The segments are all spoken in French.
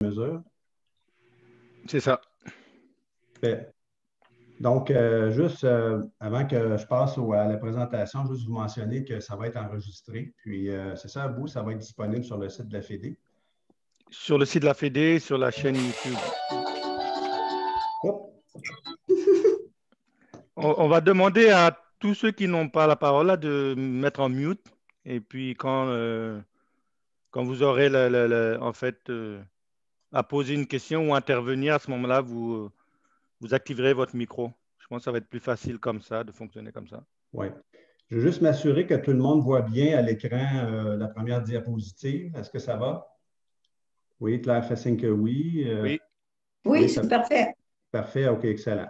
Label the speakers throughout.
Speaker 1: mesure.
Speaker 2: C'est ça.
Speaker 1: Fait. Donc, juste avant que je passe à la présentation, juste vous mentionner que ça va être enregistré. Puis, c'est ça, à bout, ça va être disponible sur le site de la Fédé.
Speaker 2: Sur le site de la Fédé, sur la chaîne YouTube.
Speaker 1: Oh.
Speaker 2: On va demander à tous ceux qui n'ont pas la parole là, de mettre en mute. Et puis, quand vous aurez en fait, à poser une question ou intervenir, à ce moment-là, vous activerez votre micro. Je pense que ça va être plus facile comme ça, de fonctionner comme ça.
Speaker 1: Oui. Je veux juste m'assurer que tout le monde voit bien à l'écran la première diapositive. Est-ce que ça va? Oui, Claire fait signe que oui.
Speaker 2: Oui.
Speaker 3: Oui, c'est parfait.
Speaker 1: Parfait, OK, excellent.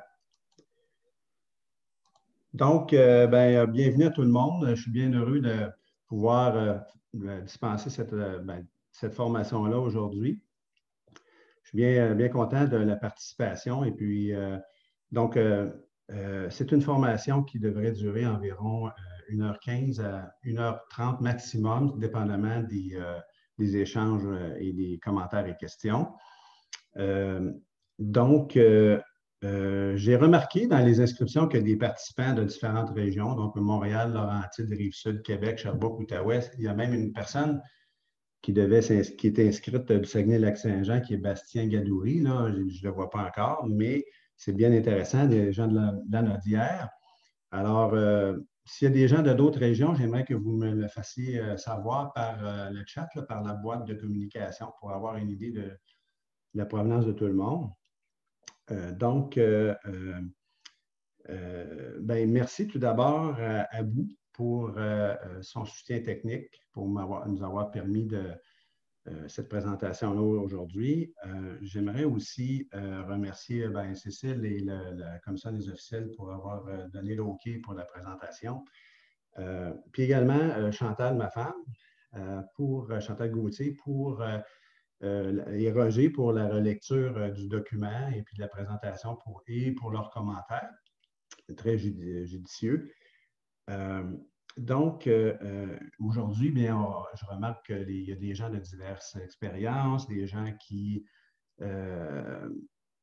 Speaker 1: Donc, bienvenue à tout le monde. Je suis bien heureux de pouvoir dispenser cette formation-là aujourd'hui. Je suis bien content de la participation. Et puis, c'est une formation qui devrait durer environ 1h15 à 1h30 maximum, dépendamment des échanges et des commentaires et questions. J'ai remarqué dans les inscriptions que des participants de différentes régions, donc Montréal, Laurentides, Rive-Sud, Québec, Sherbrooke, Outaouais, il y a même une personne qui est inscrite du Saguenay-Lac-Saint-Jean, qui est Bastien Gadouri. Là, je ne le vois pas encore, mais c'est bien intéressant, des gens de la Nodière. Alors, s'il y a des gens de d'autres régions, j'aimerais que vous me le fassiez savoir par le chat, là, par la boîte de communication, pour avoir une idée de la provenance de tout le monde. Merci tout d'abord à Bou pour son soutien technique, pour nous avoir permis de cette présentation-là aujourd'hui. J'aimerais aussi remercier Cécile et la Commission des officiels pour avoir donné le OK pour la présentation. Puis également Chantal, ma femme, Chantal Gauthier, et Roger pour la relecture du document et puis de la présentation et pour leurs commentaires. Très judicieux. Aujourd'hui, je remarque qu'il y a des gens de diverses expériences, des gens qui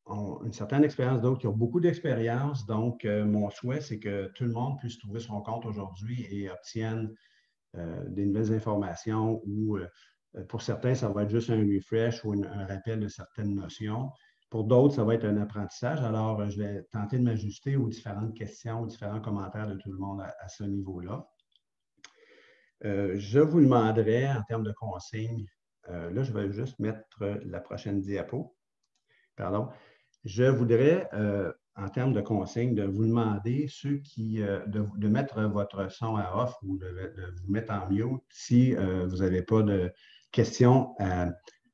Speaker 1: ont une certaine expérience, d'autres qui ont beaucoup d'expérience. Donc, mon souhait, c'est que tout le monde puisse trouver son compte aujourd'hui et obtienne des nouvelles informations ou pour certains, ça va être juste un refresh ou un rappel de certaines notions. Pour d'autres, ça va être un apprentissage. Alors, je vais tenter de m'ajuster aux différentes questions, aux différents commentaires de tout le monde à ce niveau-là. Je vous demanderai en termes de consignes, là, je vais juste mettre la prochaine diapo. Pardon. Je voudrais, en termes de consignes, de vous demander de mettre votre son à off ou de vous mettre en mute si vous n'avez pas de questions à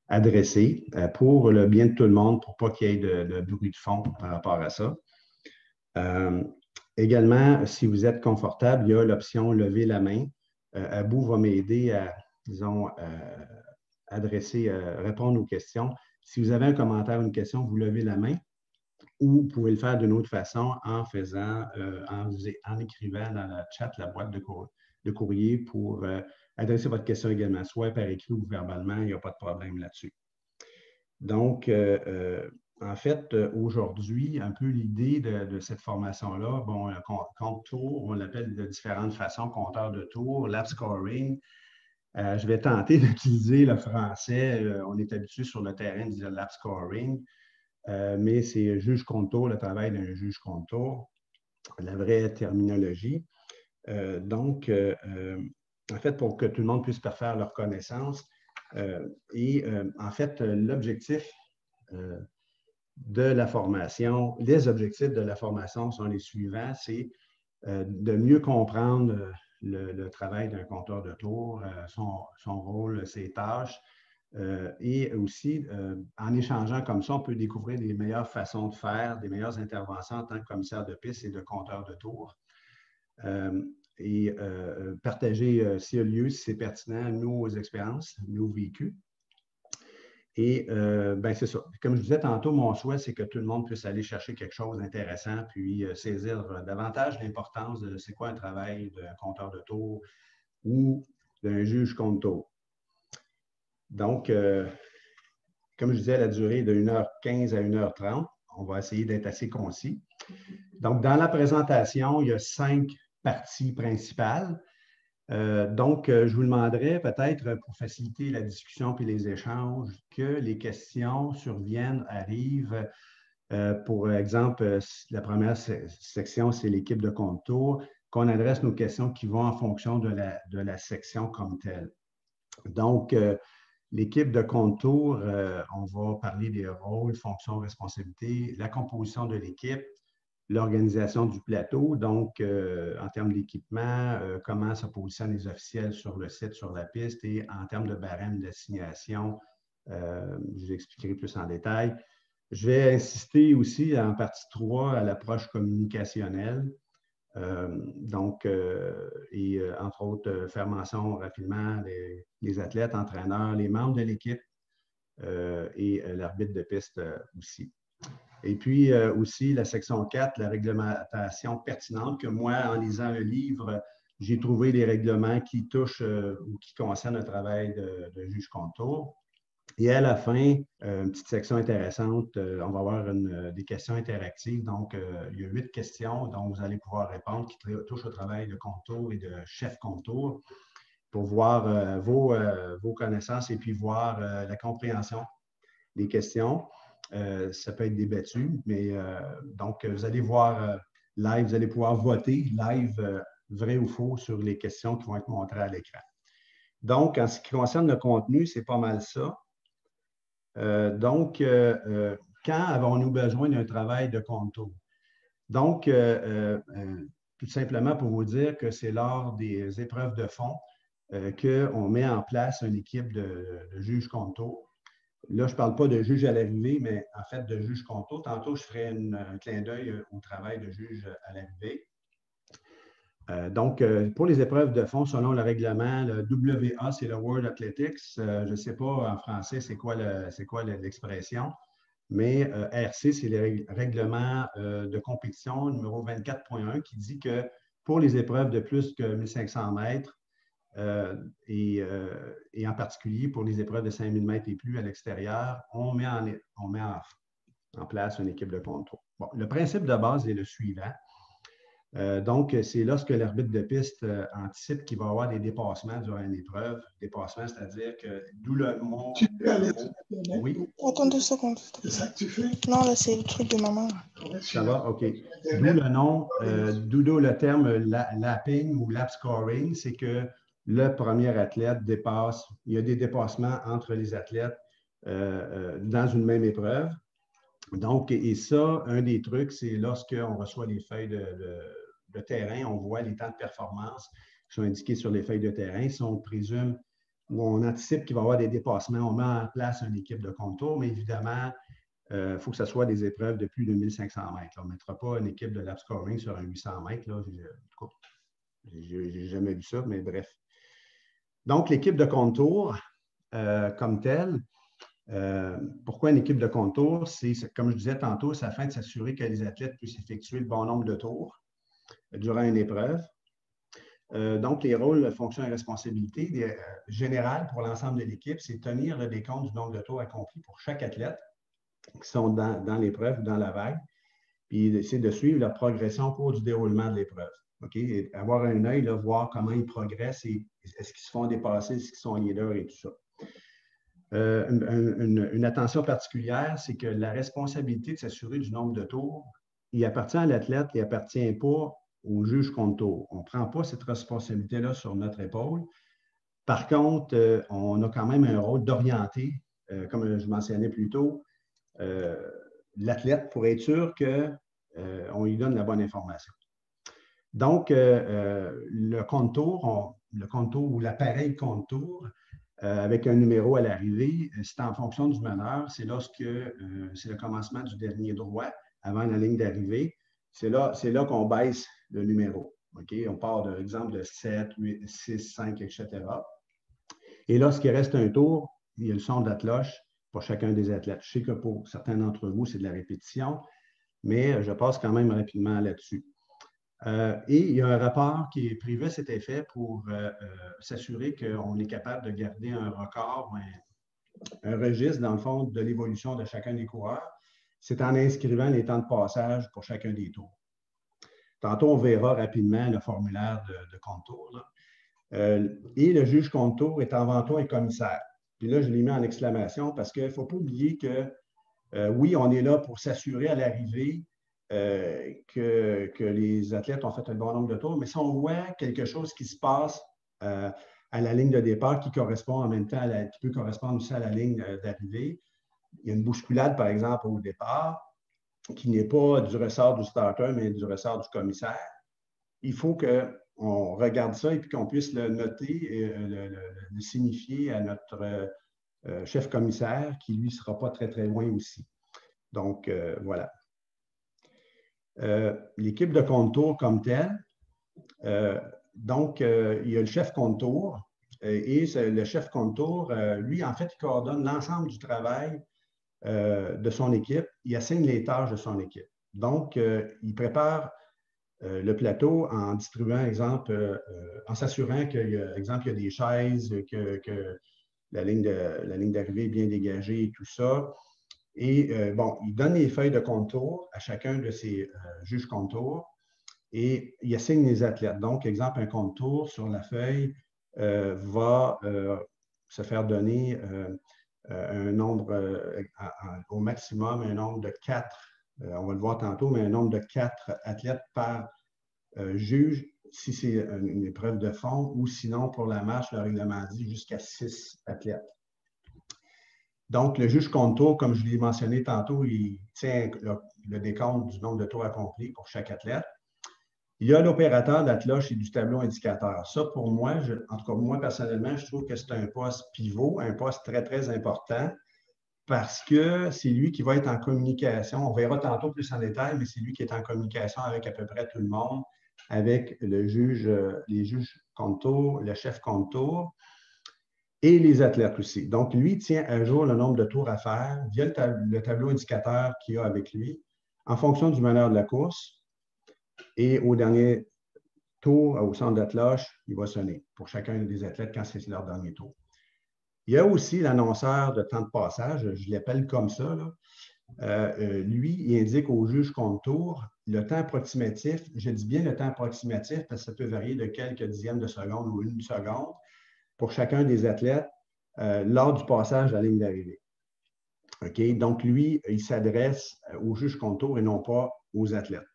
Speaker 1: adresser pour le bien de tout le monde, pour pas qu'il y ait de bruit de fond par rapport à ça. Également, si vous êtes confortable, il y a l'option « Lever la main ». Abou va m'aider à, disons, répondre aux questions. Si vous avez un commentaire ou une question, vous levez la main ou vous pouvez le faire d'une autre façon en écrivant dans le chat la boîte de courrier pour adresser votre question également, soit par écrit ou verbalement, il n'y a pas de problème là-dessus. Donc, en fait, aujourd'hui, un peu l'idée de cette formation-là, bon, un compte tour, on l'appelle de différentes façons, compteur de tours, lap scoring. Je vais tenter d'utiliser le français. On est habitué sur le terrain de dire lap scoring, mais c'est juge compte tour, le travail d'un juge compte tour, la vraie terminologie. En fait, pour que tout le monde puisse parfaire leur connaissance, en fait, l'objectif de la formation, les objectifs de la formation sont les suivants, c'est de mieux comprendre le travail d'un compteur de tours, son rôle, ses tâches, et aussi, en échangeant comme ça, on peut découvrir des meilleures façons de faire, des meilleures interventions en tant que commissaire de piste et de compteur de tours. Partager, s'il y a lieu, si c'est pertinent, nos expériences, nos vécus. Et c'est ça. Comme je disais tantôt, mon souhait, c'est que tout le monde puisse aller chercher quelque chose d'intéressant, puis saisir davantage l'importance de c'est quoi un travail d'un compteur de tours ou d'un juge compte tours. Donc, comme je disais, la durée est de 1h15 à 1h30. On va essayer d'être assez concis. Donc, dans la présentation, il y a 5 parties principales. Je vous demanderais peut-être, pour faciliter la discussion et les échanges, que les questions arrivent. Pour exemple, la première section, c'est l'équipe de contour, qu'on adresse nos questions qui vont en fonction de la section comme telle. Donc, l'équipe de contour, on va parler des rôles, fonctions, responsabilités, la composition de l'équipe, l'organisation du plateau, donc en termes d'équipement, comment se positionnent les officiels sur le site, sur la piste, et en termes de barème d'assignation, je vous expliquerai plus en détail. Je vais insister aussi en partie 3 à l'approche communicationnelle. Entre autres, faire mention rapidement les athlètes, entraîneurs, les membres de l'équipe et l'arbitre de piste aussi. Et puis aussi la section 4, la réglementation pertinente, que moi, en lisant le livre, j'ai trouvé des règlements qui touchent ou qui concernent le travail de juge contour. Et à la fin, une petite section intéressante, on va avoir des questions interactives. Donc, il y a 8 questions dont vous allez pouvoir répondre qui touchent au travail de contour et de chef contour pour voir vos connaissances et puis voir la compréhension des questions. Ça peut être débattu, mais donc, vous allez voir live, vous allez pouvoir voter live, vrai ou faux, sur les questions qui vont être montrées à l'écran. Donc, en ce qui concerne le contenu, c'est pas mal ça. Quand avons-nous besoin d'un travail de contour? Donc, tout simplement pour vous dire que c'est lors des épreuves de fond qu'on met en place une équipe de juges contour. Là, je ne parle pas de juge à l'arrivée, mais en fait de juge contour. Tantôt, je ferai un clin d'œil au travail de juge à l'arrivée. Pour les épreuves de fond, selon le règlement, le WA, c'est le World Athletics. Je ne sais pas en français c'est quoi l'expression, mais RC, c'est le règlement de compétition numéro 24.1 qui dit que pour les épreuves de plus que 1500 mètres, et en particulier pour les épreuves de 5000 mètres et plus à l'extérieur, on met en place une équipe de contour. Bon, le principe de base est le suivant. C'est lorsque l'arbitre de piste anticipe qu'il va y avoir des dépassements durant une épreuve. Dépassements, c'est-à-dire que d'où le mot. Oui.
Speaker 4: Attends 2 secondes.
Speaker 5: C'est ça que tu fais?
Speaker 4: Non, là, c'est le truc de maman.
Speaker 1: Ça va? OK. D'où le nom, d'où le terme lapping ou lap scoring, c'est que le premier athlète dépasse, il y a des dépassements entre les athlètes dans une même épreuve. Donc, et ça, un des trucs, c'est lorsqu'on reçoit les feuilles de terrain, on voit les temps de performance qui sont indiqués sur les feuilles de terrain. Si on présume ou on anticipe qu'il va y avoir des dépassements, on met en place une équipe de contour, mais évidemment, il faut que ce soit des épreuves de plus de 1500 mètres. On ne mettra pas une équipe de lap scoring sur un 800 mètres. Je n'ai jamais vu ça, mais bref. Donc, l'équipe de contour, comme telle, pourquoi une équipe de contour? C'est, comme je disais tantôt, c'est afin de s'assurer que les athlètes puissent effectuer le bon nombre de tours durant une épreuve. Donc, les rôles, fonctions et responsabilités générales pour l'ensemble de l'équipe, c'est tenir le décompte du nombre de tours accomplis pour chaque athlète qui sont dans l'épreuve ou dans la vague, puis c'est de suivre leur progression au cours du déroulement de l'épreuve. Okay? Avoir un œil, voir comment ils progressent et est-ce qu'ils se font dépasser, est-ce qu'ils sont leaders et tout ça. Une attention particulière, c'est que la responsabilité de s'assurer du nombre de tours, il appartient à l'athlète, il n'appartient pas au juge contour. On ne prend pas cette responsabilité-là sur notre épaule. Par contre, on a quand même un rôle d'orienter, comme je mentionnais plus tôt, l'athlète pour être sûr qu'on lui donne la bonne information. Donc, le contour ou l'appareil contour, avec un numéro à l'arrivée, c'est en fonction du meneur. C'est lorsque c'est le commencement du dernier droit avant la ligne d'arrivée. C'est là qu'on baisse le numéro. Okay? On part de l'exemple de 7, 8, 6, 5, etc. Et lorsqu'il reste un tour, il y a le son de la cloche pour chacun des athlètes. Je sais que pour certains d'entre vous, c'est de la répétition, mais je passe quand même rapidement là-dessus. Et il y a un rapport qui est prévu à cet effet pour s'assurer qu'on est capable de garder un record un registre, dans le fond, de l'évolution de chacun des coureurs. C'est en inscrivant les temps de passage pour chacun des tours. Tantôt, on verra rapidement le formulaire de contour. Et le juge contour est avant tout un commissaire. Puis là, je l'ai mis en exclamation parce qu'il ne faut pas oublier que, oui, on est là pour s'assurer à l'arrivée que les athlètes ont fait un bon nombre de tours, mais si on voit quelque chose qui se passe à la ligne de départ qui correspond en même temps, qui peut correspondre aussi à la ligne d'arrivée, il y a une bousculade, par exemple, au départ, qui n'est pas du ressort du starter, mais du ressort du commissaire. Il faut qu'on regarde ça et puis qu'on puisse le noter et le signifier à notre chef commissaire qui, lui, ne sera pas très, très loin aussi. Donc, voilà. L'équipe de contour comme telle, donc, il y a le chef contour et le chef contour, lui, en fait, il coordonne l'ensemble du travail de son équipe. Il assigne les tâches de son équipe. Donc, il prépare le plateau en distribuant, exemple, en s'assurant qu'il y a des chaises, que la ligne d'arrivée est bien dégagée et tout ça. Et bon, il donne les feuilles de contour à chacun de ses juges contours et il assigne les athlètes. Donc, exemple, un contour sur la feuille va se faire donner un nombre, au maximum, un nombre de 4, on va le voir tantôt, mais un nombre de 4 athlètes par juge, si c'est une épreuve de fond, ou sinon, pour la marche, le règlement dit jusqu'à 6 athlètes. Donc, le juge contour, comme je l'ai mentionné tantôt, il tient le décompte du nombre de tours accomplis pour chaque athlète. Il y a l'opérateur d'atloche et du tableau indicateur. Ça, pour moi, en tout cas, moi, personnellement, je trouve que c'est un poste pivot, un poste très, très important parce que c'est lui qui va être en communication. On verra tantôt plus en détail, mais c'est lui qui est en communication avec à peu près tout le monde, avec le juge, les juges contour, le chef contour et les athlètes aussi. Donc, lui tient à jour le nombre de tours à faire via le tableau indicateur qu'il a avec lui en fonction du meneur de la course. Et au dernier tour, au centre d'attelage, il va sonner pour chacun des athlètes quand c'est leur dernier tour. Il y a aussi l'annonceur de temps de passage, je l'appelle comme ça. Lui, il indique au juge contour le temps approximatif. Je dis bien le temps approximatif parce que ça peut varier de quelques dixièmes de seconde ou une seconde pour chacun des athlètes lors du passage à la ligne d'arrivée. Okay? Donc, lui, il s'adresse au juge contour et non pas aux athlètes.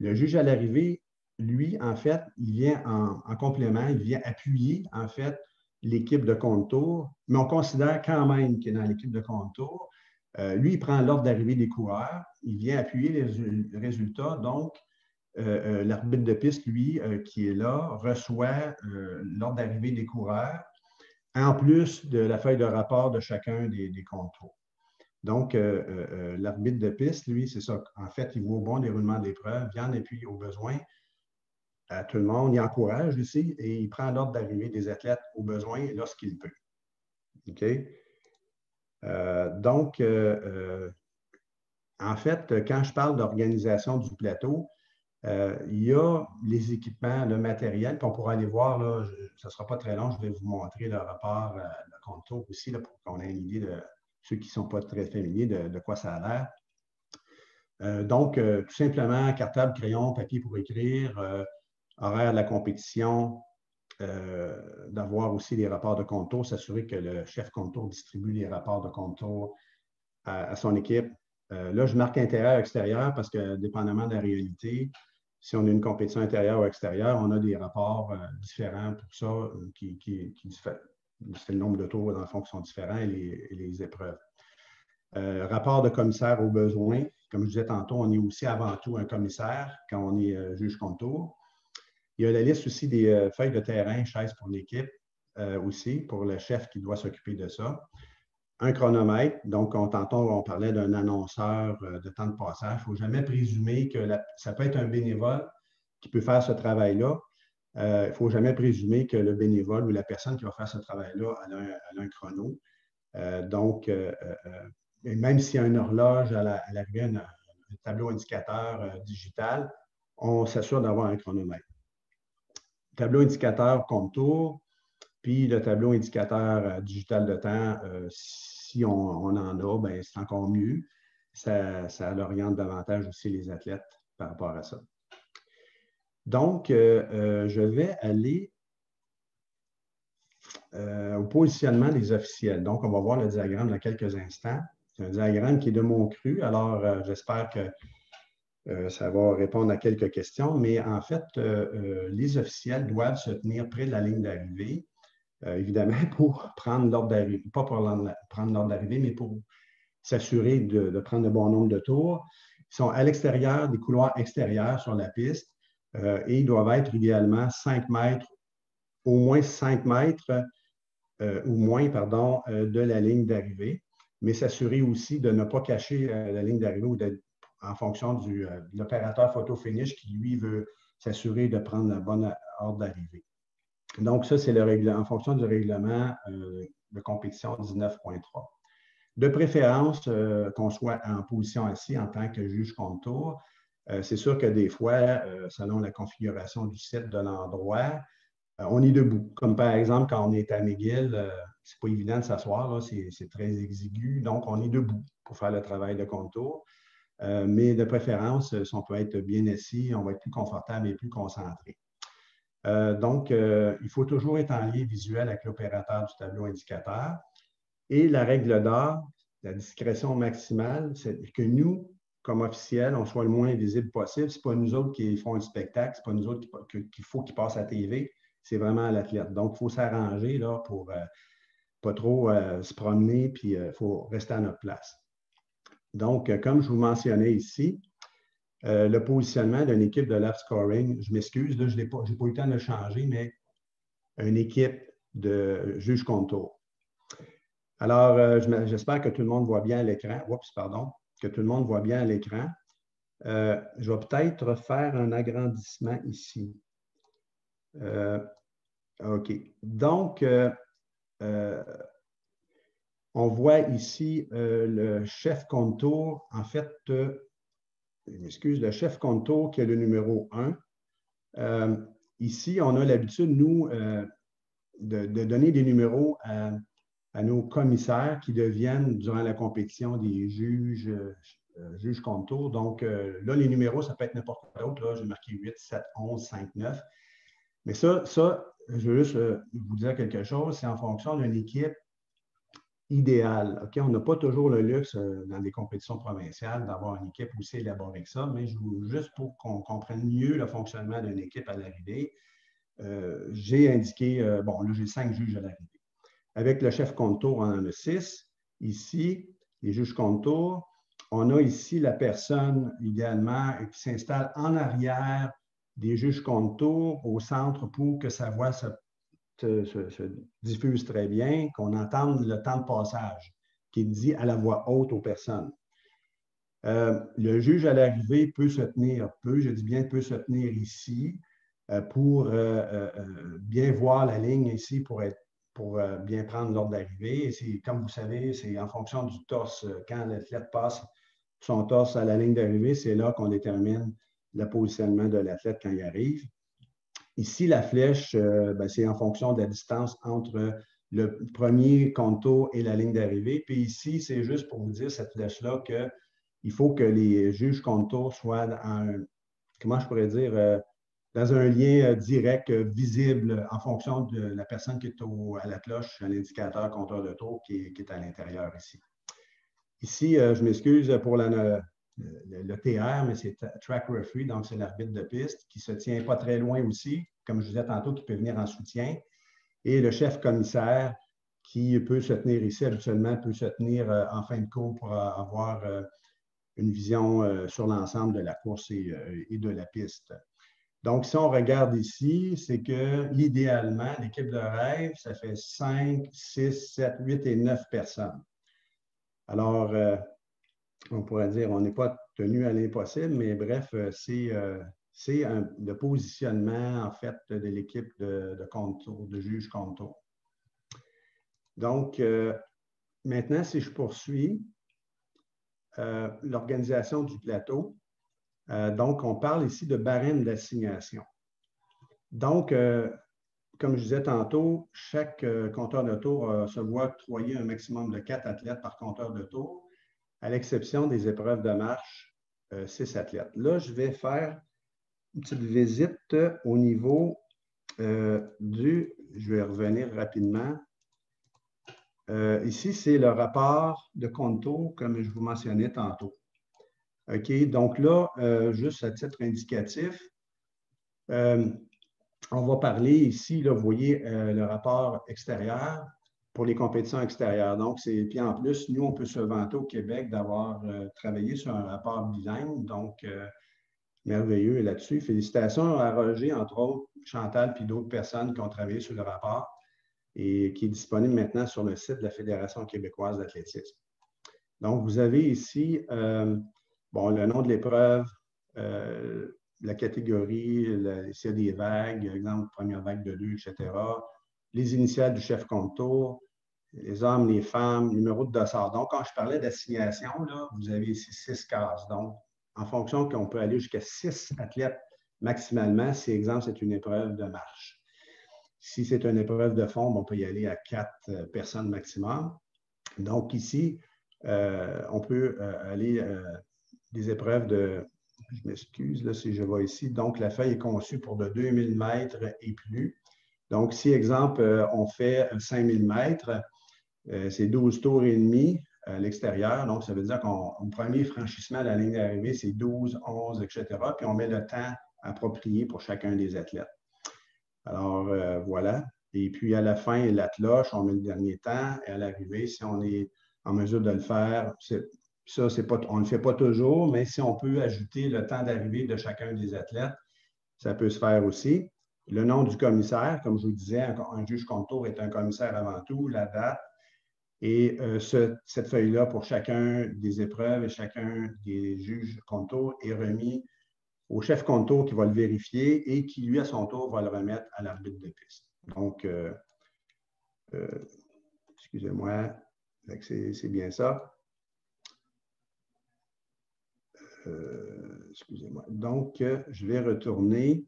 Speaker 1: Le juge à l'arrivée, lui, en fait, il vient en complément, il vient appuyer, en fait, l'équipe de contour, mais on considère quand même qu'il est dans l'équipe de contour. Lui, il prend l'ordre d'arrivée des coureurs, il vient appuyer les résultats. Donc, l'arbitre de piste, lui, qui est là, reçoit l'ordre d'arrivée des coureurs, en plus de la feuille de rapport de chacun des contours. Donc, l'arbitre de piste, lui, c'est ça. En fait, il voit au bon déroulement de l'épreuve, il en appuie au besoin à tout le monde, il encourage aussi et il prend l'ordre d'arrivée des athlètes au besoin lorsqu'il peut. OK? Donc, en fait, quand je parle d'organisation du plateau, il y a les équipements, le matériel, puis on pourra aller voir, là, ça ne sera pas très long, je vais vous montrer le rapport, le contour aussi, là, pour qu'on ait une idée de ceux qui ne sont pas très familiers de quoi ça a l'air. Donc, tout simplement, cartable, crayon, papier pour écrire, horaire de la compétition, d'avoir aussi les rapports de contour, s'assurer que le chef contour distribue les rapports de contour à son équipe. Là, je marque intérieur-extérieur parce que, dépendamment de la réalité, si on a une compétition intérieure ou extérieure, on a des rapports différents pour ça, c'est le nombre de tours, dans le fond, qui sont différents et les épreuves. Rapport de commissaire aux besoins. Comme je disais tantôt, on est aussi avant tout un commissaire quand on est juge contour. Il y a la liste aussi des feuilles de terrain, chaises pour l'équipe aussi, pour le chef qui doit s'occuper de ça. Un chronomètre, donc tantôt on parlait d'un annonceur de temps de passage. Il ne faut jamais présumer que ça peut être un bénévole qui peut faire ce travail-là. Il ne faut jamais présumer que le bénévole ou la personne qui va faire ce travail-là a un chrono. Donc, même s'il y a une horloge à l'arrivée, un tableau indicateur digital, on s'assure d'avoir un chronomètre. Tableau indicateur contour, Puis le tableau indicateur digital de temps, si on en a, ben, c'est encore mieux. Ça oriente davantage aussi les athlètes par rapport à ça. Donc, je vais aller au positionnement des officiels. Donc, on va voir le diagramme dans quelques instants. C'est un diagramme qui est de mon cru, alors j'espère que ça va répondre à quelques questions, mais en fait, les officiels doivent se tenir près de la ligne d'arrivée, évidemment pour prendre l'ordre d'arrivée, pas pour prendre l'ordre d'arrivée, mais pour s'assurer de prendre le bon nombre de tours. Ils sont à l'extérieur, des couloirs extérieurs sur la piste, et ils doivent être idéalement 5 mètres, au moins 5 mètres, ou moins, pardon, de la ligne d'arrivée, mais s'assurer aussi de ne pas cacher la ligne d'arrivée ou en fonction de l'opérateur photo-finish qui, lui, veut s'assurer de prendre la bonne ordre d'arrivée. Donc, ça, c'est en fonction du règlement de compétition 19.3. De préférence, qu'on soit en position assise en tant que juge contre tour. C'est sûr que des fois, selon la configuration du site de l'endroit, on est debout. Comme par exemple, quand on est à McGill, c'est pas évident de s'asseoir, c'est très exigu. Donc, on est debout pour faire le travail de contour. Mais de préférence, si on peut être bien assis, on va être plus confortable et plus concentré. Donc, il faut toujours être en lien visuel avec l'opérateur du tableau indicateur. Et la règle d'or, la discrétion maximale, c'est que nous, comme officiels, on soit le moins visible possible. Ce n'est pas nous autres qui font le spectacle, ce n'est pas nous autres qu'il faut qu'ils passent à la TV, c'est vraiment à l'athlète. Donc, il faut s'arranger là, pour pas trop se promener, puis il faut rester à notre place. Donc, comme je vous mentionnais ici, le positionnement d'une équipe de lap scoring, je m'excuse, là, je n'ai pas eu le temps de le changer, mais une équipe de juge contre tour. Alors, j'espère que tout le monde voit bien à l'écran. Oups, pardon, que tout le monde voit bien à l'écran. Je vais peut-être faire un agrandissement ici. OK. Donc, on voit ici le chef contour. En fait, le chef contour qui est le numéro 1. Ici, on a l'habitude, nous, de donner des numéros à nos commissaires qui deviennent, durant la compétition, des juges contour. Donc, là, les numéros, ça peut être n'importe quoi d'autre. J'ai marqué 8, 7, 11, 5, 9. Mais ça, je veux juste vous dire quelque chose. C'est en fonction d'une équipe idéale. Okay? On n'a pas toujours le luxe dans des compétitions provinciales d'avoir une équipe aussi élaborée que ça, mais juste pour qu'on comprenne mieux le fonctionnement d'une équipe à l'arrivée, j'ai indiqué, bon, là, j'ai 5 juges à l'arrivée. Avec le chef contour, on en a 6. Ici, les juges contour. On a ici la personne, idéalement, qui s'installe en arrière des juges contour au centre pour que sa voix se diffuse très bien, qu'on entende le temps de passage qui est dit à la voix haute aux personnes. Le juge à l'arrivée peut se tenir, je dis bien peut se tenir ici pour bien voir la ligne ici pour bien prendre l'ordre d'arrivée. Et comme vous savez, c'est en fonction du torse. Quand l'athlète passe son torse à la ligne d'arrivée, c'est là qu'on détermine le positionnement de l'athlète quand il arrive. Ici, la flèche, c'est en fonction de la distance entre le premier contour et la ligne d'arrivée. Puis ici, c'est juste pour vous dire, cette flèche-là, qu'il faut que les juges contours soient comment je pourrais dire, dans un lien direct, visible, en fonction de la personne qui est à la cloche, à l'indicateur compteur de tour qui est à l'intérieur ici. Ici, je m'excuse pour le TR, mais c'est track referee, donc c'est l'arbitre de piste qui ne se tient pas très loin aussi, comme je vous disais tantôt, qui peut venir en soutien. Et le chef commissaire qui peut se tenir ici, habituellement, peut se tenir en fin de cours pour avoir une vision sur l'ensemble de la course et de la piste. Donc, si on regarde ici, c'est que, idéalement, l'équipe de rêve, ça fait 5, 6, 7, 8 et 9 personnes. Alors, on pourrait dire, on n'est pas tenu à l'impossible, mais bref, c'est le positionnement, en fait, de l'équipe de contour, de juge contour. Donc, maintenant, si je poursuis, l'organisation du plateau. Donc, on parle ici de barème d'assignation. Donc, comme je disais tantôt, chaque compteur de tour se voit octroyer un maximum de 4 athlètes par compteur de tour, à l'exception des épreuves de marche, 6 athlètes. Là, je vais faire une petite visite au niveau je vais revenir rapidement. Ici, c'est le rapport de contour, comme je vous mentionnais tantôt. OK, donc là, juste à titre indicatif, on va parler ici, là, vous voyez, le rapport extérieur pour les compétitions extérieures. Donc, puis en plus, nous, on peut se vanter au Québec d'avoir travaillé sur un rapport bilingue, donc merveilleux là-dessus. Félicitations à Roger, entre autres, Chantal, puis d'autres personnes qui ont travaillé sur le rapport et qui est disponible maintenant sur le site de la Fédération québécoise d'athlétisme. Donc, vous avez ici bon, le nom de l'épreuve, la catégorie, s'il y a des vagues, exemple, première vague de 2, etc. Les initiales du chef contour, les hommes, les femmes, numéro de dossard. Donc, quand je parlais d'assignation, vous avez ici 6 cases. Donc, en fonction qu'on peut aller jusqu'à 6 athlètes maximalement, si, exemple, c'est une épreuve de marche. Si c'est une épreuve de fond, on peut y aller à 4 personnes maximum. Donc, ici, on peut aller des épreuves de... Je m'excuse là, si je vois ici. Donc, la feuille est conçue pour de 2000 mètres et plus. Donc, si, exemple, on fait 5000 mètres, c'est 12 tours et demi à l'extérieur. Donc, ça veut dire qu'au premier franchissement à la ligne d'arrivée, c'est 12, 11, etc. Puis, on met le temps approprié pour chacun des athlètes. Alors, voilà. Et puis, à la fin, la cloche, on met le dernier temps. Et à l'arrivée, si on est en mesure de le faire, ça, on ne le fait pas toujours, mais si on peut ajouter le temps d'arrivée de chacun des athlètes, ça peut se faire aussi. Le nom du commissaire, comme je vous disais, un juge contour est un commissaire avant tout, la date. Et cette feuille-là, pour chacun des épreuves et chacun des juges contour, est remis au chef contour qui va le vérifier et qui, lui, à son tour, va le remettre à l'arbitre de piste. Donc, excusez-moi, c'est bien ça. Excusez-moi. Donc, je vais retourner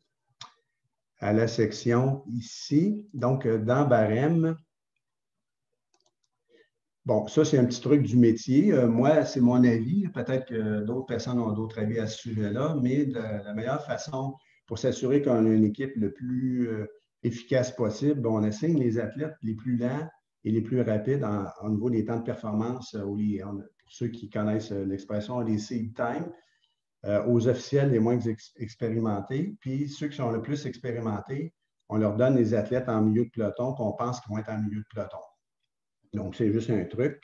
Speaker 1: à la section ici. Donc, dans barème, bon, ça, c'est un petit truc du métier. Moi, c'est mon avis. Peut-être que d'autres personnes ont d'autres avis à ce sujet-là, mais la meilleure façon pour s'assurer qu'on a une équipe le plus efficace possible, on assigne les athlètes les plus lents et les plus rapides au niveau des temps de performance, pour ceux qui connaissent l'expression, les seed time, aux officiels les moins expérimentés. Puis ceux qui sont le plus expérimentés, on leur donne les athlètes en milieu de peloton qu'on pense qu'ils vont être en milieu de peloton. Donc, c'est juste un truc.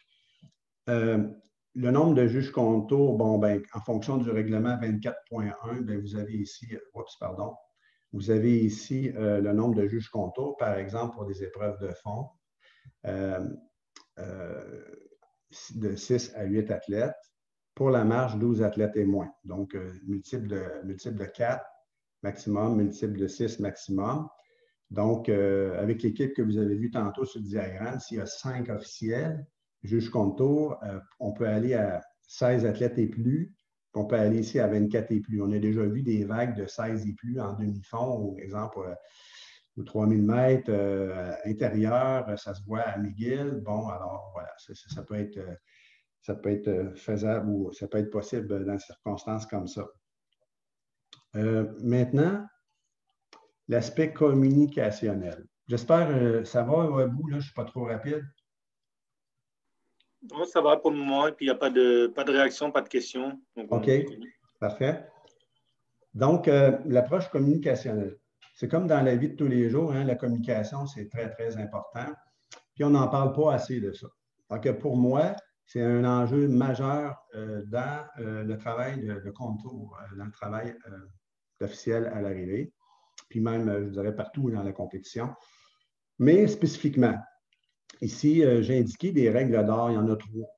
Speaker 1: Le nombre de juges contour, bon, ben, en fonction du règlement 24.1, ben, vous avez ici, vous avez ici le nombre de juges contour, par exemple, pour des épreuves de fond, de 6 à 8 athlètes. Pour la marche, 12 athlètes et moins. Donc, multiple de 4 maximum, multiple de 6 maximum. Donc, avec l'équipe que vous avez vue tantôt sur le diagramme, s'il y a 5 officiels, juge contour, on peut aller à 16 athlètes et plus, puis on peut aller ici à 24 et plus. On a déjà vu des vagues de 16 et plus en demi-fond, par exemple, aux 3000 mètres intérieur, ça se voit à McGill. Bon, alors voilà, ça peut être faisable ou ça peut être possible dans des circonstances comme ça. Maintenant, l'aspect communicationnel. J'espère ça va au bout, là, je ne suis pas trop rapide.
Speaker 2: Non, ça va pour le moment, et puis il n'y a pas de réaction, pas de questions. Donc,
Speaker 1: OK, parfait. Donc, l'approche communicationnelle. C'est comme dans la vie de tous les jours, hein, la communication, c'est très, très important. Puis on n'en parle pas assez de ça. Donc, pour moi, c'est un enjeu majeur dans le travail de contour, dans le travail officiel à l'arrivée, puis même, je dirais, partout dans la compétition. Mais spécifiquement, ici, j'ai indiqué des règles d'or, il y en a 3,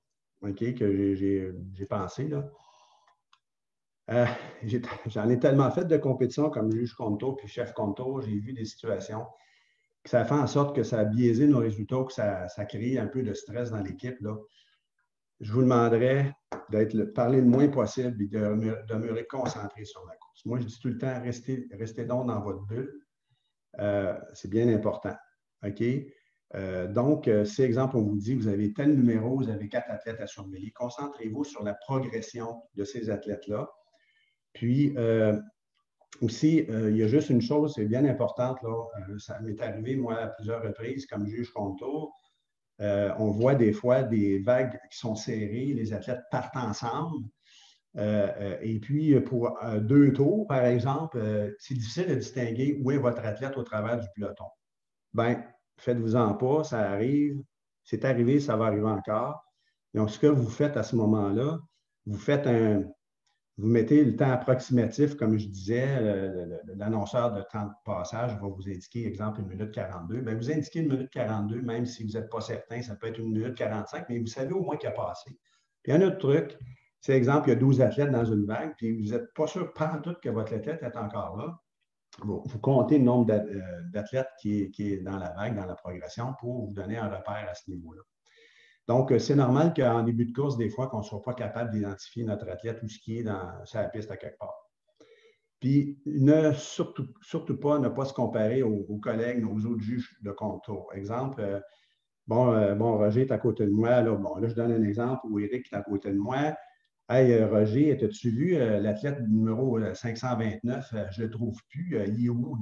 Speaker 1: OK, que j'ai pensé, là. J'en ai tellement fait de compétition comme juge contour puis chef contour, j'ai vu des situations que ça fait en sorte que ça a biaisé nos résultats, que ça crée un peu de stress dans l'équipe. Je vous demanderais de parler le moins possible et de demeurer concentré sur la course. Moi, je dis tout le temps, restez donc dans votre bulle. c'est bien important. OK? Donc, si, exemple, on vous dit, vous avez tel numéro, vous avez 4 athlètes à surveiller, concentrez-vous sur la progression de ces athlètes-là. Puis, aussi, il y a juste une chose, c'est bien importante, là, ça m'est arrivé, moi, à plusieurs reprises, comme juge contour. On voit des fois des vagues qui sont serrées, les athlètes partent ensemble. Et puis, pour 2 tours, par exemple, c'est difficile de distinguer où est votre athlète au travers du peloton. Bien, faites-vous-en pas, ça arrive. C'est arrivé, ça va arriver encore. Donc, ce que vous faites à ce moment-là, vous mettez le temps approximatif, comme je disais, l'annonceur de temps de passage va vous indiquer, exemple, 1 minute 42. Bien, vous indiquez 1 minute 42, même si vous n'êtes pas certain, ça peut être 1 minute 45, mais vous savez au moins qu'il a passé. Puis, un autre truc, c'est exemple, il y a 12 athlètes dans une vague, puis vous n'êtes pas sûr pantoute que votre athlète est encore là. Vous comptez le nombre d'athlètes qui est dans la vague, dans la progression, pour vous donner un repère à ce niveau-là. Donc, c'est normal qu'en début de course, des fois, qu'on ne soit pas capable d'identifier notre athlète ou ce qui est sur la piste à quelque part. Puis, surtout pas ne pas se comparer aux collègues, aux autres juges de contour. Exemple, Roger est à côté de moi. Là, je donne un exemple où Éric est à côté de moi. Hey, Roger, as-tu vu l'athlète numéro 529? Je ne le trouve plus. Il est où?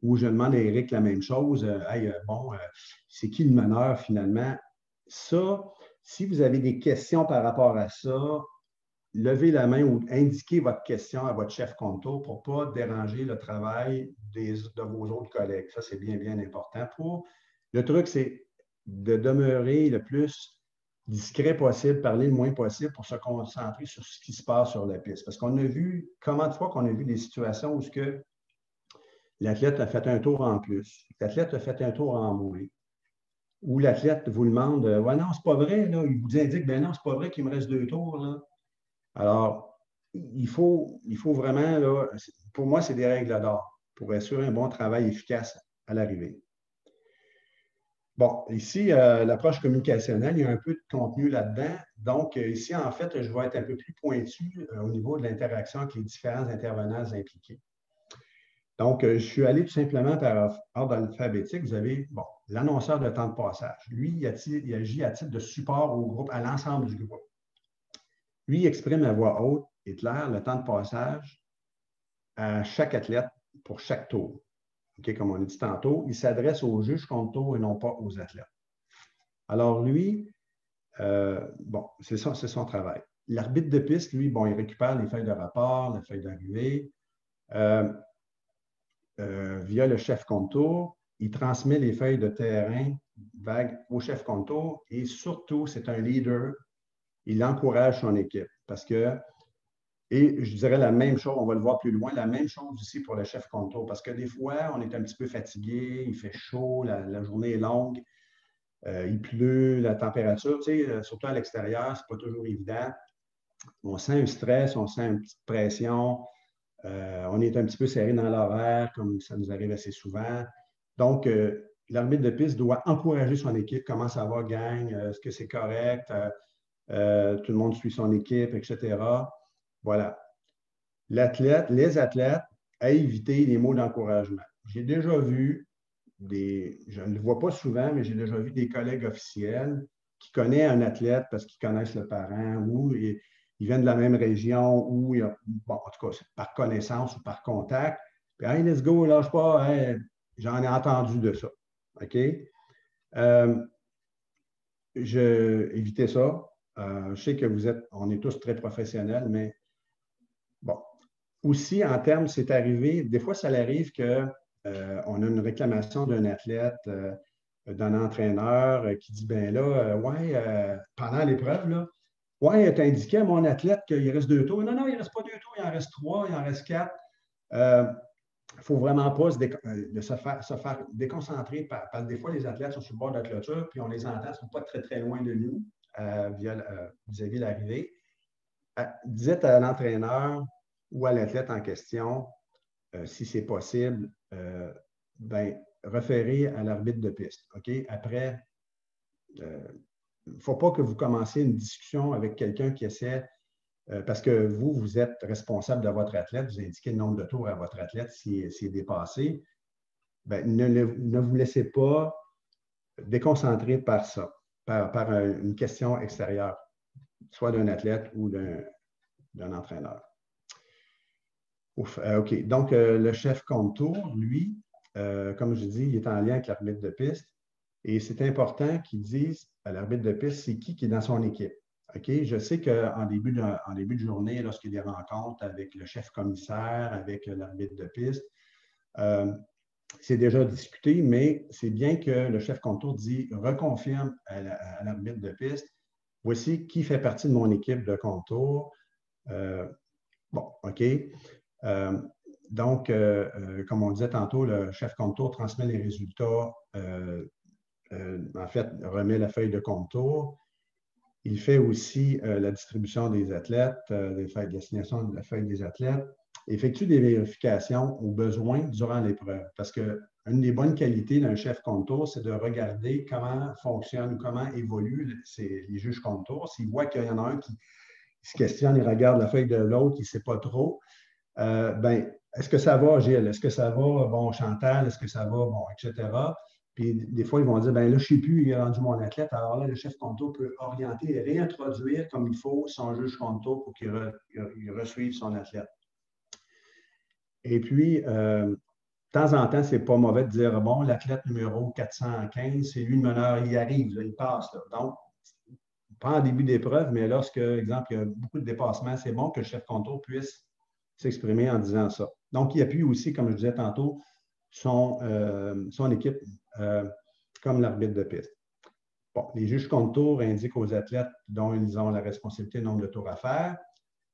Speaker 1: Où je demande à Éric la même chose. C'est qui le meneur finalement? Ça, si vous avez des questions par rapport à ça, levez la main ou indiquez votre question à votre chef contour pour ne pas déranger le travail de vos autres collègues. Ça, c'est bien, bien important. Le truc, c'est de demeurer le plus discret possible, parler le moins possible pour se concentrer sur ce qui se passe sur la piste. Parce qu'on a vu, combien de fois qu'on a vu des situations où l'athlète a fait un tour en plus, l'athlète a fait un tour en moins, où l'athlète vous demande « Ouais, non, c'est pas vrai. » là. Il vous indique « Ben non, c'est pas vrai qu'il me reste 2 tours. » là. Alors, il faut vraiment, là, pour moi, c'est des règles d'or pour assurer un bon travail efficace à l'arrivée. Bon, ici, l'approche communicationnelle, il y a un peu de contenu là-dedans. Donc, ici, en fait, je vais être un peu plus pointu au niveau de l'interaction avec les différents intervenants impliqués. Donc, je suis allé tout simplement par ordre alphabétique. Vous avez, l'annonceur de temps de passage. Lui, il agit à titre de support au groupe, à l'ensemble du groupe. Lui, il exprime à voix haute et claire le temps de passage à chaque athlète pour chaque tour. Okay, comme on a dit tantôt, il s'adresse aux juges contour et non pas aux athlètes. Alors, lui, c'est son travail. L'arbitre de piste, lui, il récupère les feuilles de rapport, les feuilles d'arrivée. Via le chef contour, il transmet les feuilles de terrain vague au chef contour et surtout, c'est un leader. Il encourage son équipe parce que, et je dirais la même chose, on va le voir plus loin, la même chose ici pour le chef contour parce que des fois, on est un petit peu fatigué, il fait chaud, la journée est longue, il pleut, la température, surtout à l'extérieur, ce n'est pas toujours évident. On sent un stress, on sent une petite pression. On est un petit peu serré dans l'horaire, comme ça nous arrive assez souvent. Donc, l'arbitre de piste doit encourager son équipe. Comment ça va, gang? Est-ce que c'est correct? Tout le monde suit son équipe, etc. Voilà. Les athlètes, à éviter les mots d'encouragement. J'ai déjà vu je ne le vois pas souvent, mais j'ai déjà vu des collègues officiels qui connaissent un athlète parce qu'ils connaissent le parent ou ils viennent de la même région ou, en tout cas, par connaissance ou par contact. Puis, hey, let's go, lâche pas, hey, j'en ai entendu de ça. OK? Évitez ça. Je sais que on est tous très professionnels, mais bon. Aussi, en termes, c'est arrivé, des fois, ça arrive qu'on a une réclamation d'un athlète, d'un entraîneur qui dit, ben là, pendant l'épreuve, là, ouais, tu as indiqué à mon athlète qu'il reste 2 tours. Non, il ne reste pas 2 tours, il en reste 3, il en reste 4. Il ne faut vraiment pas se faire déconcentrer parce que des fois, les athlètes sont sur le bord de la clôture, puis on les entend, ils ne sont pas très, très loin de nous vis-à-vis l'arrivée. Dites à l'entraîneur ou à l'athlète en question, si c'est possible, référez à l'arbitre de piste. OK? Après, il ne faut pas que vous commenciez une discussion avec quelqu'un qui essaie, parce que vous êtes responsable de votre athlète, vous indiquez le nombre de tours à votre athlète s'il est dépassé. ben, ne vous laissez pas déconcentrer par ça, par une question extérieure, soit d'un athlète ou d'un entraîneur. OK. Donc, le chef contour, lui, comme je dis, il est en lien avec l'arbitre de piste. Et c'est important qu'il dise à l'arbitre de piste, c'est qui est dans son équipe. OK? Je sais qu'en début de journée, lorsqu'il y a des rencontres avec le chef commissaire, avec l'arbitre de piste, c'est déjà discuté, mais c'est bien que le chef contour reconfirme à l'arbitre de piste, voici qui fait partie de mon équipe de contour. Bon, OK. Donc, comme on disait tantôt, le chef contour transmet les résultats, en fait, remet la feuille de contour. Il fait aussi la distribution des athlètes, l'assignation de la feuille des athlètes, effectue des vérifications aux besoins durant l'épreuve. Parce qu'une des bonnes qualités d'un chef contour, c'est de regarder comment fonctionne, comment évoluent les juges contour. S'il voit qu'il y en a un qui se questionne, il regarde la feuille de l'autre, il ne sait pas trop, ben, est-ce que ça va, Gilles? Est-ce que ça va, bon, Chantal? Est-ce que ça va, bon, etc. Puis des fois, ils vont dire, ben là, je ne sais plus, il a rendu mon athlète. Alors là, le chef contour peut orienter et réintroduire comme il faut son juge contour pour qu'il resuive son athlète. Et puis, de temps en temps, ce n'est pas mauvais de dire, bon, l'athlète numéro 415, c'est lui le meneur, il arrive, là, il passe. Là. Donc, pas en début d'épreuve, mais lorsque, exemple, il y a beaucoup de dépassements, c'est bon que le chef contour puisse s'exprimer en disant ça. Donc, il appuie aussi, comme je disais tantôt, son équipe comme l'arbitre de piste. Bon, les juges contour indiquent aux athlètes dont ils ont la responsabilité le nombre de tours à faire,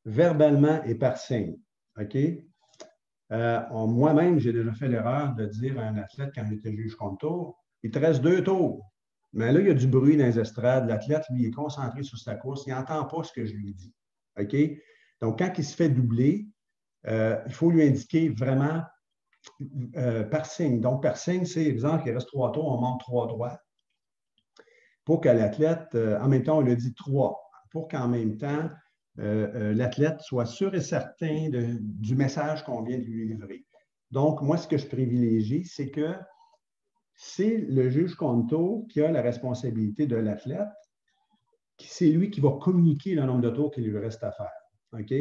Speaker 1: verbalement et par signe. OK? Moi-même, j'ai déjà fait l'erreur de dire à un athlète quand j'étais juge contour, il te reste 2 tours. Mais là, il y a du bruit dans les estrades. L'athlète, lui, est concentré sur sa course. Il n'entend pas ce que je lui dis. OK? Donc, quand il se fait doubler, il faut lui indiquer vraiment par signe. Donc, par signe, c'est, exemple, il reste 3 tours, on monte 3 droits. Pour que l'athlète, en même temps, on le dit 3, pour qu'en même temps, l'athlète soit sûr et certain du message qu'on vient de lui livrer. Donc, moi, ce que je privilégie, c'est que c'est le juge contour qui a la responsabilité de l'athlète, c'est lui qui va communiquer le nombre de tours qu'il lui reste à faire. OK?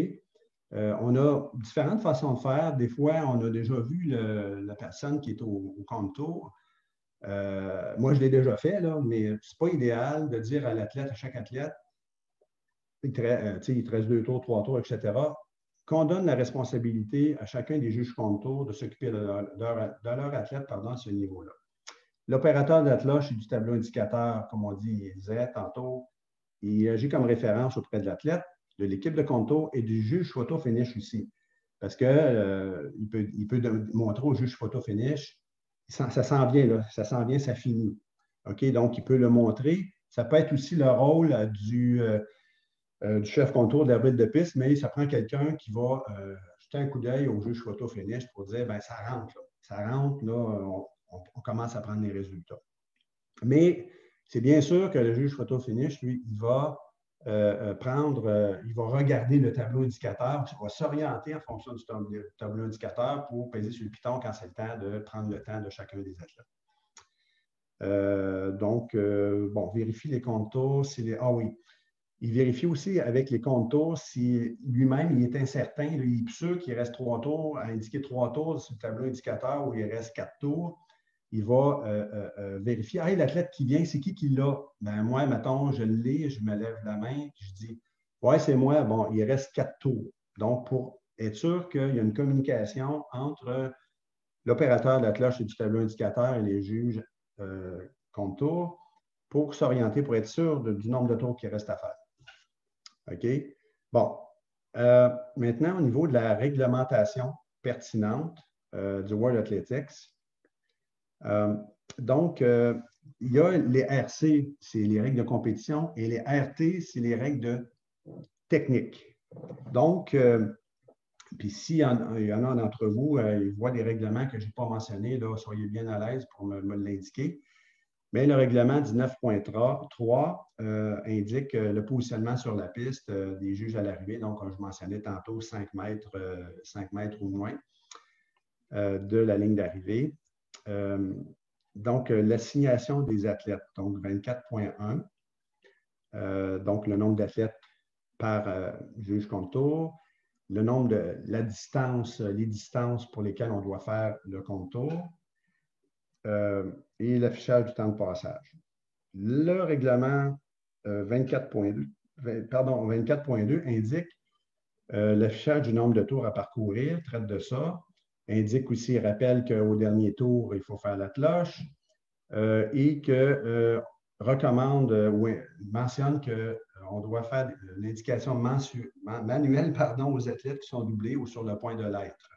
Speaker 1: On a différentes façons de faire. Des fois, on a déjà vu la personne qui est au contour. Moi, je l'ai déjà fait, là, mais ce n'est pas idéal de dire à l'athlète, à chaque athlète, il te reste 2 tours, 3 tours, etc., qu'on donne la responsabilité à chacun des juges contour de s'occuper de leur athlète à ce niveau-là. L'opérateur d'attelage et du tableau indicateur, comme on disait tantôt, il agit comme référence auprès de l'athlète, de l'équipe de contour et du juge photo-finish aussi. Parce qu'il peut montrer au juge photo-finish, ça s'en vient, là, ça s'en vient, ça finit. OK? Donc, il peut le montrer. Ça peut être aussi le rôle du chef contour de l'arbitre de piste, mais ça prend quelqu'un qui va jeter un coup d'œil au juge photo-finish pour dire, bien, ça rentre, là. Ça rentre, là, on commence à prendre les résultats. Mais c'est bien sûr que le juge photo-finish, lui, il va il va regarder le tableau indicateur, il va s'orienter en fonction du tableau indicateur pour peser sur le piton quand c'est le temps de prendre le temps de chacun des athlètes. Bon, vérifie les contours. Ah oui. Il vérifie aussi avec les contours si lui-même il est incertain. Il est sûr qu'il reste 3 tours, à indiquer 3 tours sur le tableau indicateur où il reste 4 tours. Il va vérifier. Ah, l'athlète qui vient, c'est qui l'a? Ben, moi, mettons, je l'ai, je me lève la main, je dis, ouais, c'est moi, bon, il reste 4 tours. Donc, pour être sûr qu'il y a une communication entre l'opérateur de la cloche et du tableau indicateur et les juges contours pour s'orienter, pour être sûr du nombre de tours qu'il reste à faire. OK? Bon. Maintenant, au niveau de la réglementation pertinente du World Athletics, il y a les RC, c'est les règles de compétition, et les RT, c'est les règles de technique. Donc, puis s'il y en a d'entre vous, ils voient des règlements que je n'ai pas mentionnés, là, soyez bien à l'aise pour me l'indiquer. Mais le règlement 19.3 indique le positionnement sur la piste des juges à l'arrivée. Donc, comme je mentionnais tantôt, 5 mètres ou moins de la ligne d'arrivée. Donc, l'assignation des athlètes, donc 24.1, donc le nombre d'athlètes par juge contour, le nombre de la distance, les distances pour lesquelles on doit faire le contour et l'affichage du temps de passage. Le règlement 24.2 indique l'affichage du nombre de tours à parcourir, traite de ça. Indique aussi, rappelle qu'au dernier tour, il faut faire la cloche et que recommande ou mentionne qu'on doit faire l'indication manuelle aux athlètes qui sont doublés ou sur le point de l'être.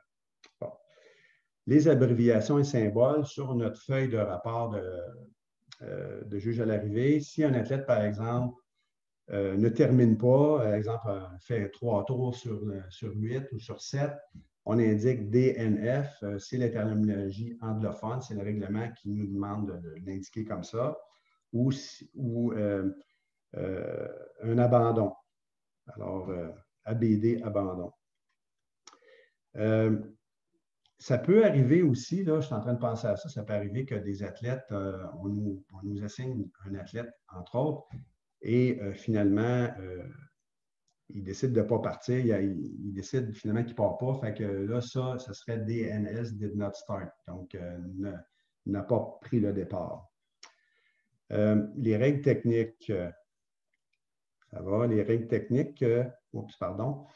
Speaker 1: Bon. Les abréviations et symboles sur notre feuille de rapport de juge à l'arrivée. Si un athlète, par exemple, ne termine pas, par exemple, fait 3 tours sur 8 ou sur 7, on indique DNF, c'est la terminologie anglophone, c'est le règlement qui nous demande de l'indiquer comme ça, ou un abandon. Alors, ABD, abandon. Ça peut arriver aussi, là, je suis en train de penser à ça, ça peut arriver que des athlètes, on nous assigne un athlète, entre autres, et finalement, il décide de ne pas partir, il décide finalement qu'il ne part pas, fait que là, ça serait DNS, did not start, donc n'a pas pris le départ. Les règles techniques, ça va, les règles techniques, pardon,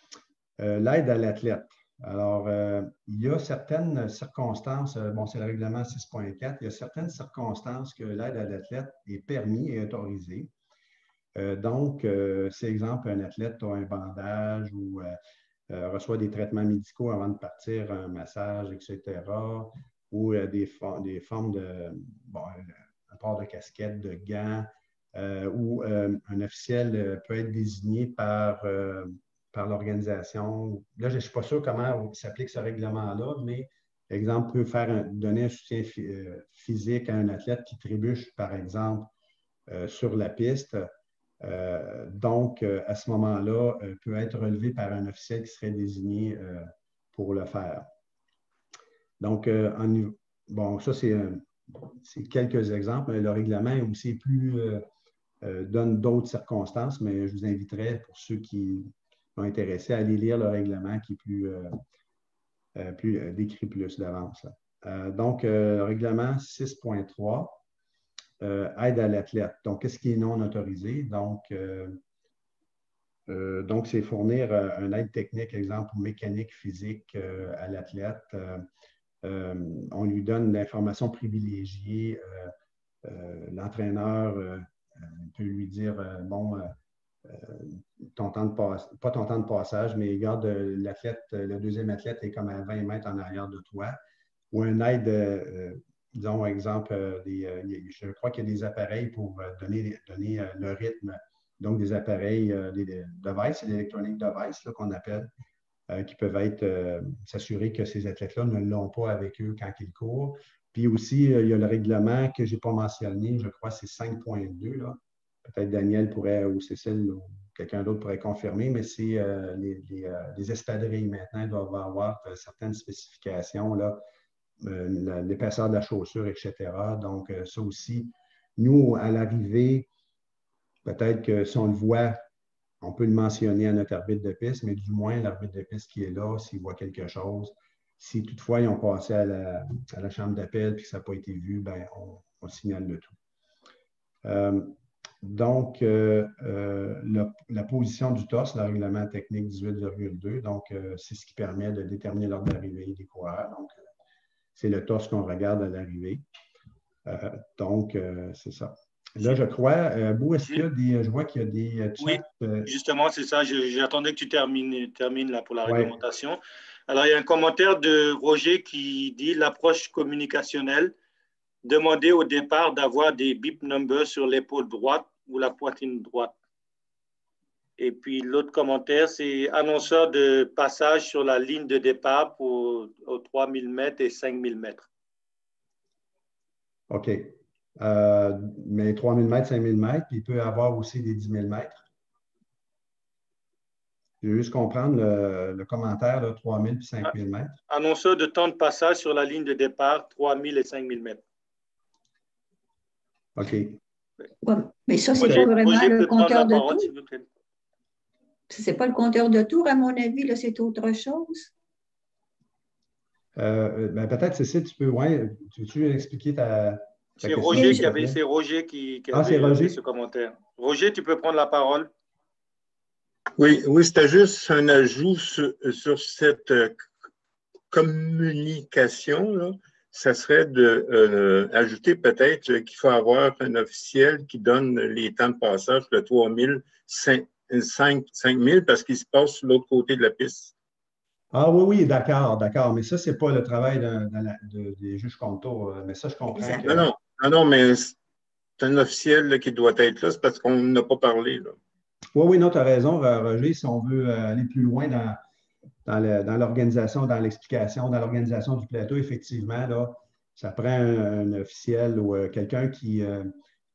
Speaker 1: l'aide à l'athlète. Alors, il y a certaines circonstances, bon, c'est le règlement 6.4, il y a certaines circonstances que l'aide à l'athlète est permis et autorisée. Donc, c'est exemple, un athlète a un bandage ou reçoit des traitements médicaux avant de partir, un massage, etc., ou des formes de, bon, un port de casquette, de gants, ou un officiel peut être désigné par l'organisation. Là, je ne suis pas sûr comment s'applique ce règlement-là, mais exemple, peut donner un soutien physique à un athlète qui trébuche, par exemple, sur la piste. Donc, à ce moment-là, peut être relevé par un officiel qui serait désigné pour le faire. Donc, bon, ça, c'est quelques exemples, mais le règlement est aussi donne d'autres circonstances, mais je vous inviterai, pour ceux qui sont intéressés, à aller lire le règlement qui est décrit plus d'avance. Donc, le règlement 6.3. Aide à l'athlète. Donc, qu'est-ce qui est non autorisé? Donc, c'est fournir une aide technique, exemple, mécanique, physique à l'athlète. On lui donne l'information privilégiée. L'entraîneur peut lui dire, bon, ton temps de pas ton temps de passage, mais regarde, l'athlète, le deuxième athlète est comme à 20 mètres en arrière de toi. Ou une aide, disons, exemple, je crois qu'il y a des appareils pour donner le rythme. Donc, des appareils, des devices, l'électronique device qu'on appelle, qui peuvent s'assurer que ces athlètes-là ne l'ont pas avec eux quand ils courent. Puis aussi, il y a le règlement que je n'ai pas mentionné, je crois que c'est 5.2. Peut-être Daniel pourrait, ou Cécile, ou quelqu'un d'autre pourrait confirmer, mais c'est les espadrilles maintenant doivent avoir certaines spécifications, là, l'épaisseur de la chaussure, etc. Donc, ça aussi, nous, à l'arrivée, peut-être que si on le voit, on peut le mentionner à notre arbitre de piste, mais du moins, l'arbitre de piste qui est là, s'il voit quelque chose, si toutefois ils ont passé à la chambre d'appel et que ça n'a pas été vu, ben, on signale le tout. Donc, la position du torse, le règlement technique 18,2, donc c'est ce qui permet de déterminer l'ordre d'arrivée des coureurs. Donc, c'est le torse qu'on regarde à l'arrivée. Donc, c'est ça. Là, je crois, est-ce qu'il y a je vois qu'il y a des chats.
Speaker 2: Oui, justement, c'est ça. J'attendais que tu termines là pour la réglementation. Ouais. Alors, il y a un commentaire de Roger qui dit l'approche communicationnelle, demander au départ d'avoir des bip numbers sur l'épaule droite ou la poitrine droite. Et puis, l'autre commentaire, c'est annonceur de passage sur la ligne de départ aux 3000 mètres et 5000 mètres.
Speaker 1: OK. Mais 3000 mètres, 5000 mètres, puis il peut y avoir aussi des 10 000 mètres. Je veux juste comprendre le commentaire, là, 3000 puis 5000 mètres.
Speaker 2: Annonceur de temps de passage sur la ligne de départ, 3000 et 5000 mètres.
Speaker 1: OK.
Speaker 3: Ouais, mais ça, c'est
Speaker 2: Roger,
Speaker 3: pas vraiment
Speaker 2: Roger
Speaker 3: le
Speaker 2: peut prendre la
Speaker 3: compteur de
Speaker 2: parole,
Speaker 3: tour.
Speaker 2: s'il vous plaît.
Speaker 3: C'est pas le compteur de tour, à mon avis, là, c'est autre chose.
Speaker 1: Ben, peut-être, Cécile, tu peux, ouais, tu veux expliquer ta
Speaker 2: C'est
Speaker 1: question?
Speaker 2: Roger
Speaker 3: Oui,
Speaker 2: qui avait, c'est Roger qui
Speaker 1: c'est
Speaker 2: avait
Speaker 1: Roger.
Speaker 2: fait ce commentaire. Roger, tu peux prendre la parole.
Speaker 5: Oui, c'était juste un ajout sur cette communication, là. Ça serait d'ajouter peut-être qu'il faut avoir un officiel qui donne les temps de passage de 3000, 5000 parce qu'il se passe sur l'autre côté de la piste.
Speaker 1: Ah oui, d'accord. Mais ça, ce n'est pas le travail des juges contours. Mais ça, je comprends
Speaker 3: Exact.
Speaker 1: que…
Speaker 5: Non, mais c'est un officiel là, qui doit être là, c'est parce qu'on n'a pas parlé, là.
Speaker 1: Oui, non, tu as raison, Roger. Si on veut aller plus loin dans l'organisation, dans l'explication, dans l'organisation du plateau, effectivement, là, ça prend un officiel ou quelqu'un qui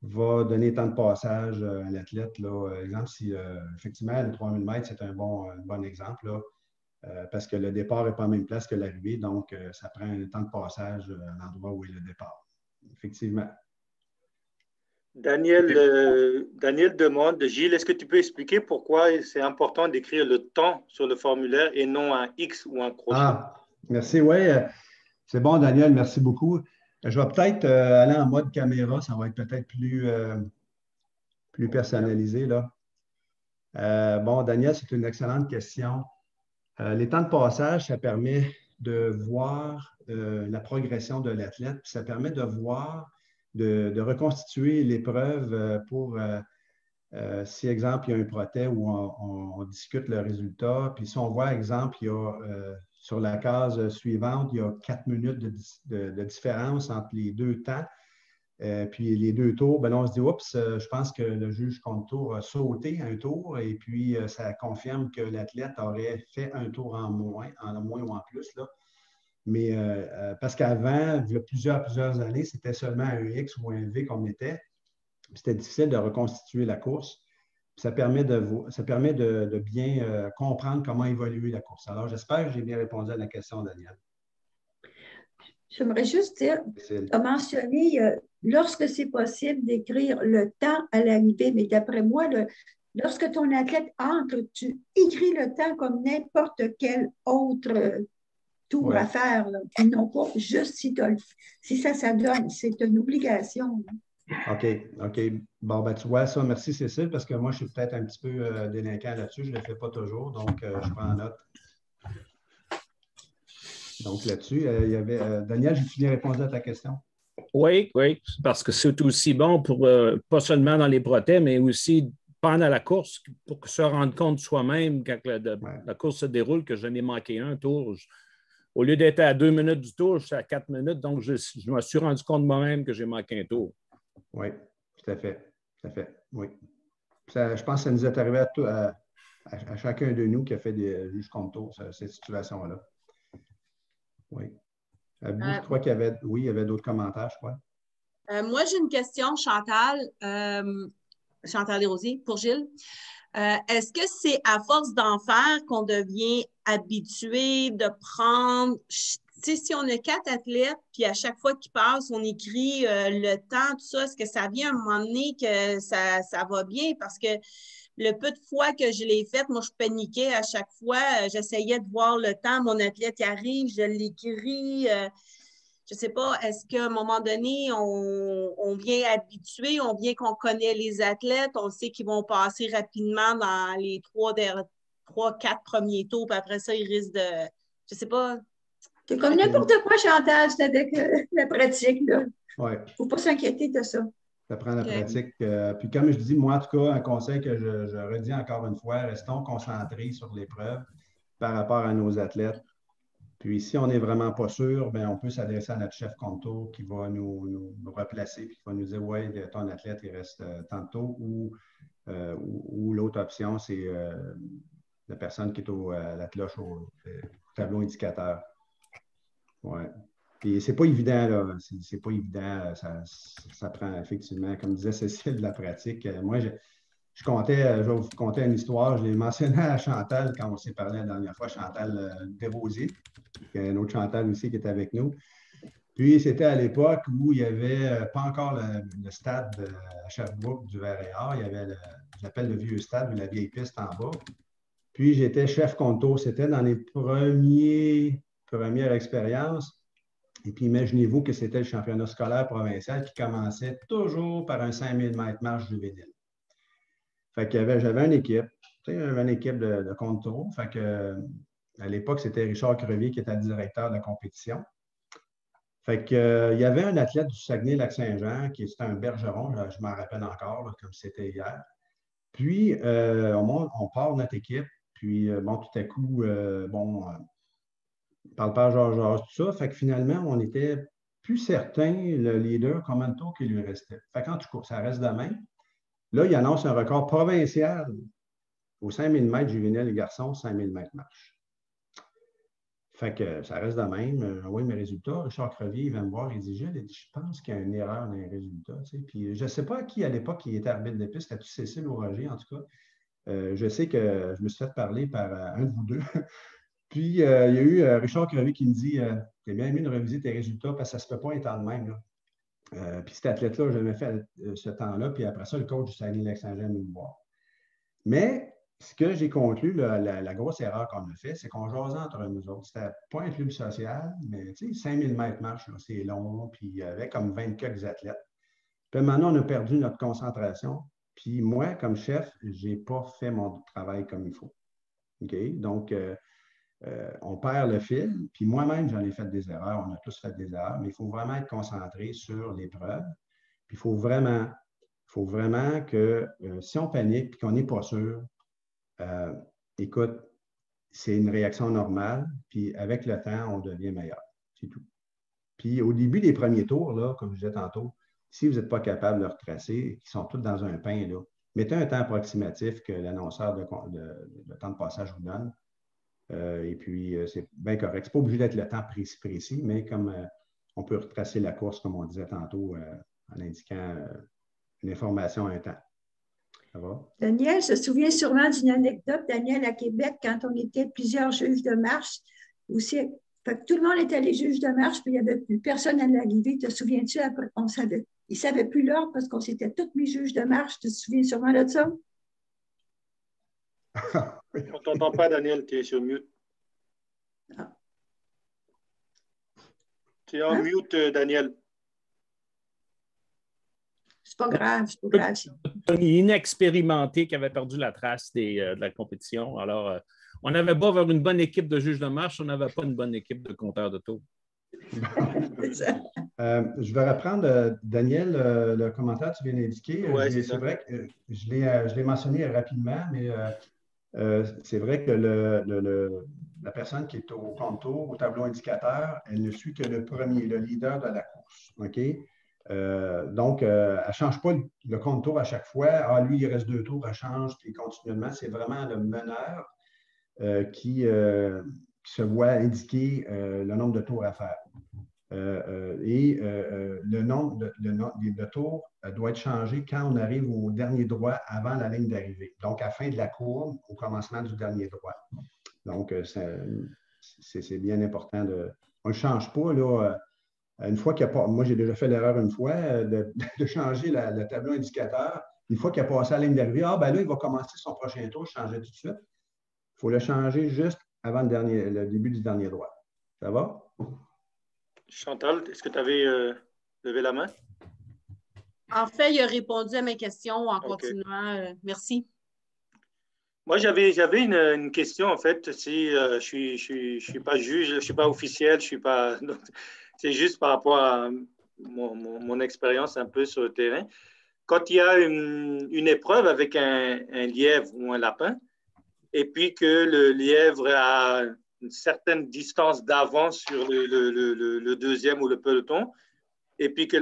Speaker 1: va donner temps de passage à l'athlète. Exemple, si effectivement, le 3000 mètres, c'est un bon exemple, là, parce que le départ n'est pas en même place que l'arrivée, donc ça prend un temps de passage à l'endroit où est le départ. Effectivement.
Speaker 2: Daniel demande, Gilles, est-ce que tu peux expliquer pourquoi c'est important d'écrire le temps sur le formulaire et non un X ou un crochet?
Speaker 1: Ah, merci. Oui, c'est bon, Daniel, merci beaucoup. Je vais peut-être aller en mode caméra, ça va être peut-être plus personnalisé, là. Bon, Daniel, c'est une excellente question. Les temps de passage, ça permet de voir la progression de l'athlète, puis ça permet de voir, de reconstituer l'épreuve pour, si, exemple, il y a un protège où on discute le résultat, puis si on voit, exemple, il y a sur la case suivante, il y a 4 minutes de différence entre les deux temps. Puis les deux tours, ben là, on se dit, oups, je pense que le juge contre tour a sauté un tour et puis ça confirme que l'athlète aurait fait un tour en moins ou en plus, là. Mais parce qu'avant, il y a plusieurs années, c'était seulement un X ou un V qu'on mettait. C'était difficile de reconstituer la course. Puis ça permet de bien comprendre comment évoluer la course. Alors, j'espère que j'ai bien répondu à la question, Daniel.
Speaker 3: J'aimerais juste dire, tu as mentionné, lorsque c'est possible, d'écrire le temps à l'arrivée, mais d'après moi, lorsque ton athlète entre, tu écris le temps comme n'importe quel autre tour à faire, là, et non pas juste si ça donne. C'est une obligation. Là.
Speaker 1: OK. Bon, ben, tu vois ça. Merci, Cécile, parce que moi, je suis peut-être un petit peu délinquant là-dessus. Je ne le fais pas toujours, donc je prends note. Donc, là-dessus, il y avait… Daniel, j'ai fini de répondre à ta question.
Speaker 6: Oui, parce que c'est aussi bon pour, pas seulement dans les protèges, mais aussi pendant la course, pour se rendre compte soi-même quand la course se déroule, que je n'ai manqué un tour. Au lieu d'être à 2 minutes du tour, je suis à 4 minutes, donc je me suis rendu compte moi-même que j'ai manqué un tour.
Speaker 1: Oui, tout à fait. Oui. Ça, je pense que ça nous est arrivé à chacun de nous qui a fait des juges contre tour, cette situation-là. Oui. Je crois qu'il y avait, il y avait d'autres commentaires, je crois.
Speaker 7: Moi, j'ai une question, Chantal Desrosiers, pour Gilles. Est-ce que c'est à force d'en faire qu'on devient habitué de prendre… Tu sais, si on a 4 athlètes, puis à chaque fois qu'ils passent, on écrit le temps, tout ça, est-ce que ça vient à un moment donné que ça va bien? Parce que le peu de fois que je l'ai fait, moi, je paniquais à chaque fois. J'essayais de voir le temps. Mon athlète qui arrive, je l'écris. Je ne sais pas, est-ce qu'à un moment donné, on vient habitué, on vient qu'on connaît les athlètes, on sait qu'ils vont passer rapidement dans les 3-4 premiers tours, puis après ça, ils risquent de… Je ne sais pas.
Speaker 3: C'est comme n'importe quoi, Chantal, c'est avec la pratique. Il
Speaker 1: ne
Speaker 3: faut pas s'inquiéter de ça.
Speaker 1: Ça prend la pratique. Puis comme je dis, moi, en tout cas, un conseil que je redis encore une fois, restons concentrés sur l'épreuve par rapport à nos athlètes. Puis si on n'est vraiment pas sûr, bien, on peut s'adresser à notre chef contour qui va nous replacer puis qui va nous dire, oui, ton athlète, il reste tantôt ou l'autre option, c'est la personne qui est à la cloche au tableau indicateur. Oui. Puis c'est pas évident, là. C'est pas évident. Ça prend effectivement, comme disait Cécile, de la pratique. Moi, je vais vous conter une histoire. Je l'ai mentionné à Chantal quand on s'est parlé la dernière fois, Chantal Desrosiers, qui est une autre Chantal aussi qui est avec nous. Puis, c'était à l'époque où il n'y avait pas encore le stade à Sherbrooke du Verre-et-Or. Il y avait, j'appelle le vieux stade ou la vieille piste en bas. Puis, j'étais chef conto. C'était dans les premières expériences. Et puis, imaginez-vous que c'était le championnat scolaire provincial qui commençait toujours par un 5000 mètres marche juvénile. Fait que j'avais une équipe, j'avais une équipe de conto. Fait que, à l'époque, c'était Richard Crevier qui était le directeur de la compétition. Fait que, il y avait un athlète du Saguenay-Lac-Saint-Jean qui était un bergeron, je m'en rappelle encore, là, comme c'était hier. Puis, on part de notre équipe, puis, bon, tout à coup, parle Georges, tout ça. Fait que finalement, on n'était plus certain, le leader, combien de tours qu'il lui restait. Fait qu'en tout cas, ça reste de même. Là, il annonce un record provincial aux 5000 mètres juvéniles et garçons, 5000 mètres marche. Fait que ça reste de même. Oui, mes résultats. Richard Crevier, il va me voir, il dit, Gilles, je pense qu'il y a une erreur dans les résultats. Tu sais. Puis je ne sais pas qui, à l'époque, qui était arbitre de piste, c'était-tu Cécile ou Roger, en tout cas. Je sais que je me suis fait parler par un de vous deux. Puis il y a eu Richard Crevier qui me dit, t'es bien mieux de reviser tes résultats parce que ça ne se peut pas un temps de même. Là. Puis cet athlète-là, je l'avais fait ce temps-là. Puis après ça, le coach du Saguenay-Lac-Saint-Jean est venu me voir. Mais ce que j'ai conclu, la grosse erreur qu'on a fait, c'est qu'on jasait entre nous autres. C'était pas un club social, mais 5000 mètres marche, c'est long, puis il y avait comme 20 quelques athlètes. Puis maintenant, on a perdu notre concentration. Puis moi, comme chef, je n'ai pas fait mon travail comme il faut. OK? Donc, on perd le fil. Puis moi-même, j'en ai fait des erreurs. On a tous fait des erreurs, mais il faut vraiment être concentré sur l'épreuve. Puis il faut vraiment que si on panique et qu'on n'est pas sûr, écoute, c'est une réaction normale, puis avec le temps, on devient meilleur. C'est tout. Puis au début des premiers tours, là, comme je disais tantôt, si vous n'êtes pas capable de retracer, ils sont tous dans un pain, là, mettez un temps approximatif que l'annonceur de temps de passage vous donne. Et puis, c'est bien correct. Ce n'est pas obligé d'être le temps précis, mais comme on peut retracer la course, comme on disait tantôt, en indiquant une information à un temps. Ça va?
Speaker 3: Daniel se souvient sûrement d'une anecdote, Daniel, à Québec, quand on était plusieurs juges de marche. Aussi, fait que tout le monde était les juges de marche, puis il n'y avait plus personne à l'arrivée. Te souviens-tu? Après, ils ne savaient plus l'ordre parce qu'on s'était tous mis juges de marche. Tu te souviens sûrement de ça?
Speaker 2: On ne t'entend pas, Daniel, tu es sur mute.
Speaker 3: Ah.
Speaker 2: Tu es en mute, Daniel.
Speaker 3: C'est pas grave, c'est pas grave.
Speaker 6: Un inexpérimenté qui avait perdu la trace de la compétition. Alors, on avait beau avoir une bonne équipe de juges de marche, on n'avait pas une bonne équipe de compteurs de tours.
Speaker 1: Je vais reprendre, Daniel, le commentaire que tu viens d'indiquer.
Speaker 2: Ouais,
Speaker 1: c'est vrai que je l'ai mentionné rapidement, mais c'est vrai que la personne qui est au compte-tour, au tableau indicateur, elle ne suit que le premier, le leader de la course. OK? Donc, elle ne change pas le compte-tour à chaque fois. Ah, lui, il reste 2 tours, elle change, puis continuellement. C'est vraiment le meneur qui se voit indiquer le nombre de tours à faire. Le nombre de tours doit être changé quand on arrive au dernier droit avant la ligne d'arrivée. Donc, à la fin de la courbe, au commencement du dernier droit. Donc, c'est bien important on ne change pas, là. Une fois qu'il y a pas, moi, j'ai déjà fait l'erreur une fois de changer le tableau indicateur. Une fois qu'il a passé la ligne d'arrivée, ben là, il va commencer son prochain tour, je changeais tout de suite. Il faut le changer juste avant le début du dernier droit. Ça va?
Speaker 2: Chantal, est-ce que tu avais levé la main?
Speaker 7: En fait, il a répondu à mes questions en continuant. Merci.
Speaker 2: Moi, j'avais une question, en fait. Si je suis pas juge, je ne suis pas officiel, je suis pas. C'est juste par rapport à mon expérience un peu sur le terrain. Quand il y a une épreuve avec un lièvre ou un lapin, et puis que le lièvre a une certaine distance d'avance sur le deuxième ou le peloton, et puis que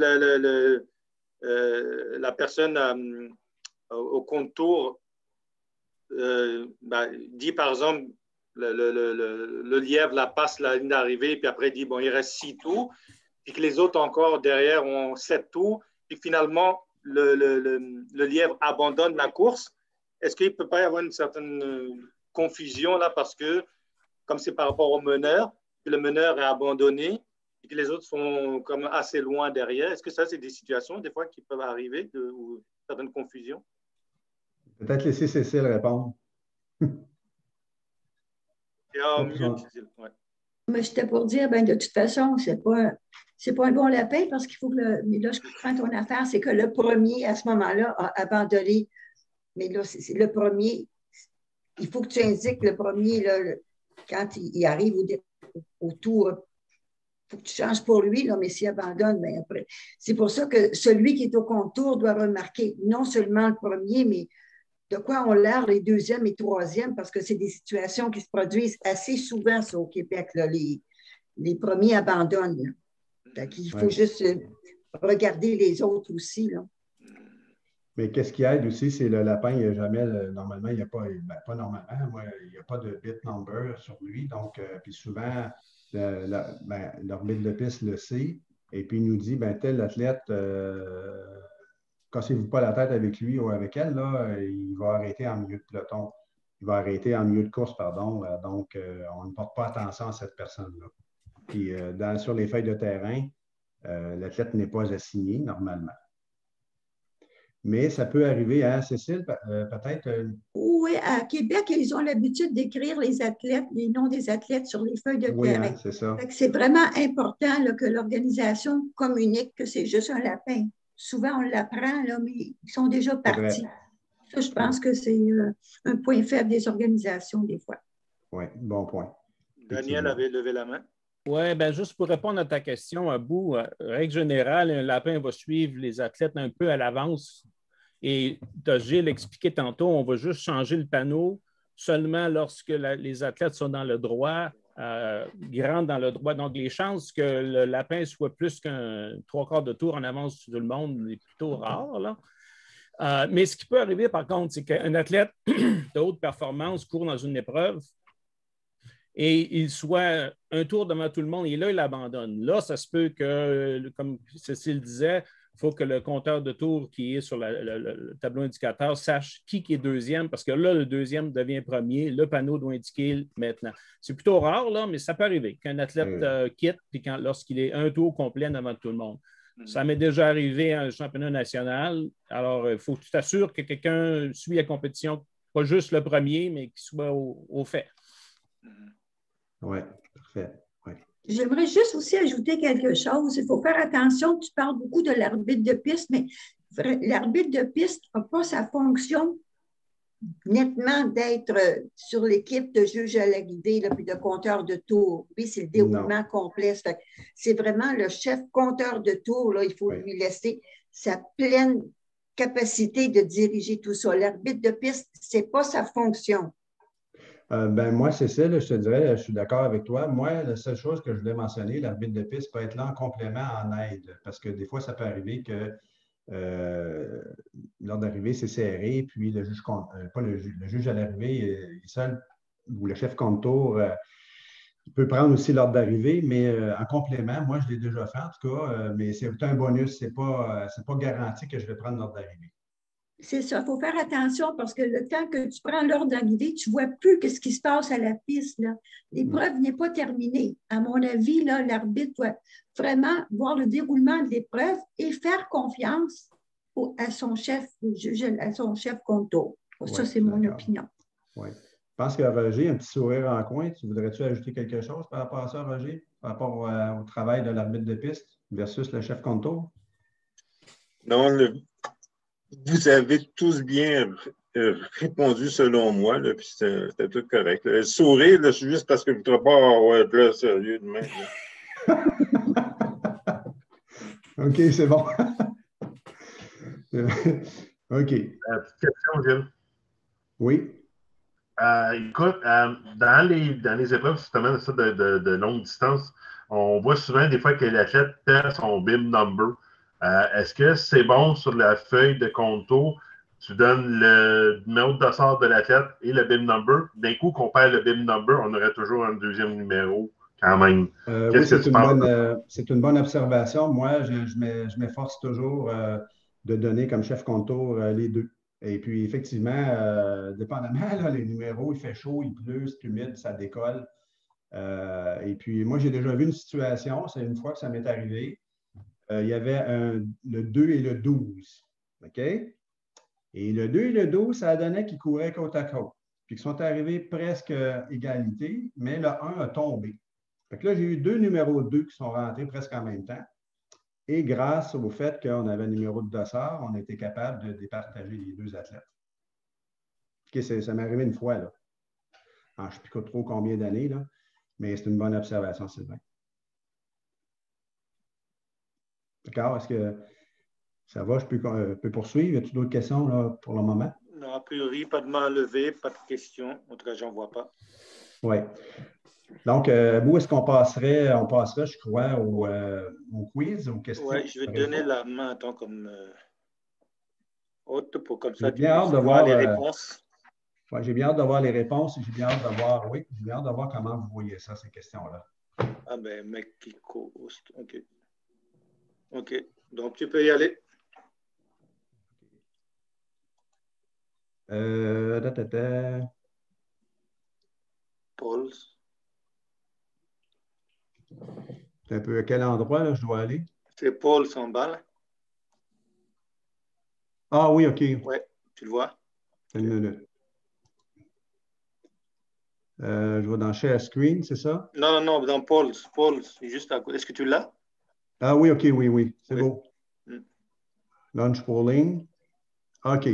Speaker 2: la personne au contour dit, par exemple, le lièvre la passe la ligne d'arrivée, puis après dit, bon, il reste 6 tours, puis que les autres encore derrière ont 7 tours, puis finalement, le lièvre abandonne la course. est-ce qu'il ne peut pas y avoir une certaine confusion là parce que, comme c'est par rapport au meneur, que le meneur est abandonné et que les autres sont comme assez loin derrière, est-ce que ça, c'est des situations des fois qui peuvent arriver ou certaines confusions?
Speaker 1: Peut-être laisser Cécile répondre.
Speaker 2: Et en mieux, Cécile, ouais.
Speaker 3: Mais j'étais pour dire, ben, de toute façon, c'est pas un bon lapin parce qu'il faut que mais là, je comprends ton affaire, c'est que le premier, à ce moment-là, a abandonné. Mais là, c'est le premier. Il faut que tu indiques le premier, là, quand il arrive au tour. Il faut que tu changes pour lui, là, mais s'il abandonne, ben après. C'est pour ça que celui qui est au contour doit remarquer non seulement le premier, mais de quoi ont l'air les deuxièmes et troisièmes, parce que c'est des situations qui se produisent assez souvent ça, au Québec. Là, les premiers abandonnent. Il faut juste regarder les autres aussi. Là.
Speaker 1: Mais qu'est-ce qui aide aussi, c'est le lapin, il n'y a jamais, normalement, il n'y a pas, pas normalement, moi, il n'y a pas de bit number sur lui. Donc, puis souvent, l'arbitre de piste le sait. Et puis, il nous dit, tel athlète, cassez-vous pas la tête avec lui ou avec elle, là, il va arrêter en milieu de peloton. Il va arrêter en milieu de course, pardon. Donc, on ne porte pas attention à cette personne-là. Puis, sur les feuilles de terrain, l'athlète n'est pas assigné normalement. Mais ça peut arriver, hein, Cécile, peut-être.
Speaker 3: Oui, à Québec, ils ont l'habitude d'écrire les athlètes, les noms des athlètes sur les feuilles de terrain.
Speaker 1: Hein, c'est ça.
Speaker 3: C'est vraiment important là, que l'organisation communique que c'est juste un lapin. Souvent, on l'apprend, là, mais ils sont déjà partis. Ça, je pense que c'est un point faible des organisations, des fois.
Speaker 1: Oui, bon point.
Speaker 2: Daniel avait levé la main.
Speaker 6: Oui, bien, juste pour répondre à ta question, Abou, règle générale, un lapin va suivre les athlètes un peu à l'avance. Et Gilles l'expliquait tantôt, on va juste changer le panneau seulement lorsque les athlètes sont dans le droit, rentrent dans le droit. Donc, les chances que le lapin soit plus qu'un 3/4 de tour en avance sur tout le monde est plutôt rare, là. Mais ce qui peut arriver, par contre, c'est qu'un athlète de haute performance court dans une épreuve et il soit un tour devant tout le monde et là, il abandonne. Là, ça se peut que, comme Cécile disait, il faut que le compteur de tours qui est sur le tableau indicateur sache qui est deuxième, parce que là, le deuxième devient premier. Le panneau doit indiquer maintenant. C'est plutôt rare, là, mais ça peut arriver qu'un athlète quitte puis lorsqu'il est un tour complet devant tout le monde. Ça m'est déjà arrivé à un championnat national. Alors, il faut que tu t'assures que quelqu'un suit la compétition, pas juste le premier, mais qu'il soit au fait.
Speaker 1: Oui, parfait. Ouais.
Speaker 3: J'aimerais juste aussi ajouter quelque chose. Il faut faire attention, tu parles beaucoup de l'arbitre de piste, mais l'arbitre de piste n'a pas sa fonction nettement d'être sur l'équipe de juge à l'arrivée puis de compteur de tours. Oui, c'est le déroulement complet. C'est vraiment le chef compteur de tours. Là, il faut lui laisser sa pleine capacité de diriger tout ça. L'arbitre de piste, ce n'est pas sa fonction.
Speaker 1: Moi, Cécile, je te dirais, je suis d'accord avec toi. Moi, la seule chose que je voulais mentionner, l'arbitre de piste peut être là en complément, en aide, parce que des fois, ça peut arriver que l'ordre d'arrivée, c'est serré, puis le juge, pas le juge à l'arrivée est seul, ou le chef compte-tour, il peut prendre aussi l'ordre d'arrivée, mais en complément, moi, je l'ai déjà fait en tout cas, mais c'est un bonus, c'est pas garanti que je vais prendre l'ordre d'arrivée.
Speaker 3: C'est ça, il faut faire attention parce que le temps que tu prends l'ordre d'arrivée, tu ne vois plus ce qui se passe à la piste. L'épreuve n'est pas terminée. À mon avis, l'arbitre doit vraiment voir le déroulement de l'épreuve et faire confiance à son chef, à son chef compto. Ça, c'est mon opinion.
Speaker 1: Oui. Je pense que Roger, un petit sourire en coin. Voudrais-tu ajouter quelque chose par rapport à ça, Roger, par rapport au travail de l'arbitre de piste versus le chef compto?
Speaker 5: Non, vous avez tous bien répondu selon moi, là, puis c'était tout correct. Le sourire, là, c'est juste parce que je ne voudrais pas être là sérieux demain.
Speaker 1: OK, c'est bon. OK.
Speaker 8: Petite question, Gilles.
Speaker 1: Oui.
Speaker 8: Écoute, dans les épreuves justement de longue distance, on voit souvent des fois que l'athlète perd son bib number. Est-ce que c'est bon sur la feuille de contour, tu donnes le numéro de dossard de l'athlète et le bib number? D'un coup, qu'on perd le bib number, on aurait toujours un deuxième numéro quand même.
Speaker 1: Oui, c'est une bonne observation. Moi, je m'efforce toujours de donner comme chef contour les deux. Et puis, effectivement, dépendamment, là, les numéros, il fait chaud, il pleut, c'est humide, ça décolle. Et puis, moi, j'ai déjà vu une situation, c'est une fois que ça m'est arrivé. Il y avait le 2 et le 12. OK? Et le 2 et le 12, ça donnait qu'ils couraient côte à côte. Puis qu'ils sont arrivés presque égalité, mais le 1 a tombé. Fait que là, j'ai eu deux numéros 2 qui sont rentrés presque en même temps. Et grâce au fait qu'on avait un numéro de dossard, on a été capable de départager les deux athlètes. Okay, ça m'est arrivé une fois, là. Alors, je ne sais plus trop combien d'années, là, mais c'est une bonne observation, Sylvain. D'accord? Est-ce que ça va? Je peux poursuivre? Y a-t-il d'autres questions là, pour le moment?
Speaker 2: Non, a priori, pas de main levée, pas de questions. En tout cas, j'en vois pas.
Speaker 1: Oui. Donc, où est-ce qu'on passerait? On passerait, je crois, au quiz, aux questions.
Speaker 2: Oui, je vais te donner la main tant comme haute pour comme ça,
Speaker 1: J'ai
Speaker 2: tu
Speaker 1: bien hâte
Speaker 2: puisses
Speaker 1: de
Speaker 2: voir
Speaker 1: voir
Speaker 2: les réponses.
Speaker 1: Ouais, j'ai bien hâte de voir les réponses et j'ai bien hâte de voir, oui, j'ai bien hâte de voir comment vous voyez ça, ces questions-là.
Speaker 2: Ah ben, mec qui co-host. OK. OK. Donc, tu peux y aller. Paul.
Speaker 1: C'est un peu à quel endroit là, je dois aller?
Speaker 2: C'est Paul Sambal.
Speaker 1: Ah oui, OK.
Speaker 2: Oui, tu le vois.
Speaker 1: Une minute. Je vais dans Share Screen, c'est ça?
Speaker 2: Non, non, non, dans Paul. Paul, c'est juste à côté. Est-ce que tu l'as?
Speaker 1: Ah oui, OK, oui. C'est
Speaker 2: oui.
Speaker 1: beau. Launch polling. OK.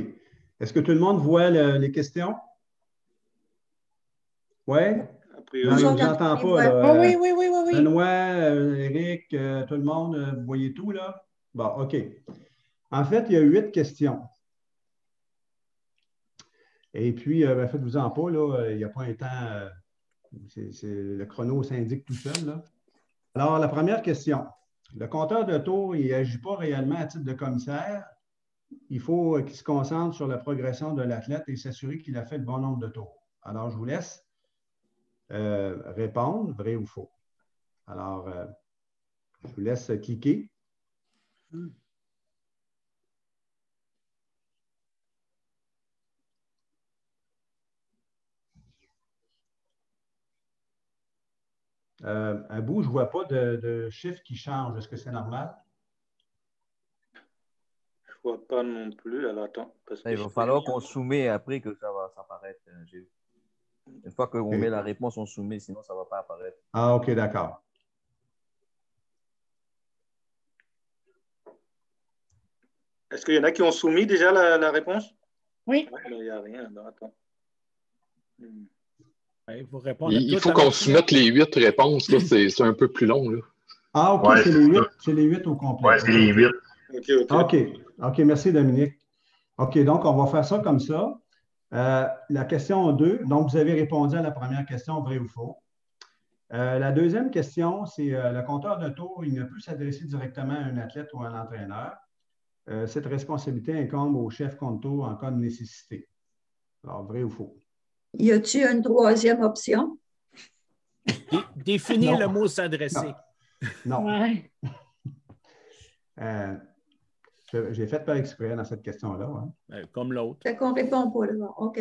Speaker 1: Est-ce que tout le monde voit les questions? Oui? Non, je ne vous entends pas. Là.
Speaker 4: Oui.
Speaker 1: Benoît, Éric, tout le monde, vous voyez tout, là? Bon, OK. En fait, il y a 8 questions. Et puis, faites-vous-en pas, là, il n'y a pas un temps, le chrono s'indique tout seul. Là. Alors, la première question. Le compteur de tours, il n'agit pas réellement à titre de commissaire. Il faut qu'il se concentre sur la progression de l'athlète et s'assurer qu'il a fait le bon nombre de tours. Alors, je vous laisse répondre, vrai ou faux. Alors, je vous laisse cliquer. À bout, je ne vois pas de chiffre qui change. Est-ce que c'est normal?
Speaker 2: Je ne vois pas non plus. Alors, attends. Parce que
Speaker 9: il va falloir qu'on soumet après que ça va apparaître. Une fois qu'on met la réponse, on soumet, sinon ça ne va pas apparaître.
Speaker 1: Ah, OK, d'accord.
Speaker 2: Est-ce qu'il y en a qui ont soumis déjà la réponse?
Speaker 4: Oui.
Speaker 2: Il n'y a rien. Alors, attends.
Speaker 10: Il faut qu'on soumette les 8 réponses. C'est un peu plus long. Là.
Speaker 1: Ah, OK,
Speaker 8: ouais,
Speaker 1: c'est les 8 au complet.
Speaker 8: Oui, c'est les 8.
Speaker 1: OK, merci Dominique. OK, donc on va faire ça comme ça. La question 2, donc vous avez répondu à la première question, vrai ou faux. La deuxième question, c'est le compteur de tours, il ne peut s'adresser directement à un athlète ou à un entraîneur. Cette responsabilité incombe au chef compteur en cas de nécessité. Alors, vrai ou faux?
Speaker 3: Y a-t-il une troisième option?
Speaker 6: Définir le mot s'adresser.
Speaker 1: Non.
Speaker 4: Ouais.
Speaker 1: J'ai fait par exprès dans cette question-là. Hein.
Speaker 6: Comme l'autre.
Speaker 3: Fait qu'on répond pas là. OK.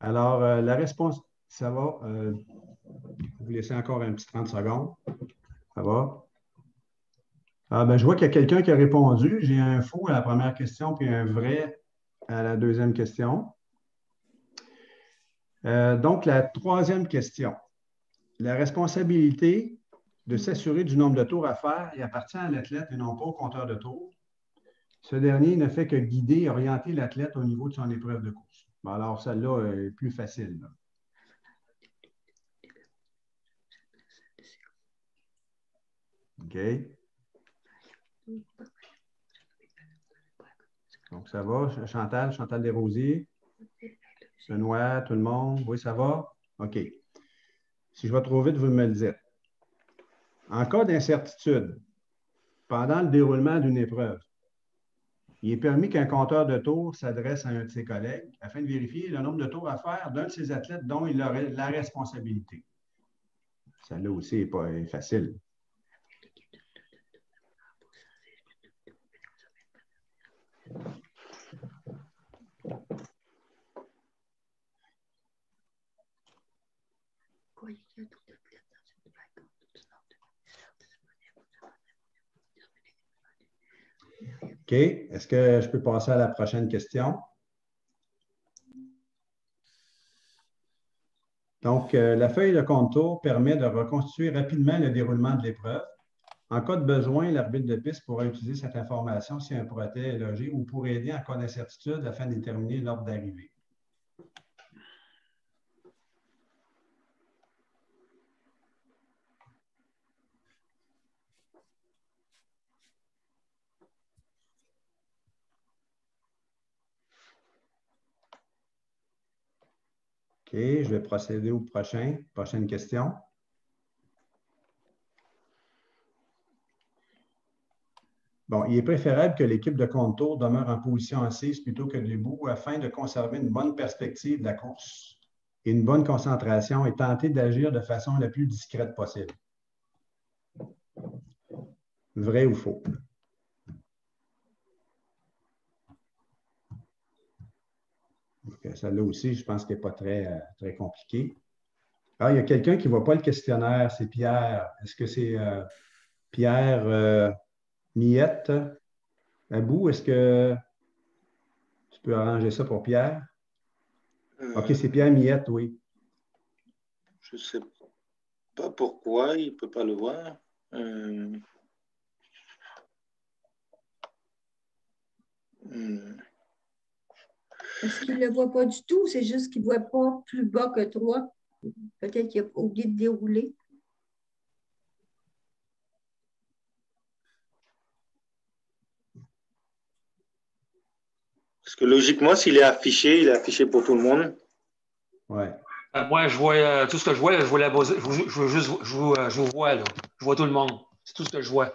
Speaker 1: Alors, la réponse, ça va. Vous laissez encore un petit 30 secondes. Ça va? Je vois qu'il y a quelqu'un qui a répondu. J'ai un faux à la première question puis un vrai à la deuxième question. Donc, la troisième question. La responsabilité de s'assurer du nombre de tours à faire et appartient à l'athlète et non pas au compteur de tours. Ce dernier ne fait que guider et orienter l'athlète au niveau de son épreuve de course. Bon, alors, celle-là est plus facile. Là. OK. Donc, ça va. Chantal Desrosiers. Benoît, tout le monde. Oui, ça va? OK. Si je vais trop vite, vous me le dites. En cas d'incertitude, pendant le déroulement d'une épreuve, il est permis qu'un compteur de tours s'adresse à un de ses collègues afin de vérifier le nombre de tours à faire d'un de ses athlètes dont il aurait la responsabilité. Celle-là aussi est facile. OK. Est-ce que je peux passer à la prochaine question? Donc, la feuille de contour permet de reconstituer rapidement le déroulement de l'épreuve. En cas de besoin, l'arbitre de piste pourra utiliser cette information si un protège est logé ou pour aider en cas d'incertitude afin de déterminer l'ordre d'arrivée. OK, je vais procéder au prochaine question. Bon, il est préférable que l'équipe de contour demeure en position assise plutôt que debout afin de conserver une bonne perspective de la course et une bonne concentration et tenter d'agir de façon la plus discrète possible. Vrai ou faux? Celle-là aussi, je pense qu'elle n'est pas très compliquée. Ah, il y a quelqu'un qui ne voit pas le questionnaire, c'est Pierre. Est-ce que c'est Pierre Miette? Abou, est-ce que tu peux arranger ça pour Pierre? OK, c'est Pierre Miette, oui.
Speaker 11: Je ne sais pas pourquoi, il ne peut pas le voir.
Speaker 3: Est-ce qu'il ne le voit pas du tout? C'est juste qu'il ne voit pas plus bas que 3. Peut-être qu'il a oublié de dérouler.
Speaker 11: Parce que logiquement, s'il est affiché, il est affiché pour tout le monde.
Speaker 1: Ouais.
Speaker 12: Moi, je vois tout ce que je vois, je vois la base, je vous vois, là. Je vois tout le monde. C'est tout ce que je vois.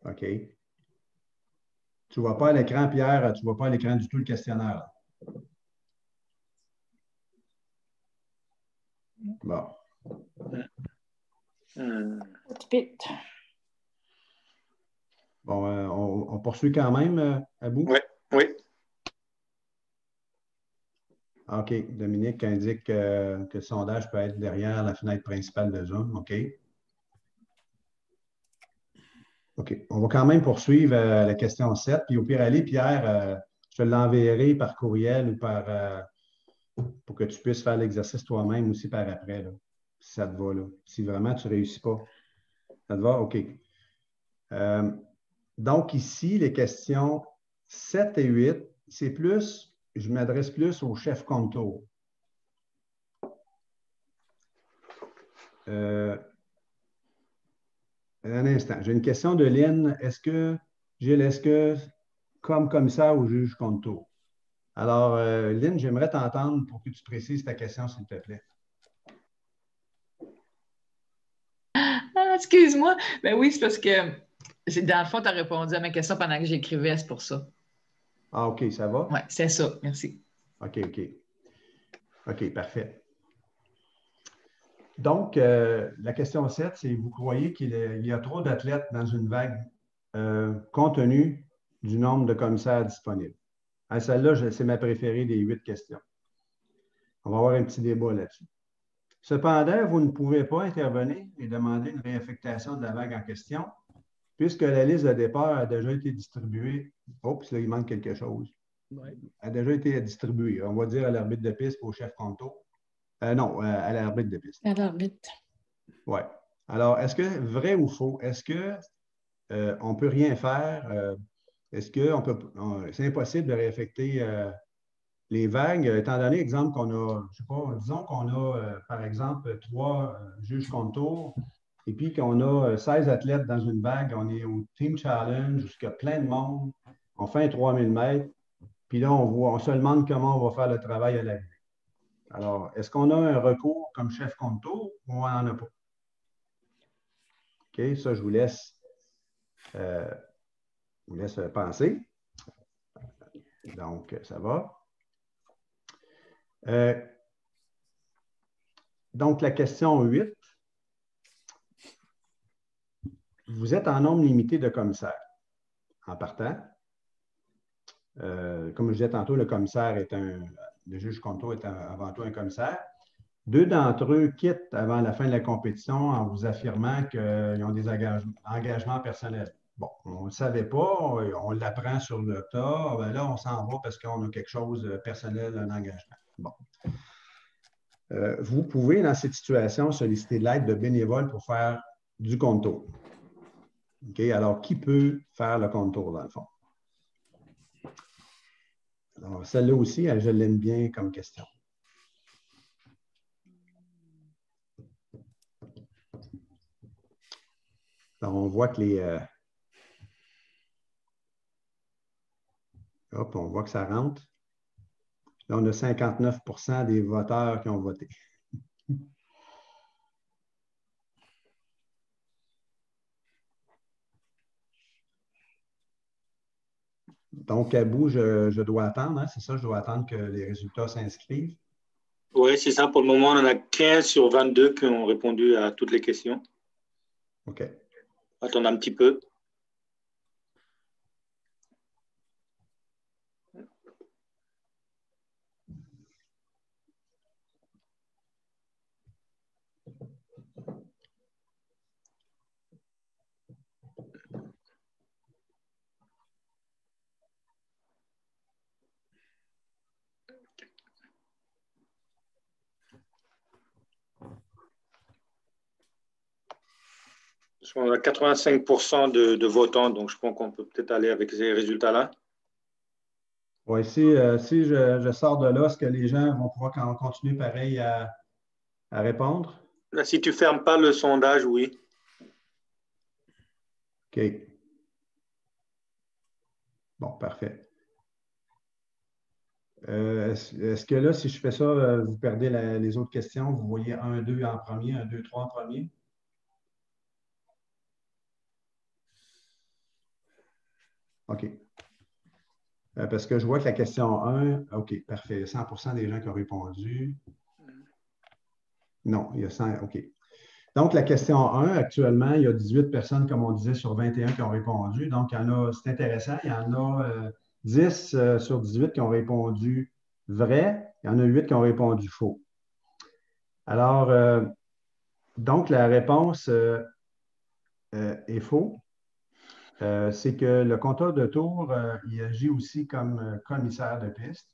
Speaker 1: OK. Tu ne vois pas à l'écran, Pierre, tu ne vois pas à l'écran du tout le questionnaire. Bon. Bon, on poursuit quand même, Abou?
Speaker 11: Oui, oui.
Speaker 1: OK. Dominique indique que le sondage peut être derrière la fenêtre principale de Zoom. OK. OK. On va quand même poursuivre la question 7. Puis au pire aller, Pierre, je te l'enverrai par courriel ou pour que tu puisses faire l'exercice toi-même aussi par après, là, si ça te va. Là. Si vraiment tu ne réussis pas. Ça te va? OK. Donc ici, les questions 7 et 8, c'est plus, je m'adresse plus au chef contour. Un instant. J'ai une question de Lynn. Gilles, est-ce que comme commissaire ou juge contour? Alors, Lynn, j'aimerais t'entendre pour que tu précises ta question, s'il te plaît.
Speaker 13: Ah, excuse-moi. Ben oui, c'est parce que dans le fond, tu as répondu à ma question pendant que j'écrivais, c'est pour ça.
Speaker 1: Ah, OK, ça va?
Speaker 13: Oui, c'est ça. Merci.
Speaker 1: OK. OK, parfait. Donc, la question 7, c'est vous croyez qu'il y a trop d'athlètes dans une vague compte tenu du nombre de commissaires disponibles? À celle-là, c'est ma préférée des 8 questions. On va avoir un petit débat là-dessus. Cependant, vous ne pouvez pas intervenir et demander une réaffectation de la vague en question, puisque la liste de départ a déjà été distribuée. Oups, là, il manque quelque chose.
Speaker 6: Ouais.
Speaker 1: A déjà été distribuée. On va dire à l'arbitre de piste, au chef contour. Non, à l'arbitre de piste.
Speaker 13: À l'arbitre.
Speaker 1: Oui. Alors, est-ce que, vrai ou faux, est-ce qu'on ne peut rien faire? Est-ce que c'est impossible de réaffecter les vagues, étant donné, exemple, qu'on a, je ne sais pas, disons qu'on a, par exemple, 3 juges contours, et puis qu'on a 16 athlètes dans une vague, on est au Team Challenge, jusqu'à plein de monde, on fait un 3000 mètres, puis là, on se demande comment on va faire le travail à la vie. Alors, est-ce qu'on a un recours comme chef contour ou on n'en a pas? OK, ça, je vous laisse penser. Donc, ça va. Donc, la question 8. Vous êtes en nombre limité de commissaires en partant. comme je disais tantôt, le juge contour est avant tout un commissaire. 2 d'entre eux quittent avant la fin de la compétition en vous affirmant qu'ils ont des engagements personnels. Bon, on ne le savait pas, on l'apprend sur le tas. Ben là, on s'en va parce qu'on a quelque chose de personnel, un engagement. Bon. Vous pouvez, dans cette situation, solliciter de l'aide de bénévoles pour faire du contour. OK? Alors, qui peut faire le contour, dans le fond? Alors, celle-là aussi, je l'aime bien comme question. Alors, on voit que hop, on voit que ça rentre. Là, on a 59 % des voteurs qui ont voté. Donc, à bout, je dois attendre, hein? C'est ça, je dois attendre que les résultats s'inscrivent.
Speaker 11: Oui, c'est ça. Pour le moment, on en a 15 sur 22 qui ont répondu à toutes les questions.
Speaker 1: OK.
Speaker 11: Attends un petit peu. On a 85 % de votants, donc je pense qu'on peut peut-être aller avec ces résultats-là.
Speaker 1: Oui, si je sors de là, est-ce que les gens vont pouvoir continuer pareil à répondre?
Speaker 11: Là, si tu ne fermes pas le sondage, oui.
Speaker 1: OK. Bon, parfait. Est-ce que là, si je fais ça, vous perdez les autres questions? Vous voyez 1, 2 en premier, 1, 2, 3 en premier? OK. Parce que je vois que la question 1, OK, parfait. 100 % des gens qui ont répondu. Non, il y a 100, OK. Donc, la question 1, actuellement, il y a 18 personnes, comme on disait, sur 21 qui ont répondu. Donc, il y en a, c'est intéressant, il y en a 10 sur 18 qui ont répondu vrai, il y en a 8 qui ont répondu faux. Alors, donc, la réponse est faux. C'est que le compteur de tour, il agit aussi comme commissaire de piste.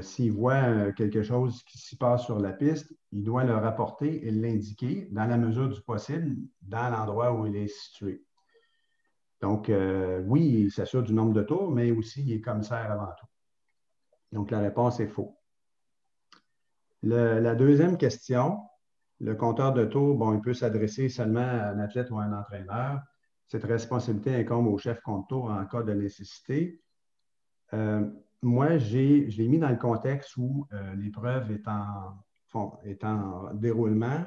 Speaker 1: S'il voit quelque chose qui s'y passe sur la piste, il doit le rapporter et l'indiquer dans la mesure du possible dans l'endroit où il est situé. Donc, oui, il s'assure du nombre de tours, mais aussi il est commissaire avant tout. Donc, la réponse est faux. La deuxième question, le compteur de tours, bon, il peut s'adresser seulement à un athlète ou à un entraîneur. Cette responsabilité incombe au chef compte tour en cas de nécessité. Moi, je l'ai mis dans le contexte où l'épreuve est en déroulement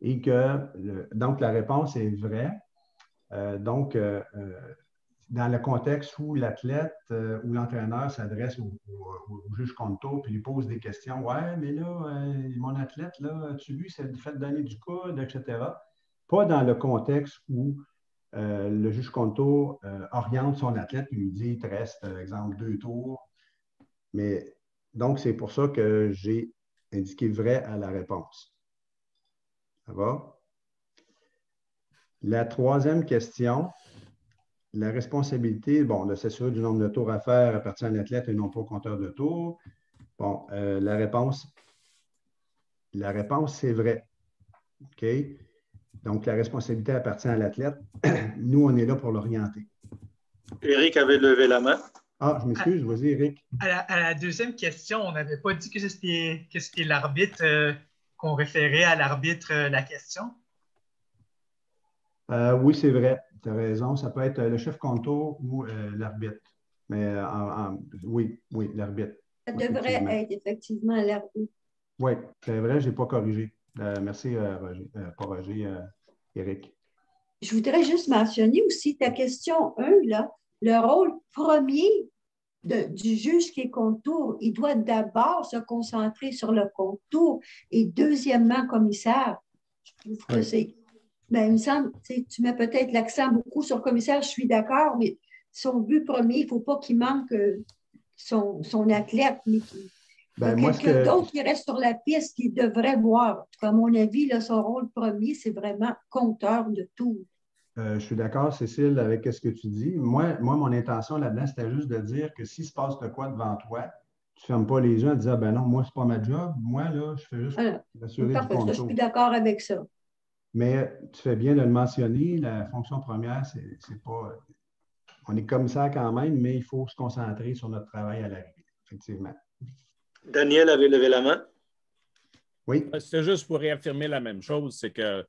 Speaker 1: et que, donc, la réponse est vraie. Donc, dans le contexte où l'athlète ou l'entraîneur s'adresse au juge compte tour puis lui pose des questions. Ouais, mais là, mon athlète, là, as-tu vu, c'est le fait de donner du coude, etc. Pas dans le contexte où le juge compte tour oriente son athlète et lui dit il te reste, exemple, 2 tours. Mais donc, c'est pour ça que j'ai indiqué vrai à la réponse. Ça va? La troisième question, la responsabilité, bon, de s'assurer du nombre de tours à faire appartient à l'athlète et non pas au compteur de tours. Bon, la réponse, c'est vrai. OK? Donc, la responsabilité appartient à l'athlète. Nous, on est là pour l'orienter.
Speaker 11: Éric avait levé la main.
Speaker 1: Ah, je m'excuse, vas-y, Éric.
Speaker 14: À la deuxième question, on n'avait pas dit que c'était l'arbitre, qu'on référait à l'arbitre la question?
Speaker 1: Oui, c'est vrai. Tu as raison. Ça peut être le chef compte tour ou l'arbitre. Mais oui, l'arbitre.
Speaker 3: Ça devrait être effectivement l'arbitre.
Speaker 1: Oui, c'est vrai, je n'ai pas corrigé. Merci, Roger. Pas Roger, Éric.
Speaker 3: Je voudrais juste mentionner aussi ta question 1, là, le rôle premier du juge qui est contour. Il doit d'abord se concentrer sur le contour et deuxièmement, commissaire. Je trouve que c'est. Ben, il me semble, tu mets peut-être l'accent beaucoup sur le commissaire, je suis d'accord, mais son but premier, il ne faut pas qu'il manque son athlète, mais il y a
Speaker 1: moi,
Speaker 3: quelqu'un d'autre qui reste sur la piste qui devrait voir. À mon avis, là, son rôle premier, c'est vraiment compteur de tours.
Speaker 1: Je suis d'accord, Cécile, avec ce que tu dis. Moi, mon intention là-dedans, c'était juste de dire que s'il se passe de quoi devant toi, tu ne fermes pas les yeux en disant, ben non, moi, c'est pas ma job. Moi, là, je fais juste m'assurer du contour.
Speaker 3: Je suis d'accord avec ça.
Speaker 1: Mais tu fais bien de le mentionner, la fonction première, c'est pas... On est commissaire quand même, mais il faut se concentrer sur notre travail à l'arrivée, effectivement.
Speaker 11: Daniel avait levé la main.
Speaker 1: Oui.
Speaker 6: C'est juste pour réaffirmer la même chose, c'est que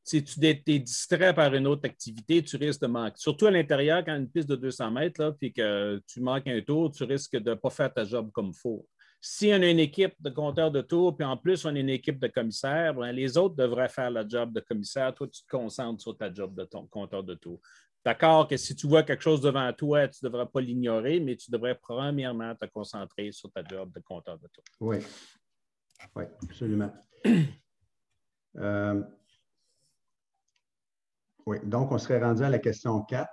Speaker 6: si tu es distrait par une autre activité, tu risques de manquer. Surtout à l'intérieur, quand une piste de 200 mètres, là, puis que tu manques un tour, tu risques de ne pas faire ta job comme il faut. Si on a une équipe de compteurs de tours, puis en plus, on a une équipe de commissaires, bien, les autres devraient faire la job de commissaire. Toi, tu te concentres sur ta job de ton compteur de tours. D'accord que si tu vois quelque chose devant toi, tu ne devrais pas l'ignorer, mais tu devrais premièrement te concentrer sur ta job de compteur de tours.
Speaker 1: Oui. Oui, absolument. Oui, donc on serait rendu à la question 4.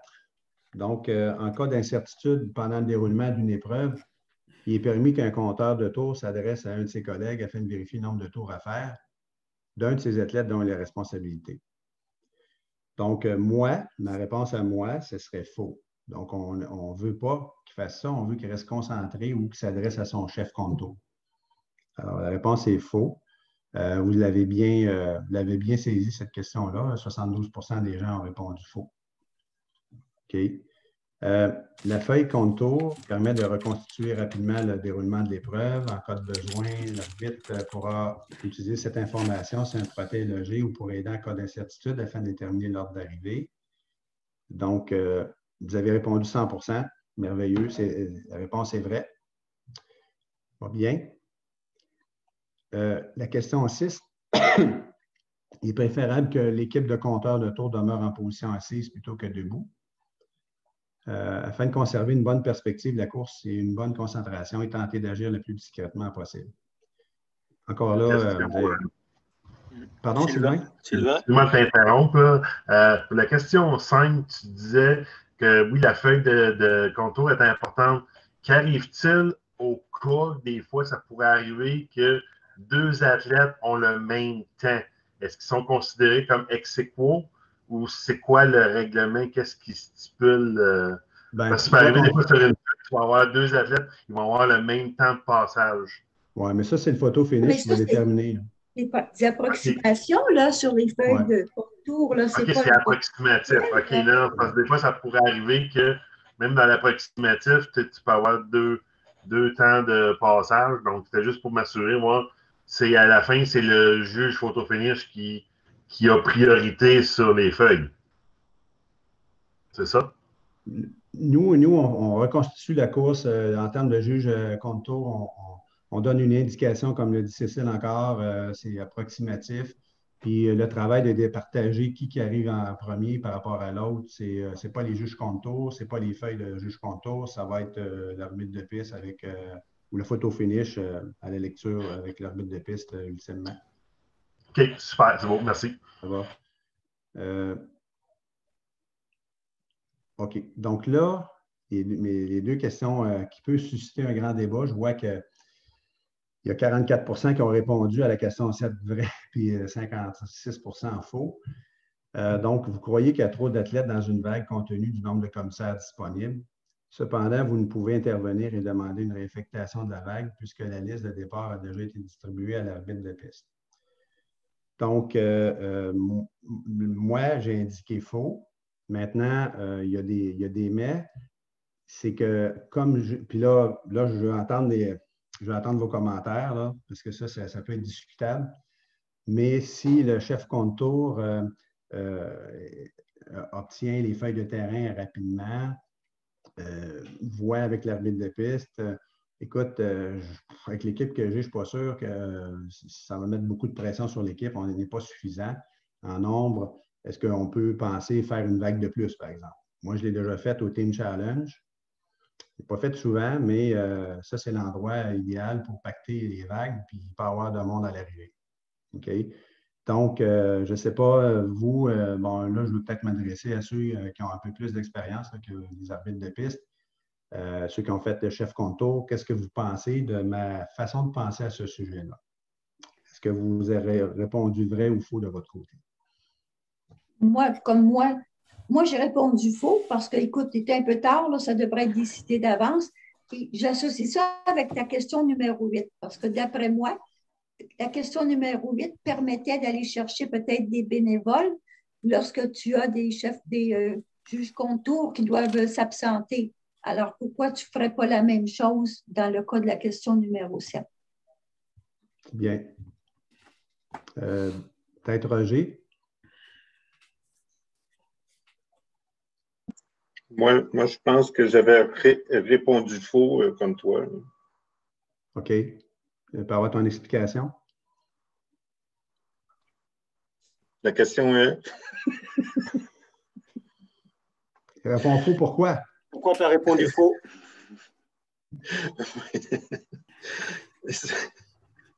Speaker 1: Donc, en cas d'incertitude pendant le déroulement d'une épreuve, il est permis qu'un compteur de tours s'adresse à un de ses collègues afin de vérifier le nombre de tours à faire d'un de ses athlètes dont il a la responsabilité. Donc, ma réponse à moi, ce serait faux. Donc, on ne veut pas qu'il fasse ça, on veut qu'il reste concentré ou qu'il s'adresse à son chef compte tour. Alors, la réponse est faux. Vous l'avez bien saisi, cette question-là. 72 des gens ont répondu faux. OK. La feuille contour permet de reconstituer rapidement le déroulement de l'épreuve. En cas de besoin, l'arbitre pourra utiliser cette information si un trottin est logé ou pour aider en cas d'incertitude afin de déterminer l'ordre d'arrivée. Donc, vous avez répondu 100 %. Merveilleux. La réponse est vraie. Pas bien. La question 6. Il est préférable que l'équipe de compteurs de tours demeure en position assise plutôt que debout. Afin de conserver une bonne perspective de la course et une bonne concentration et tenter d'agir le plus discrètement possible. Encore là, pardon, Sylvain?
Speaker 8: Sylvain, t'interrompre. Pour la question 5, tu disais que oui, la feuille de contour est importante. Qu'arrive-t-il au cas, des fois, ça pourrait arriver que deux athlètes ont le même temps? Est-ce qu'ils sont considérés comme ex-aequo ou c'est quoi le règlement? Qu'est-ce qui stipule? Parce que ça peut arriver des fois sur une feuille, tu vas avoir deux athlètes, ils vont avoir le même temps de passage.
Speaker 1: Oui, mais ça, c'est le photo finish qui va déterminer.
Speaker 3: Des approximations là, sur les feuilles de contour. Là,
Speaker 8: OK, c'est approximatif. OK, là, parce que des fois, ça pourrait arriver que même dans l'approximatif, tu peux avoir deux temps de passage. Donc, c'était juste pour m'assurer, moi, c'est à la fin, c'est le juge photo finish qui a priorité sur les feuilles. C'est ça?
Speaker 1: Nous, on reconstitue la course en termes de juge compte tour. On donne une indication, comme le dit Cécile encore, c'est approximatif. Puis le travail de départager qui arrive en premier par rapport à l'autre, ce n'est pas les juges compte tour, ce n'est pas les feuilles de juge compte tour, ça va être l'arbitre de piste avec ou le photo finish à la lecture avec l'arbitre de piste ultimement.
Speaker 8: OK, super, c'est bon, merci.
Speaker 1: Ça va. OK. Donc là, les deux questions qui peuvent susciter un grand débat, je vois qu'il y a 44 qui ont répondu à la question 7 vrai, puis 56 faux. Donc, vous croyez qu'il y a trop d'athlètes dans une vague compte tenu du nombre de commissaires disponibles. Cependant, vous ne pouvez intervenir et demander une réaffectation de la vague puisque la liste de départ a déjà été distribuée à l'arbitre de piste. Donc, moi, j'ai indiqué faux. Maintenant, il y a des mais. C'est que, puis là, je veux entendre vos commentaires, là, parce que ça peut être discutable. Mais si le chef compte tour obtient les feuilles de terrain rapidement, voit avec l'arbitre de piste, écoute, avec l'équipe que j'ai, je ne suis pas sûr que ça va mettre beaucoup de pression sur l'équipe. On n'est pas suffisant en nombre. Est-ce qu'on peut penser faire une vague de plus, par exemple? Moi, je l'ai déjà fait au Team Challenge. Je ne l'ai pas fait souvent, mais ça, c'est l'endroit idéal pour pacter les vagues puis pas avoir de monde à l'arrivée. OK? Donc, je ne sais pas, vous, bon, là, je veux peut-être m'adresser à ceux qui ont un peu plus d'expérience que les arbitres de piste. ceux qui ont fait le chef compte-tour, qu'est-ce que vous pensez de ma façon de penser à ce sujet-là? Est-ce que vous avez répondu vrai ou faux de votre côté?
Speaker 3: Moi, j'ai répondu faux parce que, écoute, il était un peu tard, là, ça devrait être décidé d'avance. Et j'associe ça avec ta question numéro 8 parce que d'après moi, la question numéro 8 permettait d'aller chercher peut-être des bénévoles lorsque tu as des chefs, des juges contours qui doivent s'absenter. Alors, pourquoi tu ne ferais pas la même chose dans le cas de la question numéro 7?
Speaker 1: Bien. Peut-être Roger?
Speaker 5: Moi, je pense que j'avais répondu faux comme toi.
Speaker 1: OK. Tu peux avoir ton explication?
Speaker 5: La question est?
Speaker 1: Réponds faux, pourquoi?
Speaker 11: Pourquoi tu as répondu faux?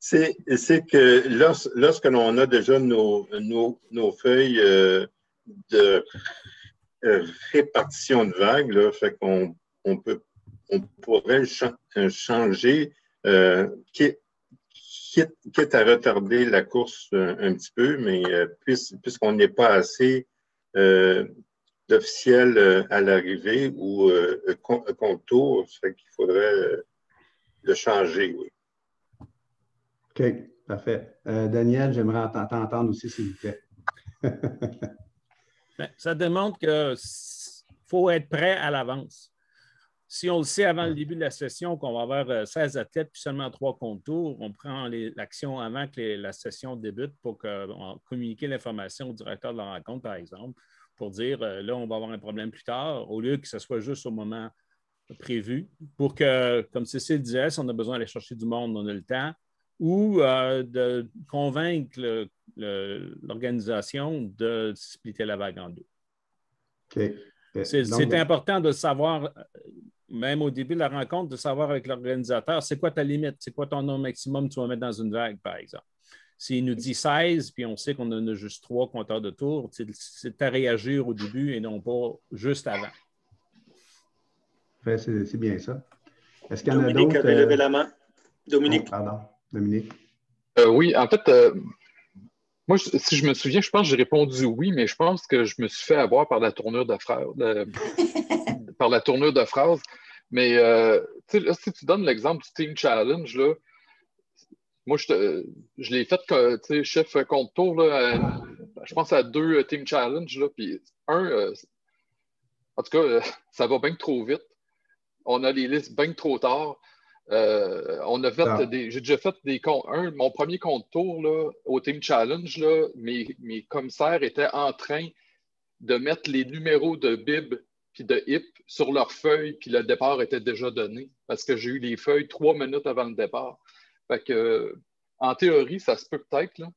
Speaker 5: C'est que lorsque l'on a déjà nos feuilles de répartition de vagues, là, fait qu'on pourrait changer, quitte à retarder la course un petit peu, mais puisqu'on n'est pas assez d'officiels à l'arrivée ou contour, fait qu'il faudrait le changer, oui.
Speaker 1: OK, parfait. Daniel, j'aimerais t'entendre aussi, s'il vous plaît.
Speaker 6: Ça démontre qu'il faut être prêt à l'avance. Si on le sait avant le début de la session qu'on va avoir 16 athlètes puis seulement 3 contours, on prend l'action avant que la session débute pour communiquer l'information au directeur de la rencontre, par exemple, pour dire là, on va avoir un problème plus tard, au lieu que ce soit juste au moment prévu, pour que, comme Cécile disait, si on a besoin d'aller chercher du monde, on a le temps, ou de convaincre l'organisation de splitter la vague en deux.
Speaker 1: Okay.
Speaker 6: C'est important de savoir, même au début de la rencontre, de savoir avec l'organisateur, c'est quoi ta limite, c'est quoi ton nombre maximum que tu vas mettre dans une vague, par exemple. S'il nous dit 16, puis on sait qu'on en a juste 3 compteurs de tours, c'est à réagir au début et non pas juste avant.
Speaker 1: C'est bien ça. Est-ce qu'il y en a d'autres?
Speaker 11: Dominique avait levé la main. Dominique.
Speaker 1: Oh, pardon, Dominique.
Speaker 10: Oui, en fait, moi, si je me souviens, je pense que j'ai répondu oui, mais je pense que je me suis fait avoir par la tournure de phrase. Par la tournure de phrase. Mais là, si tu donnes l'exemple du Team Challenge, là, moi, je l'ai fait, chef contre tour, là, je pense à 2 Team Challenge, là, puis en tout cas, ça va bien trop vite. On a les listes bien trop tard. J'ai déjà fait mon premier compte tour là, au Team Challenge, là, mes commissaires étaient en train de mettre les numéros de bib puis de hip sur leurs feuilles, puis le départ était déjà donné parce que j'ai eu les feuilles 3 minutes avant le départ. Fait que, en théorie, ça se peut peut-être. Là.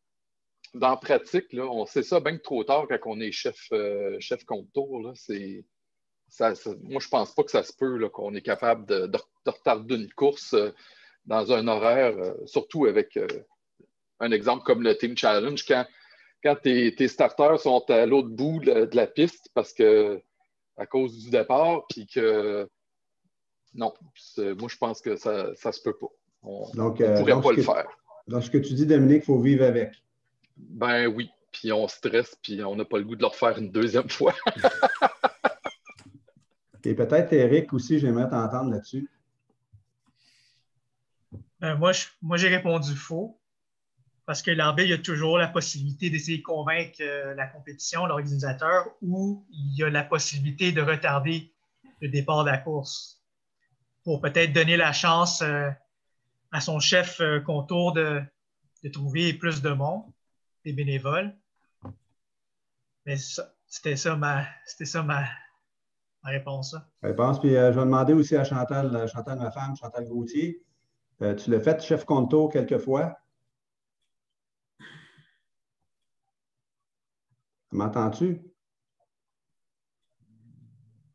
Speaker 10: Dans la pratique, là, on sait ça bien trop tard quand on est chef compte tour. Là, moi, je pense pas que ça se peut qu'on est capable de retarder une course dans un horaire, surtout avec un exemple comme le Team Challenge, quand tes starters sont à l'autre bout de la piste parce que à cause du départ, puis que non, moi, je pense que ça se peut pas. On ne pourrait pas le faire.
Speaker 1: Donc, ce que tu dis, Dominique, il faut vivre avec.
Speaker 10: Ben oui, puis on stresse, puis on n'a pas le goût de le refaire une deuxième fois.
Speaker 1: Et peut-être, Eric, aussi, j'aimerais t'entendre là-dessus.
Speaker 14: Moi, j'ai répondu faux, parce que l'arbitre, il y a toujours la possibilité d'essayer de convaincre la compétition, l'organisateur, ou il y a la possibilité de retarder le départ de la course pour peut-être donner la chance à son chef contour de trouver plus de monde, des bénévoles. Mais c'était ça ma réponse.
Speaker 1: Réponse. Puis je vais demander aussi à Chantal, ma femme, Chantal Gauthier. Tu l'as fait, chef contour, quelquefois? M'entends-tu?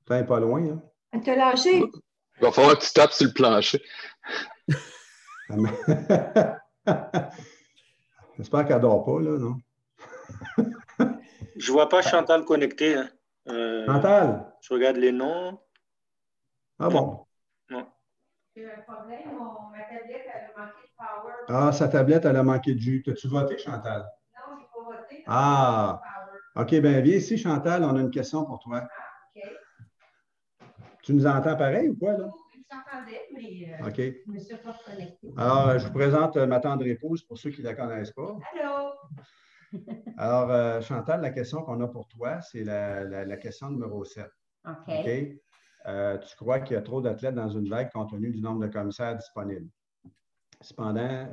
Speaker 1: T'es pas loin, hein?
Speaker 3: Elle t'a lâché.
Speaker 10: Il va falloir que tu tapes sur le plancher.
Speaker 1: J'espère qu'elle ne dort pas, là, non?
Speaker 11: Je ne vois pas Chantal connectée. Hein.
Speaker 1: Chantal?
Speaker 11: Je regarde les noms.
Speaker 1: Ah bon?
Speaker 15: J'ai un problème, ma tablette, elle a manqué de power.
Speaker 1: Ah, sa tablette, elle a manqué de jus. T'as-tu voté, Chantal?
Speaker 15: Non, je n'ai pas voté.
Speaker 1: Ah, OK, bien, viens ici, Chantal, on a une question pour toi.
Speaker 15: Ah, OK.
Speaker 1: Tu nous entends pareil ou quoi, là?
Speaker 15: Je t'entendais, mais
Speaker 1: OK.
Speaker 15: je ne me suis pas connectée.
Speaker 1: Alors, je vous présente ma tendre épouse pour ceux qui ne la connaissent pas.
Speaker 15: Allô?
Speaker 1: Alors, Chantal, la question qu'on a pour toi, c'est la question numéro 7.
Speaker 15: OK.
Speaker 1: OK? Tu crois qu'il y a trop d'athlètes dans une vague compte tenu du nombre de commissaires disponibles. Cependant,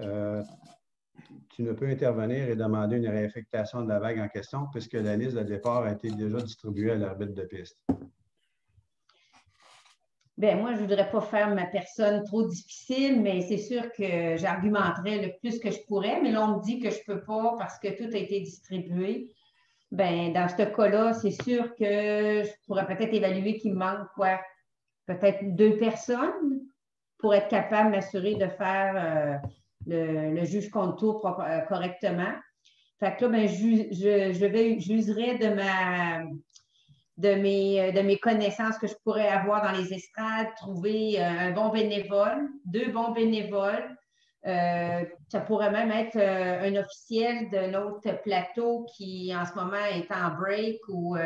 Speaker 1: tu ne peux intervenir et demander une réaffectation de la vague en question puisque la liste de départ a été déjà distribuée à l'arbitre de piste.
Speaker 15: Bien, moi, je ne voudrais pas faire ma personne trop difficile, mais c'est sûr que j'argumenterais le plus que je pourrais, mais là, on me dit que je ne peux pas parce que tout a été distribué. Bien, dans ce cas-là, c'est sûr que je pourrais peut-être évaluer qu'il me manque quoi? Peut-être 2 personnes pour être capable de m'assurer de faire le juge contre tour correctement. Fait que là, bien, j'userais de mes connaissances que je pourrais avoir dans les estrades, trouver un bon bénévole, 2 bons bénévoles. Ça pourrait même être un officiel d'un autre plateau qui, en ce moment, est en break ou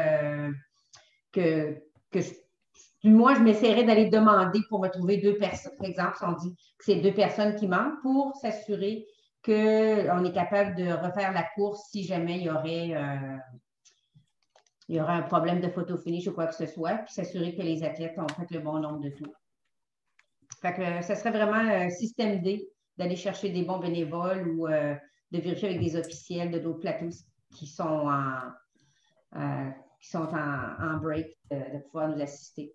Speaker 15: moi, je m'essaierais d'aller demander pour me trouver 2 personnes. Par exemple, si on dit que c'est 2 personnes qui manquent pour s'assurer qu'on est capable de refaire la course si jamais il y aurait un problème de photo finish ou quoi que ce soit, puis s'assurer que les athlètes ont fait le bon nombre de tours. Fait que ça serait vraiment un système D d'aller chercher des bons bénévoles ou de vérifier avec des officiels de d'autres plateaux qui sont en break de pouvoir nous assister.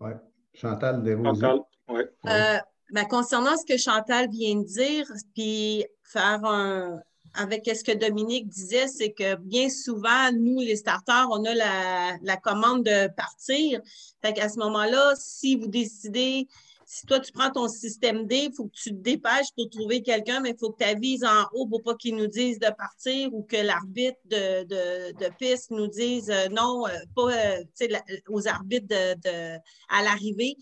Speaker 1: Oui. Chantal Desrosiers.
Speaker 11: Chantal, oui.
Speaker 7: Ben, concernant ce que Chantal vient de dire, puis faire avec ce que Dominique disait, c'est que bien souvent, nous, les starters, on a la commande de partir. Fait qu'à ce moment-là, si vous décidez, si toi, tu prends ton système D, il faut que tu te dépêches pour trouver quelqu'un, mais il faut que tu avises en haut pour pas qu'ils nous disent de partir ou que l'arbitre de piste nous dise non, pas aux arbitres à l'arrivée.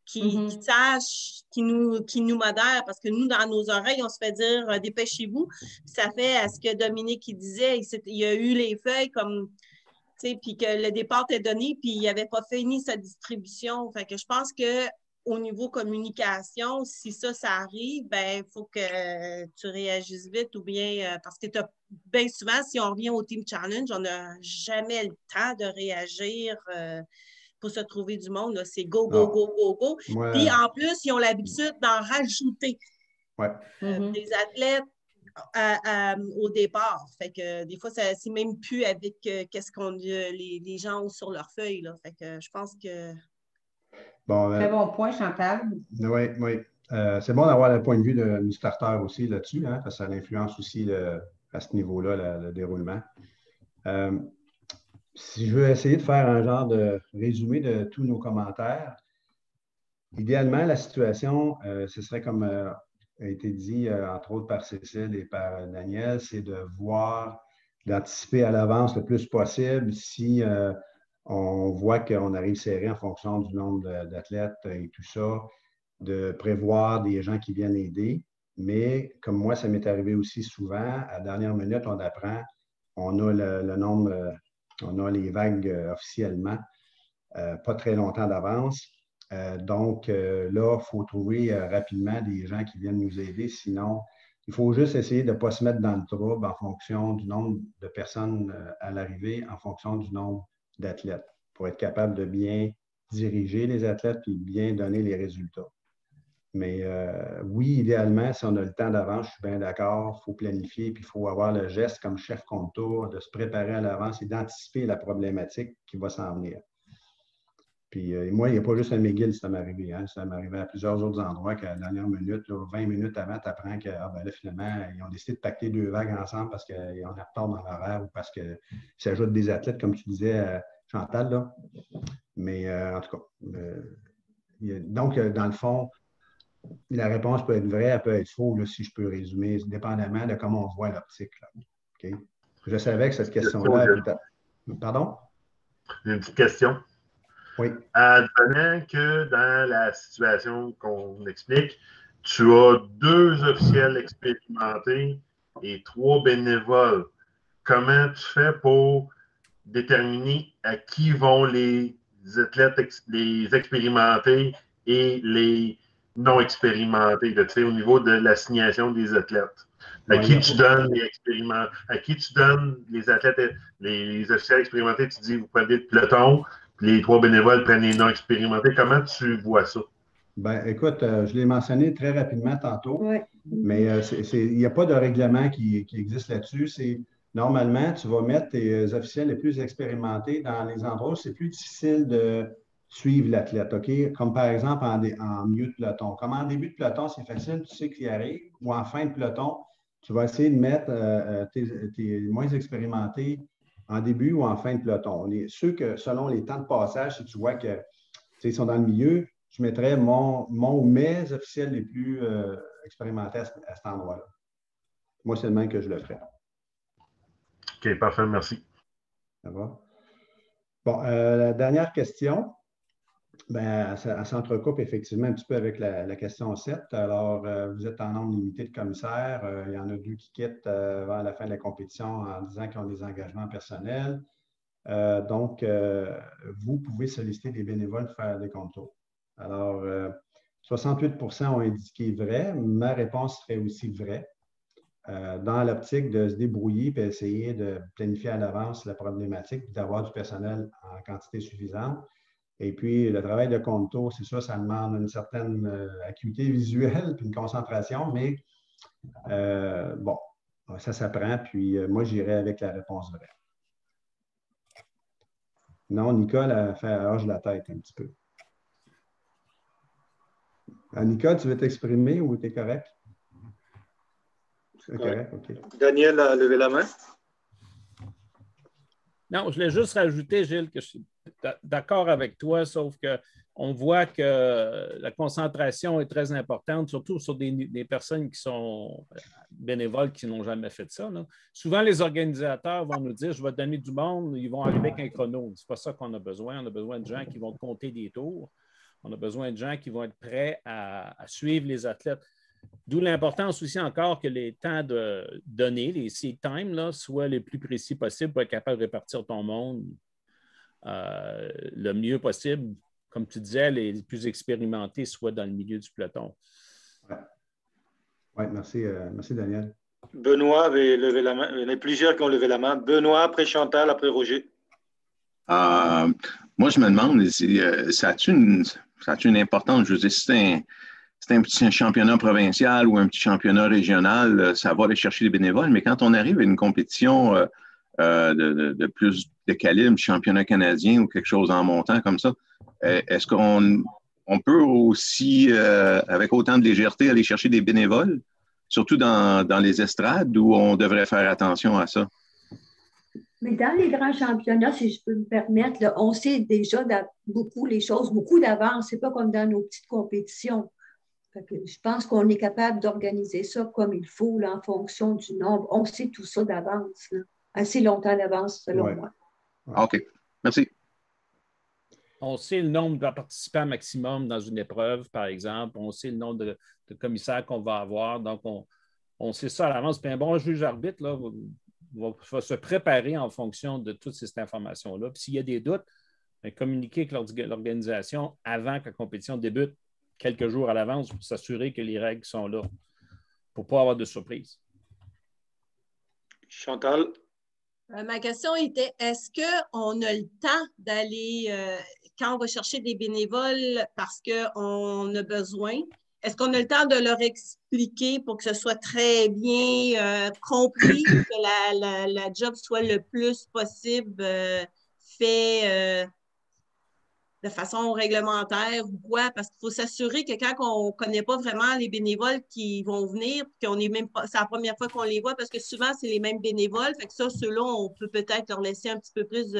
Speaker 7: Qui sachent, qui nous modèrent, parce que nous, dans nos oreilles, on se fait dire dépêchez-vous. Ça fait à ce que Dominique il disait, il y a eu les feuilles comme, tu sais, puis que le départ est donné, puis il n'avait pas fini sa distribution. Fait que je pense qu'au niveau communication, si ça arrive, ben il faut que tu réagisses vite ou bien, parce que bien souvent, si on revient au Team Challenge, on n'a jamais le temps de réagir. Pour se trouver du monde, c'est go, go, go, go, go. Ouais. Puis en plus, ils ont l'habitude d'en rajouter des athlètes au départ. Fait que des fois, c'est même plus avec qu'est-ce qu'on les gens ont sur leur feuille. Là. Fait que je pense que.
Speaker 1: Bon,
Speaker 15: très bon point, Chantal.
Speaker 1: Oui, oui. C'est bon d'avoir le point de vue du starter aussi là-dessus, hein, parce que ça influence aussi à ce niveau-là le déroulement. Si je veux essayer de faire un genre de résumé de tous nos commentaires, idéalement, la situation, ce serait comme a été dit, entre autres par Cécile et par Daniel, c'est de voir, d'anticiper à l'avance le plus possible si on voit qu'on arrive serré en fonction du nombre d'athlètes et tout ça, de prévoir des gens qui viennent aider. Mais comme moi, ça m'est arrivé aussi souvent, à la dernière minute, on apprend, on a le nombre... on a les vagues officiellement, pas très longtemps d'avance. Donc, là, il faut trouver rapidement des gens qui viennent nous aider. Sinon, il faut juste essayer de ne pas se mettre dans le trouble en fonction du nombre de personnes à l'arrivée, en fonction du nombre d'athlètes, pour être capable de bien diriger les athlètes et bien donner les résultats. Mais oui, idéalement, si on a le temps d'avance, je suis bien d'accord, il faut planifier, puis il faut avoir le geste comme chef compte tour, de se préparer à l'avance et d'anticiper la problématique qui va s'en venir. Puis moi, il n'y a pas juste à McGill, ça m'est arrivé. Hein, ça m'est arrivé à plusieurs autres endroits qu'à la dernière minute, là, 20 minutes avant, tu apprends que là, finalement, ils ont décidé de pacter 2 vagues ensemble parce qu'on est en retard dans l'horaire ou parce qu'ils s'ajoutent des athlètes, comme tu disais, Chantal. Là. Mais en tout cas, donc, dans le fond, la réponse peut être vraie, elle peut être fausse, là, si je peux résumer, dépendamment de comment on voit l'optique. Okay? Je savais que cette question-là... Pardon?
Speaker 8: J'ai une petite question.
Speaker 1: Oui.
Speaker 8: Advenant que dans la situation qu'on explique, tu as 2 officiels expérimentés et 3 bénévoles. Comment tu fais pour déterminer à qui vont les athlètes, les expérimentés et les non expérimentés, au niveau de l'assignation des athlètes? À qui tu donnes les athlètes, les officiels expérimentés, tu dis, vous prenez le peloton, puis les 3 bénévoles prennent les non expérimentés. Comment tu vois ça?
Speaker 1: Ben, écoute, je l'ai mentionné très rapidement tantôt, mais il n'y a pas de règlement qui existe là-dessus. Normalement, tu vas mettre tes officiels les plus expérimentés dans les endroits où c'est plus difficile de suivre l'athlète, OK? Comme par exemple en milieu de peloton. Comme en début de peloton, c'est facile, tu sais qui arrive, ou en fin de peloton, tu vas essayer de mettre tes moins expérimentés en début ou en fin de peloton. Ceux que, selon les temps de passage, si tu vois qu'ils sont dans le milieu, je mettrais mon ou mes officiels les plus expérimentés à cet endroit-là. Moi, c'est le même que je le ferais.
Speaker 8: OK, parfait, merci.
Speaker 1: Ça va? Bon, la dernière question, ben, elle s'entrecoupe effectivement un petit peu avec la question 7. Alors, vous êtes en nombre limité de commissaires. Il y en a 2 qui quittent vers la fin de la compétition en disant qu'ils ont des engagements personnels. Donc, vous pouvez solliciter des bénévoles pour faire des contours. Alors, 68 ont indiqué vrai. Ma réponse serait aussi vraie. Dans l'optique de se débrouiller et essayer de planifier à l'avance la problématique et d'avoir du personnel en quantité suffisante. Et puis, le travail de contour, c'est sûr, ça demande une certaine acuité visuelle puis une concentration, mais bon, ça s'apprend. Puis, moi, j'irai avec la réponse vraie. Non, Nicole a fait hoche la tête un petit peu. Nicole, tu veux t'exprimer ou tu es correct?
Speaker 11: C'est correct, OK. Daniel a levé la main.
Speaker 6: Non, je voulais juste rajouter, Gilles, que je suis d'accord avec toi, sauf qu'on voit que la concentration est très importante, surtout sur des personnes qui sont bénévoles qui n'ont jamais fait ça. Là. Souvent, les organisateurs vont nous dire, je vais te donner du monde, ils vont arriver avec un chrono. Ce n'est pas ça qu'on a besoin. On a besoin de gens qui vont compter des tours. On a besoin de gens qui vont être prêts à suivre les athlètes. D'où l'importance aussi encore que les temps de donner, les seed time, là, soient les plus précis possibles pour être capable de répartir ton monde le mieux possible. Comme tu disais, les plus expérimentés soient dans le milieu du peloton.
Speaker 1: Oui, merci, merci Daniel.
Speaker 11: Benoît avait levé la main. Il y en a plusieurs qui ont levé la main. Benoît, après Chantal, après Roger.
Speaker 16: Moi, je me demande, ça a-tu une importance? Je veux dire, c'est un petit championnat provincial ou un petit championnat régional, ça va aller chercher les bénévoles, mais quand on arrive à une compétition de plus de calibre, championnat canadien ou quelque chose en montant comme ça, est-ce qu'on peut aussi, avec autant de légèreté, aller chercher des bénévoles, surtout dans les estrades, où on devrait faire attention à ça?
Speaker 3: Mais dans les grands championnats, si je peux me permettre, là, on sait déjà beaucoup les choses, beaucoup d'avance. Ce n'est pas comme dans nos petites compétitions. Je pense qu'on est capable d'organiser ça comme il faut, là, en fonction du nombre. On sait tout ça d'avance, assez longtemps d'avance, selon moi.
Speaker 16: OK. Merci.
Speaker 6: On sait le nombre de participants maximum dans une épreuve, par exemple. On sait le nombre de commissaires qu'on va avoir. Donc, on sait ça à l'avance. Puis un bon juge-arbitre va se préparer en fonction de toute cette information-là. Puis s'il y a des doutes, communiquer avec l'organisation avant que la compétition débute, quelques jours à l'avance pour s'assurer que les règles sont là, pour ne pas avoir de surprise.
Speaker 11: Chantal?
Speaker 7: Ma question était, est-ce qu'on a le temps d'aller, quand on va chercher des bénévoles parce qu'on a besoin, est-ce qu'on a le temps de leur expliquer pour que ce soit très bien compris, que la job soit le plus possible fait de façon réglementaire ou quoi? Parce qu'il faut s'assurer que quand on ne connaît pas vraiment les bénévoles qui vont venir, qu'on n'est même pas, c'est la première fois qu'on les voit, parce que souvent, c'est les mêmes bénévoles. Fait que ça, ceux-là, on peut peut-être leur laisser un petit peu plus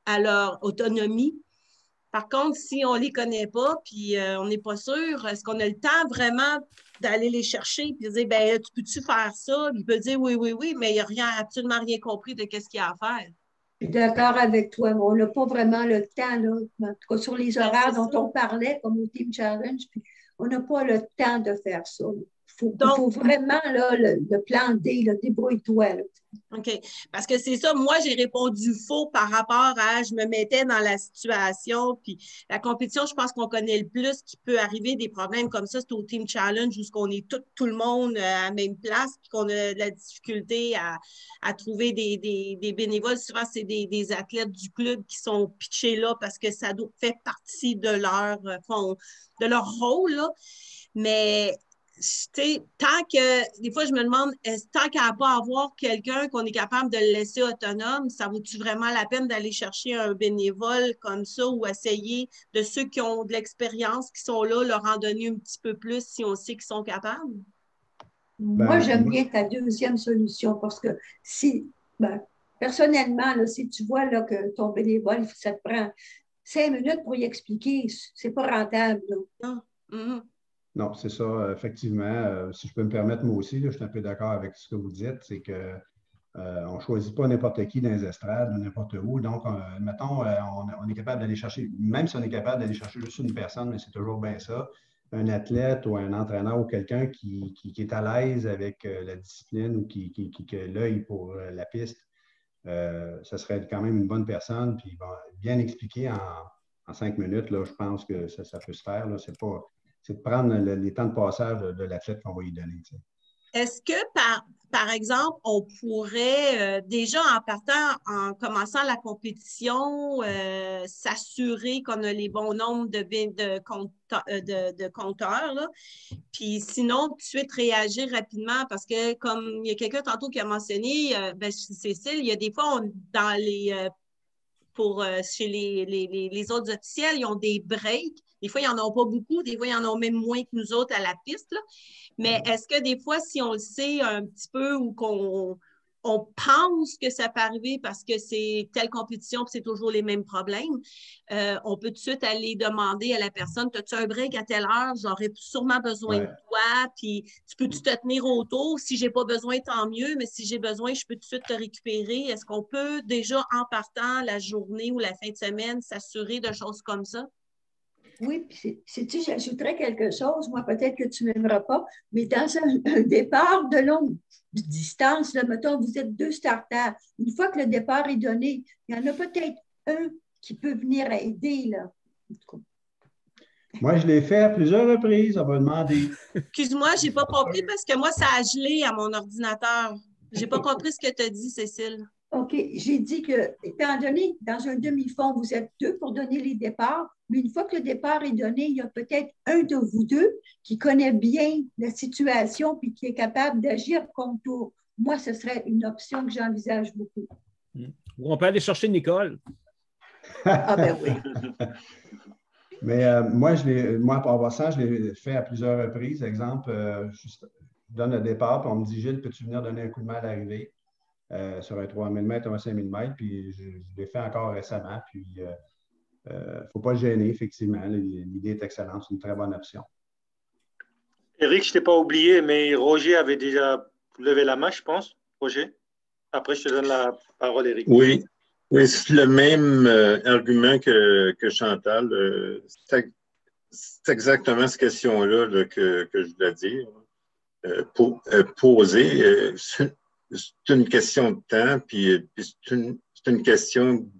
Speaker 7: à leur autonomie. Par contre, si on ne les connaît pas, puis on n'est pas sûr, est-ce qu'on a le temps vraiment d'aller les chercher puis de dire, tu peux-tu faire ça? Puis il peut dire oui, mais il n'a absolument rien compris de ce qu'il y a à faire.
Speaker 3: Je suis d'accord avec toi, mais on n'a pas vraiment le temps, là. En tout cas, sur les horaires dont on parlait, comme au Team Challenge, puis on n'a pas le temps de faire ça. Il faut vraiment là, le plan D, là, débrouille-toi.
Speaker 7: OK. Parce que c'est ça, moi, j'ai répondu faux par rapport à je me mettais dans la situation. Puis la compétition, je pense qu'on connaît le plus qui peut arriver des problèmes comme ça. C'est au Team Challenge où on est tout le monde à la même place puis qu'on a de la difficulté à trouver des bénévoles. Souvent, c'est des athlètes du club qui sont pitchés là parce que ça fait partie de leur rôle. Là. Mais tant que, des fois, je me demande, tant qu'à pas avoir quelqu'un qu'on est capable de le laisser autonome, ça vaut-tu vraiment la peine d'aller chercher un bénévole comme ça ou essayer de ceux qui ont de l'expérience, qui sont là, leur en donner un petit peu plus si on sait qu'ils sont capables?
Speaker 3: Moi, j'aime bien ta deuxième solution parce que personnellement, là, si tu vois là, que ton bénévole, ça te prend 5 minutes pour y expliquer, c'est pas rentable.
Speaker 7: Non. Mm-hmm.
Speaker 1: Non, c'est ça, effectivement. Si je peux me permettre, moi aussi, là, je suis un peu d'accord avec ce que vous dites, c'est qu'on ne choisit pas n'importe qui dans les estrades ou n'importe où. Donc, mettons, on est capable d'aller chercher, même si on est capable d'aller chercher juste une personne, mais c'est toujours bien ça, un athlète ou un entraîneur ou quelqu'un qui est à l'aise avec la discipline ou qui a l'œil pour la piste, ça serait quand même une bonne personne. Puis, bon, bien expliqué en 5 minutes, là, je pense que ça peut se faire. C'est de prendre les temps de passage de l'athlète qu'on va lui donner. Tu sais.
Speaker 7: Est-ce que, par exemple, on pourrait, déjà en partant, en commençant la compétition, s'assurer qu'on a les bons nombres de compteurs, là? Puis sinon, tout de suite réagir rapidement parce que, comme il y a quelqu'un tantôt qui a mentionné, Cécile, il y a des fois, chez les autres officiels, ils ont des breaks. Des fois, ils n'en ont pas beaucoup. Des fois, ils en ont même moins que nous autres à la piste. Là. Mais est-ce que des fois, si on le sait un petit peu ou qu'on pense que ça peut arriver parce que c'est telle compétition et c'est toujours les mêmes problèmes, on peut tout de suite aller demander à la personne, as-tu un break à telle heure? J'aurais sûrement besoin de toi. Puis tu peux-tu te tenir autour? Si je n'ai pas besoin, tant mieux. Mais si j'ai besoin, je peux tout de suite te récupérer. Est-ce qu'on peut déjà, en partant la journée ou la fin de semaine, s'assurer de choses comme ça?
Speaker 3: Oui, puis j'ajouterais quelque chose, moi peut-être que tu n'aimeras pas, mais dans un départ de longue distance, là, mettons, vous êtes 2 starters, une fois que le départ est donné, il y en a peut-être un qui peut venir aider, là.
Speaker 1: Moi, je l'ai fait à plusieurs reprises, on m'a demandé.
Speaker 7: Excuse-moi, je n'ai pas compris parce que moi, ça a gelé à mon ordinateur. Je n'ai pas compris ce que tu as dit, Cécile.
Speaker 3: OK, j'ai dit que, étant donné, dans un demi-fond, vous êtes 2 pour donner les départs, mais une fois que le départ est donné, il y a peut-être un de vous 2 qui connaît bien la situation puis qui est capable d'agir contour. Moi, ce serait une option que j'envisage beaucoup.
Speaker 6: Ou on peut aller chercher Nicole.
Speaker 3: Ah ben oui.
Speaker 1: Mais moi, en passant, je l'ai fait à plusieurs reprises. Exemple, je donne le départ, puis on me dit, Gilles, peux-tu venir donner un coup de main à l'arrivée? Sur un 3000 mètres ou un 5000 mètres, puis je l'ai fait encore récemment, puis il ne faut pas le gêner, effectivement. L'idée est excellente, c'est une très bonne option.
Speaker 11: Éric, je ne t'ai pas oublié, mais Roger avait déjà levé la main, je pense. Roger? Après, je te donne la parole, Éric.
Speaker 5: Oui, c'est le même argument que Chantal. C'est exactement cette question-là là, que je voulais dire. Poser. C'est une question de temps, puis c'est une question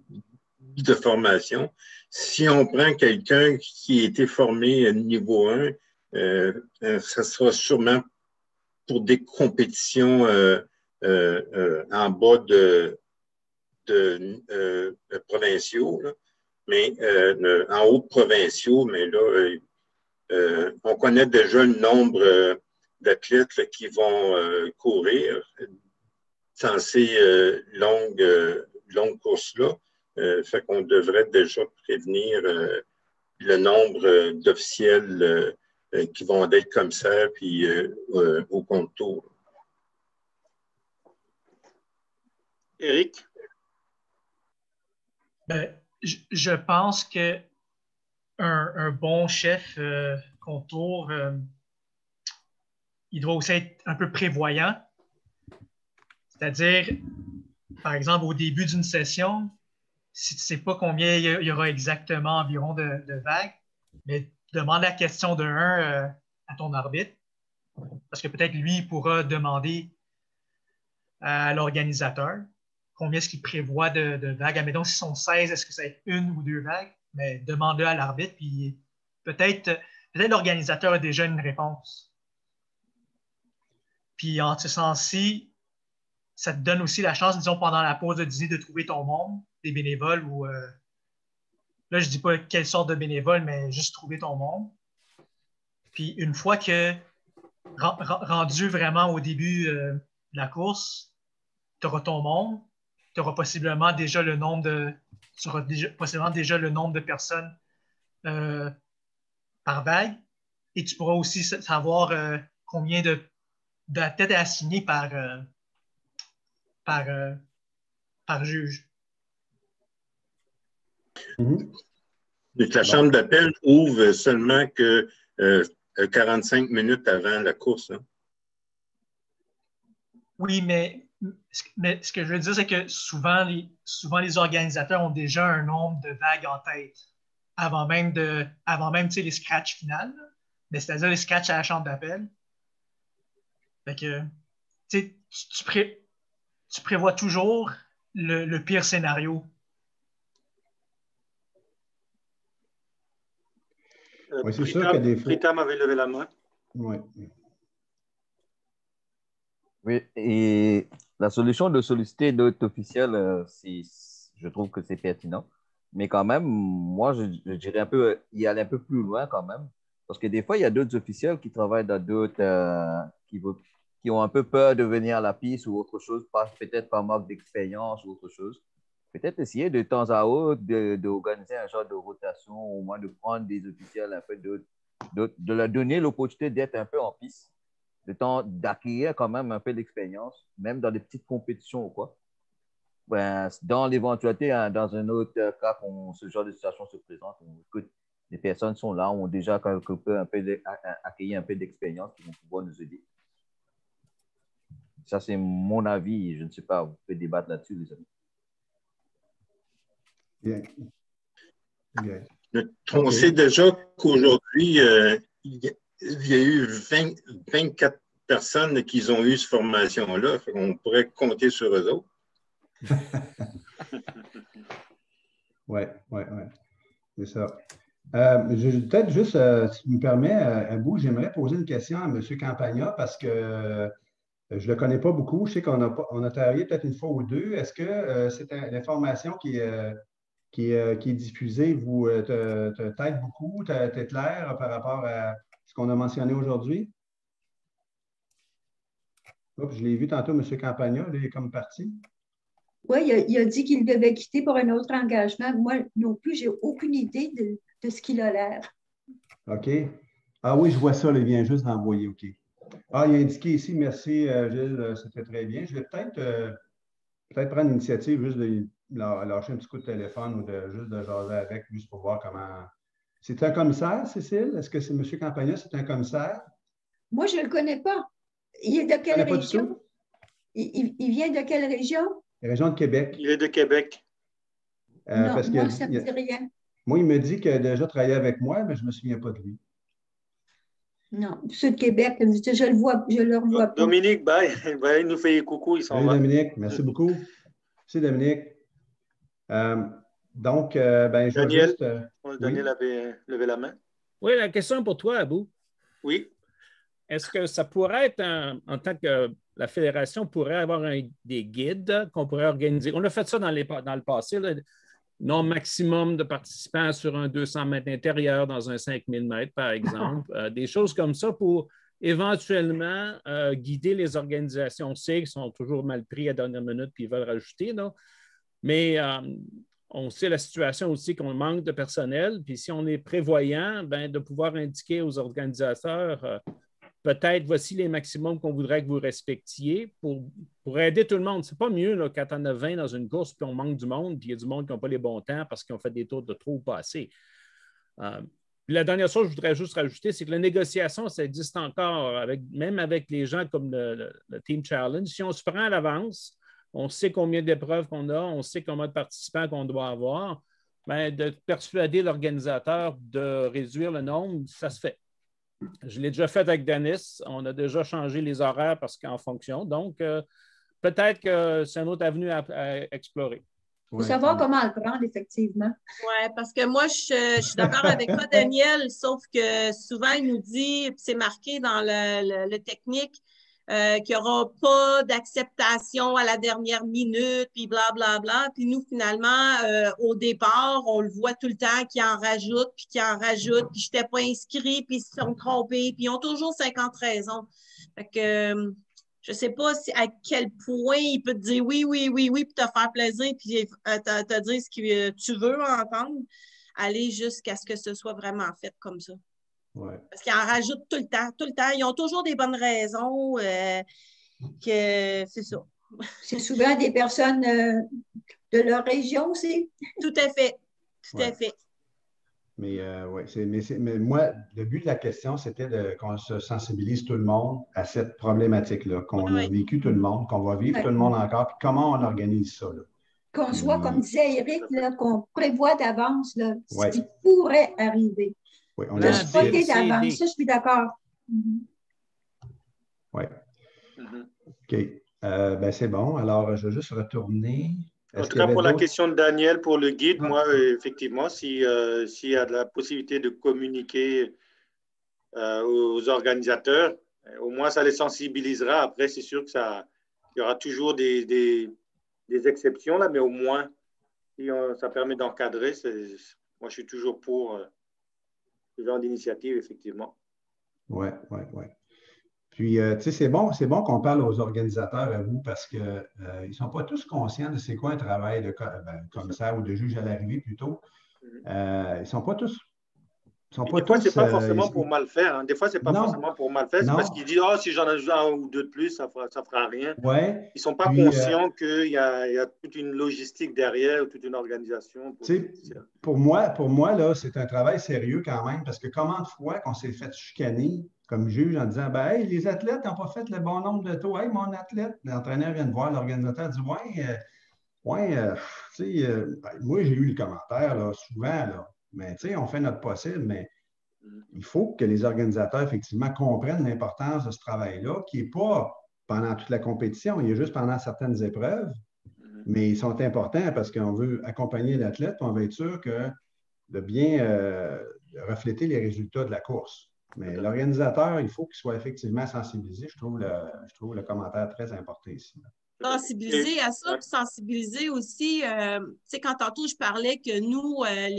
Speaker 5: de formation. Si on prend quelqu'un qui a été formé à niveau 1, ça sera sûrement pour des compétitions en bas de provinciaux, là. Mais en haut de provinciaux, mais là, on connaît déjà le nombre d'athlètes là, qui vont courir dans ces longues courses-là. Fait qu'on devrait déjà prévenir le nombre d'officiels qui vont être commissaires puis au contour.
Speaker 11: Éric?
Speaker 14: Je pense que un bon chef contour, il doit aussi être un peu prévoyant. C'est-à-dire, par exemple, au début d'une session, si tu ne sais pas combien il y aura exactement environ de vagues, mais demande la question de 1 à ton arbitre, parce que peut-être lui il pourra demander à l'organisateur combien est-ce qu'il prévoit de vagues. Admettons, s'ils sont 16, est-ce que ça va être 1 ou 2 vagues? Mais demande-le à l'arbitre, puis peut-être l'organisateur a déjà une réponse. Puis en ce sens-ci, ça te donne aussi la chance, disons, pendant la pause de dîner, de trouver ton monde, des bénévoles ou... là, je ne dis pas quelle sorte de bénévole, mais juste trouver ton monde. Puis une fois que, rendu vraiment au début de la course, tu auras ton monde, tu auras possiblement déjà le nombre de personnes par vague, et tu pourras aussi savoir combien d'athlètes à assigner par juge.
Speaker 5: Donc, la chambre d'appel ouvre seulement que 45 minutes avant la course. Hein?
Speaker 14: Oui, mais ce que je veux dire, c'est que souvent les organisateurs ont déjà un nombre de vagues en tête avant même les scratchs finales, mais c'est-à-dire les scratchs à la chambre d'appel. Fait que tu prévois toujours le pire scénario.
Speaker 1: Oui, c'est sûr que des fois...
Speaker 11: Pritam avait levé la main.
Speaker 1: Oui.
Speaker 9: Oui, et la solution de solliciter d'autres officiels, je trouve que c'est pertinent. Mais quand même, moi, je dirais un peu, y aller un peu plus loin quand même. Parce que des fois, il y a d'autres officiels qui travaillent dans d'autres, qui ont un peu peur de venir à la piste ou autre chose, peut-être par manque d'expérience ou autre chose. Peut-être essayer de temps à autre d'organiser un genre de rotation, au moins de prendre des officiels un peu de leur donner l'opportunité d'être un peu en piste, le temps d'acquérir quand même un peu d'expérience, même dans des petites compétitions ou quoi. Ben, dans l'éventualité, hein, dans un autre cas, quand ce genre de situation se présente, écoute, les personnes sont là, ont déjà acquis un peu d'expérience qui vont pouvoir nous aider. Ça, c'est mon avis. Je ne sais pas, vous pouvez débattre là-dessus, les amis.
Speaker 1: Bien. Bien.
Speaker 5: On sait déjà qu'aujourd'hui, il y a eu 24 personnes qui ont eu cette formation-là. On pourrait compter sur eux autres.
Speaker 1: Oui. C'est ça. Peut-être juste, si tu me permets, Abou, j'aimerais poser une question à M. Campagna parce que je ne le connais pas beaucoup. Je sais qu'on a travaillé peut-être une fois ou deux. Est-ce que c'est l'information qui est diffusée t'aide beaucoup? T'es clair par rapport à ce qu'on a mentionné aujourd'hui? Je l'ai vu tantôt, M. Campagna, il est comme parti.
Speaker 3: Oui, il a dit qu'il devait quitter pour un autre engagement. Moi non plus, je n'ai aucune idée de ce qu'il a l'air. OK.
Speaker 1: Ah oui, je vois ça, il vient juste d'envoyer. OK. Ah, il a indiqué ici, merci Gilles, c'était très bien. Je vais peut-être prendre l'initiative juste de lâcher un petit coup de téléphone ou juste de jaser avec, juste pour voir comment. C'est un commissaire, Cécile? Est-ce que c'est M. Campagna, c'est un commissaire?
Speaker 3: Moi, je ne le connais pas. Il est de quelle région? Il vient de quelle région?
Speaker 1: La région de Québec.
Speaker 11: Il est de Québec.
Speaker 3: Non, parce moi, ça ne me dit rien.
Speaker 1: Moi, il me dit qu'il a déjà travaillé avec moi, mais je ne me souviens pas de lui.
Speaker 3: Non, ceux de Québec, je le revois pas.
Speaker 11: Dominique, il nous fait coucou, il s'en va.
Speaker 1: Salut Dominique, merci beaucoup. Merci Dominique. Donc, je vais juste...
Speaker 11: Daniel avait levé la main.
Speaker 6: Oui, la question pour toi, Abou.
Speaker 11: Oui.
Speaker 6: Est-ce que ça pourrait être, en tant que la Fédération pourrait avoir des guides qu'on pourrait organiser? On a fait ça dans le passé, là, nombre maximum de participants sur un 200 mètres intérieur dans un 5000 mètres, par exemple. Des choses comme ça pour éventuellement guider les organisations. On sait qu'ils sont toujours mal pris à la dernière minute et ils veulent rajouter. Non? Mais on sait la situation aussi qu'on manque de personnel. Puis si on est prévoyant, de pouvoir indiquer aux organisateurs peut-être voici les maximums qu'on voudrait que vous respectiez pour aider tout le monde. C'est pas mieux là, quand on a 20 dans une course puis on manque du monde, puis il y a du monde qui n'a pas les bons temps parce qu'ils ont fait des tours de trop ou pas assez. La dernière chose que je voudrais juste rajouter, c'est que la négociation, ça existe encore, même avec les gens comme le Team Challenge. Si on se prend à l'avance, on sait combien d'épreuves qu'on a, on sait combien de participants qu'on doit avoir. Bien, de persuader l'organisateur de réduire le nombre, ça se fait. Je l'ai déjà fait avec Denis. On a déjà changé les horaires parce qu'en fonction. Donc, peut-être que c'est une autre avenue à explorer.
Speaker 3: Il faut savoir comment le prendre, effectivement.
Speaker 7: Oui, parce que moi, je suis d'accord avec toi, Daniel, sauf que souvent, il nous dit, puis c'est marqué dans le technique, qu'il n'y aura pas d'acceptation à la dernière minute, puis blablabla. Puis nous, finalement, au départ, on le voit tout le temps qu'ils en rajoutent, puis qu'ils en rajoutent, puis je n'étais pas inscrit, puis ils se sont trompés, puis ils ont toujours 50 raisons. Fait que je ne sais pas à quel point il peut te dire oui, puis te faire plaisir, puis te dire ce que tu veux entendre, aller jusqu'à ce que ce soit vraiment fait comme ça.
Speaker 1: Ouais.
Speaker 7: Parce qu'ils en rajoutent tout le temps. Ils ont toujours des bonnes raisons que c'est ça.
Speaker 3: C'est souvent des personnes de leur région aussi.
Speaker 7: Tout à fait. Tout à fait.
Speaker 1: Mais, mais moi, le but de la question, c'était qu'on se sensibilise tout le monde à cette problématique-là, qu'on a vécu tout le monde, qu'on va vivre tout le monde encore, puis comment on organise ça.
Speaker 3: Qu'on soit, comme disait Éric, qu'on prévoit d'avance ce qui pourrait arriver.
Speaker 1: Oui, on
Speaker 3: a spoté d'avance, ça, je suis d'accord.
Speaker 1: Oui. OK. Ben, c'est bon. Alors, je vais juste retourner.
Speaker 11: En tout cas, pour la question de Daniel, pour le guide, moi, effectivement, s'il y a de la possibilité de communiquer aux organisateurs, au moins, ça les sensibilisera. Après, c'est sûr qu'il y aura toujours des exceptions, là, mais au moins, si ça permet d'encadrer, moi, je suis toujours pour ce genre d'initiative, effectivement.
Speaker 1: Oui. Puis, tu sais, c'est bon qu'on parle aux organisateurs, à vous, parce qu'ils ne sont pas tous conscients de c'est quoi un travail de commissaire ou de juge à l'arrivée, plutôt. Ils ne sont pas tous...
Speaker 11: Des fois, ce n'est pas forcément pour mal faire. Hein. Des fois, ce n'est pas forcément pour mal faire. C'est parce qu'ils disent, si j'en ai un ou deux de plus, ça ne fera rien.
Speaker 1: Ouais.
Speaker 11: Ils ne sont pas conscients qu'il y a toute une logistique derrière, ou toute une organisation.
Speaker 1: Pour moi là, c'est un travail sérieux quand même, parce que combien de fois qu'on s'est fait chicaner comme juge en disant, ben, hey, les athlètes n'ont pas fait le bon nombre de tours. Hey, mon athlète, l'entraîneur vient de voir, l'organisateur dit, moi, j'ai eu le commentaire là, souvent, là. Mais on fait notre possible, mais il faut que les organisateurs, effectivement, comprennent l'importance de ce travail-là, qui n'est pas pendant toute la compétition, il est juste pendant certaines épreuves, mais ils sont importants parce qu'on veut accompagner l'athlète, on veut être sûr de bien refléter les résultats de la course. Mais l'organisateur, il faut qu'il soit effectivement sensibilisé. Je trouve le commentaire très important ici.
Speaker 7: Sensibiliser à ça, puis sensibiliser aussi, tu sais, quand tantôt je parlais que nous, à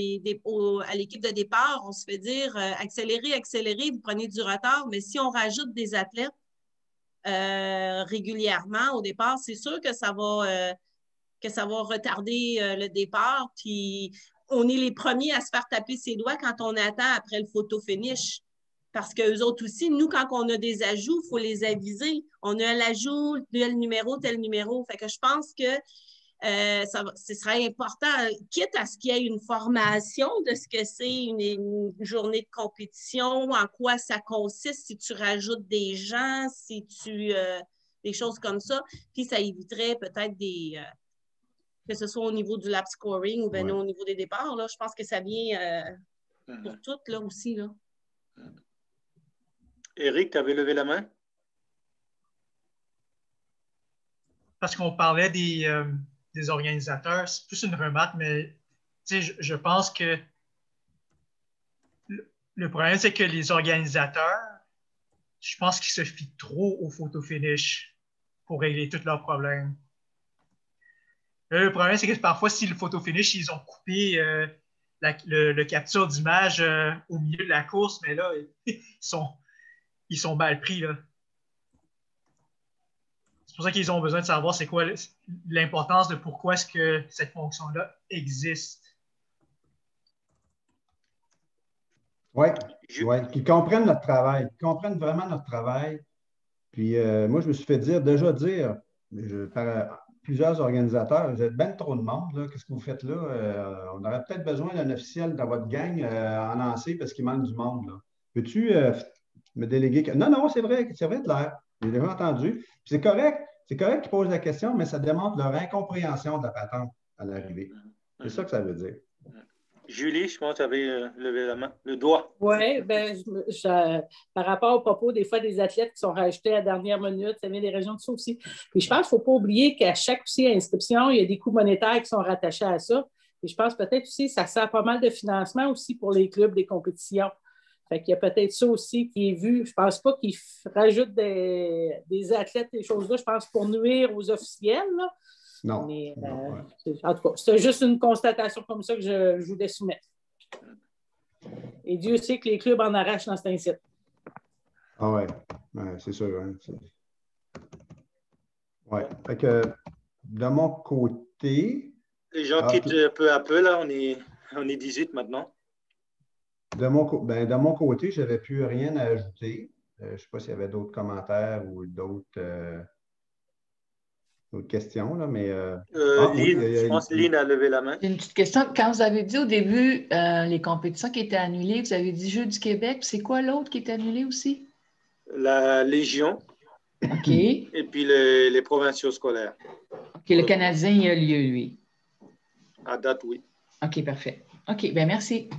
Speaker 7: l'équipe de départ, on se fait dire accélérez, vous prenez du retard, mais si on rajoute des athlètes régulièrement au départ, c'est sûr que ça va retarder le départ, puis on est les premiers à se faire taper ses doigts quand on attend après le photo-finish. Parce qu'eux autres aussi, nous, quand on a des ajouts, il faut les aviser. On a l'ajout, tel numéro. Fait que je pense que ce serait important, quitte à ce qu'il y ait une formation de ce que c'est une journée de compétition, en quoi ça consiste, si tu rajoutes des gens, des choses comme ça. Puis ça éviterait peut-être que ce soit au niveau du lap scoring ou bien au niveau des départs. Là, je pense que ça vient pour toutes là aussi. Là.
Speaker 11: Éric, tu avais levé la main?
Speaker 14: Parce qu'on parlait des organisateurs, c'est plus une remarque, mais je pense que le problème, c'est que les organisateurs, je pense qu'ils se fient trop au photo-finish pour régler tous leurs problèmes. Le problème, c'est que parfois, si le photo-finish, ils ont coupé le capture d'image au milieu de la course, mais là, ils sont mal pris. Là. C'est pour ça qu'ils ont besoin de savoir c'est quoi l'importance de pourquoi est-ce que cette fonction-là existe.
Speaker 1: Oui, qu'ils comprennent notre travail, qu'ils comprennent vraiment notre travail. Puis moi, je me suis fait dire par plusieurs organisateurs, vous êtes bien trop de monde, là. Qu'est-ce que vous faites là? On aurait peut-être besoin d'un officiel dans votre gang en lancer parce qu'il manque du monde. Là. Peux-tu me déléguer. Non, c'est vrai de l'air. J'ai déjà entendu. Puis c'est correct qu'ils posent la question, mais ça démontre leur incompréhension de la patente à l'arrivée. C'est ça que ça veut dire.
Speaker 11: Julie, je pense que tu avais levé la main, le doigt.
Speaker 17: Oui, par rapport au propos des fois des athlètes qui sont rajoutés à la dernière minute, ça vient des régions de ça aussi. Puis je pense qu'il ne faut pas oublier qu'à chaque inscription, il y a des coûts monétaires qui sont rattachés à ça. Et je pense peut-être aussi que ça sert pas mal de financement aussi pour les clubs des compétitions. Fait qu'il y a peut-être ça aussi qui est vu. Je ne pense pas qu'ils rajoutent des athlètes, des choses-là, je pense, pour nuire aux officiels, là.
Speaker 1: Non.
Speaker 17: Mais, en tout cas, c'est juste une constatation comme ça que je voulais soumettre. Et Dieu sait que les clubs en arrachent dans cet incite.
Speaker 1: Ah ouais, c'est sûr. Hein, oui. Fait que de mon côté.
Speaker 11: Les gens quittent peu à peu, là, on est 18 maintenant.
Speaker 1: De mon côté, je n'avais plus rien à ajouter. Je ne sais pas s'il y avait d'autres commentaires ou d'autres questions, là, mais...
Speaker 11: Lynn, je pense que Lynn a levé la main.
Speaker 13: Une petite question. Quand vous avez dit au début les compétitions qui étaient annulées, vous avez dit Jeux du Québec, c'est quoi l'autre qui est annulé aussi?
Speaker 11: La Légion.
Speaker 13: OK.
Speaker 11: Et puis les provinciaux scolaires.
Speaker 13: OK, le Canadien, il a lieu, lui.
Speaker 11: À date, oui.
Speaker 13: OK, parfait. OK, bien merci.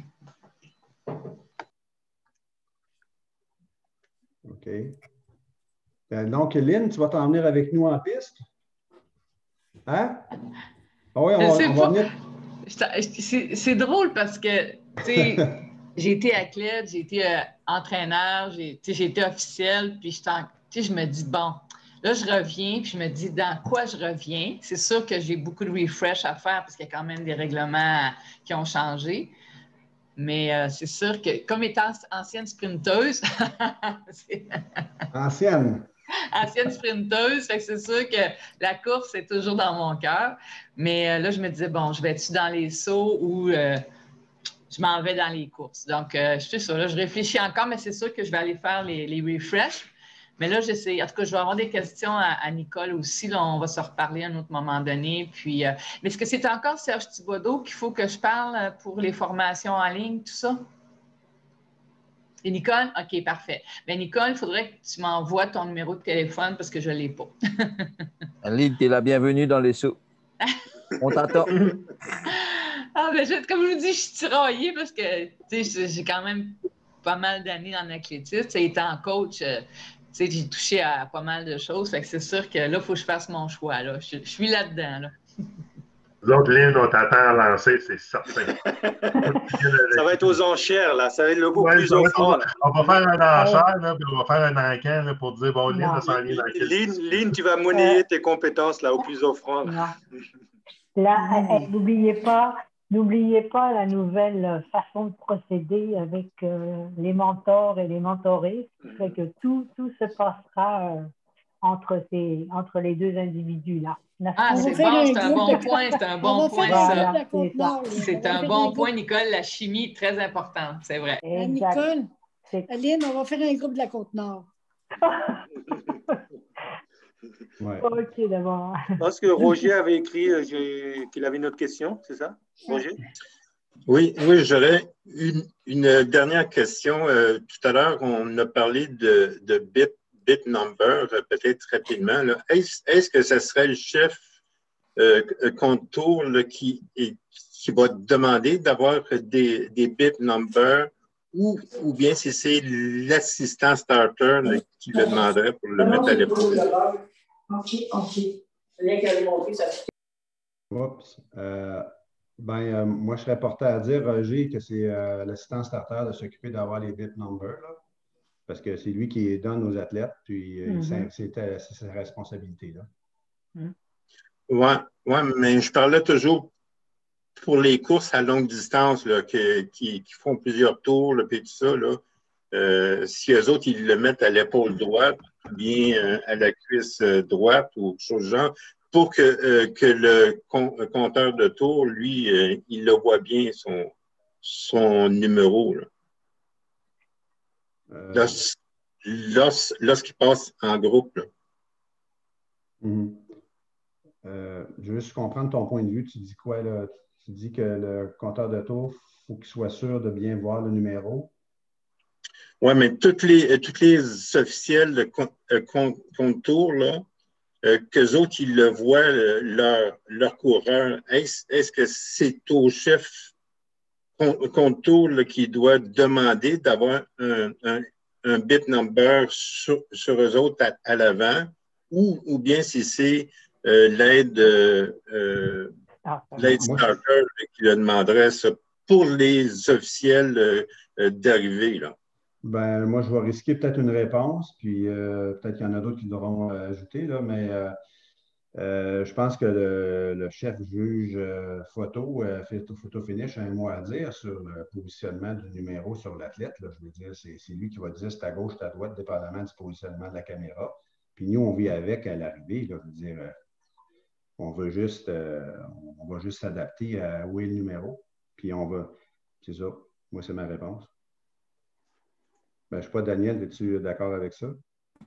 Speaker 1: OK. Donc, Lynn, tu vas t'en venir avec nous en piste? Hein? Ah oui, on va venir.
Speaker 13: C'est drôle parce que, tu sais, j'ai été athlète, j'ai été entraîneur, j'ai été officiel, puis je me dis, bon, là, je reviens, puis je me dis, dans quoi je reviens? C'est sûr que j'ai beaucoup de refresh à faire parce qu'il y a quand même des règlements qui ont changé. Mais c'est sûr que, comme étant ancienne sprinteuse, ancienne sprinteuse, fait que c'est sûr que la course est toujours dans mon cœur. Mais là, je me disais, bon, je vais être dans les sauts ou je m'en vais dans les courses. Donc, je suis ça, là, je réfléchis encore, mais c'est sûr que je vais aller faire les refresh. Mais là, j'essaie. En tout cas, je vais avoir des questions à Nicole aussi. Là, on va se reparler à un autre moment donné. Puis, mais est-ce que c'est encore Serge Thibodeau qu'il faut que je parle pour les formations en ligne, tout ça? Et Nicole? OK, parfait. Bien, Nicole, il faudrait que tu m'envoies ton numéro de téléphone parce que je ne l'ai pas.
Speaker 9: Aline, tu es la bienvenue dans les sauts. On t'attend.
Speaker 13: Ah, ben, comme je vous dis, je suis tiraillée parce que j'ai quand même pas mal d'années en athlétisme. Étant coach, j'ai touché à pas mal de choses. Fait que c'est sûr que là, il faut que je fasse mon choix. Là. Je suis là-dedans. Là.
Speaker 8: Nous autres, Lynn, on t'attend à lancer, c'est certain.
Speaker 11: Ça va être aux enchères, là. Ça va être le coup plus offrant.
Speaker 8: On va faire un enchère, là, puis on va faire un encan là, pour dire, bon, Lynn, ça s'en vient dans quel...
Speaker 11: Lynn, tu vas monnayer tes compétences, là, au plus offrant.
Speaker 18: Là, n'oubliez pas la nouvelle façon de procéder avec les mentors et les mentorés, qui fait que tout se passera entre les deux individus-là.
Speaker 13: Ah, c'est bon, c'est un bon point, c'est un bon point, ça. C'est un bon point, Nicole, la chimie, très importante, c'est vrai.
Speaker 19: Nicole, Aline, on va faire un groupe de la Côte-Nord.
Speaker 1: Ouais.
Speaker 18: OK, d'abord.
Speaker 11: Parce que Roger avait écrit qu'il avait une autre question, c'est ça, Roger?
Speaker 5: Oui, j'aurais une dernière question. Tout à l'heure, on a parlé de bit number, peut-être rapidement. Est-ce que ce serait le chef compte-tour qui va demander d'avoir des bit numbers ou bien si c'est l'assistant starter qui le demanderait pour le mettre à l'épaule?
Speaker 1: OK. Oups. Moi, je serais porté à dire, Roger, que c'est l'assistant starter de s'occuper d'avoir les bit numbers, là, parce que c'est lui qui donne aux athlètes, puis c'est sa responsabilité.
Speaker 5: Oui, mais je parlais toujours pour les courses à longue distance là, qui font plusieurs tours, là, puis tout ça, là, si eux autres, ils le mettent à l'épaule droite, ou bien à la cuisse droite, ou quelque chose du genre, pour que le compteur de tours, lui, il le voit bien, son numéro. Lorsqu'il passe en groupe.
Speaker 1: Je veux juste comprendre ton point de vue. Tu dis quoi, là? Tu dis que le compteur de tours, il faut qu'il soit sûr de bien voir le numéro.
Speaker 5: Oui, mais tous les officiels de contour, là, qu'eux autres, ils le voient, leur coureur, est-ce que c'est au chef contour là, qui doit demander d'avoir un bit number sur eux autres à l'avant, ou bien si c'est l'aide starter qui le demanderait ça pour les officiels d'arrivée, là?
Speaker 1: Ben, moi, je vais risquer peut-être une réponse, puis peut-être qu'il y en a d'autres qui devront ajouter, là, mais je pense que le chef juge photo finish a un mot à dire sur le positionnement du numéro sur l'athlète. Je veux dire, c'est lui qui va dire c'est à gauche, c'est à droite, dépendamment du positionnement de la caméra. Puis nous, on vit avec à l'arrivée. Je veux dire, on va juste s'adapter à où est le numéro. Puis on va. C'est ça. Moi, c'est ma réponse. Ben, je ne sais pas, Daniel, es-tu d'accord avec ça?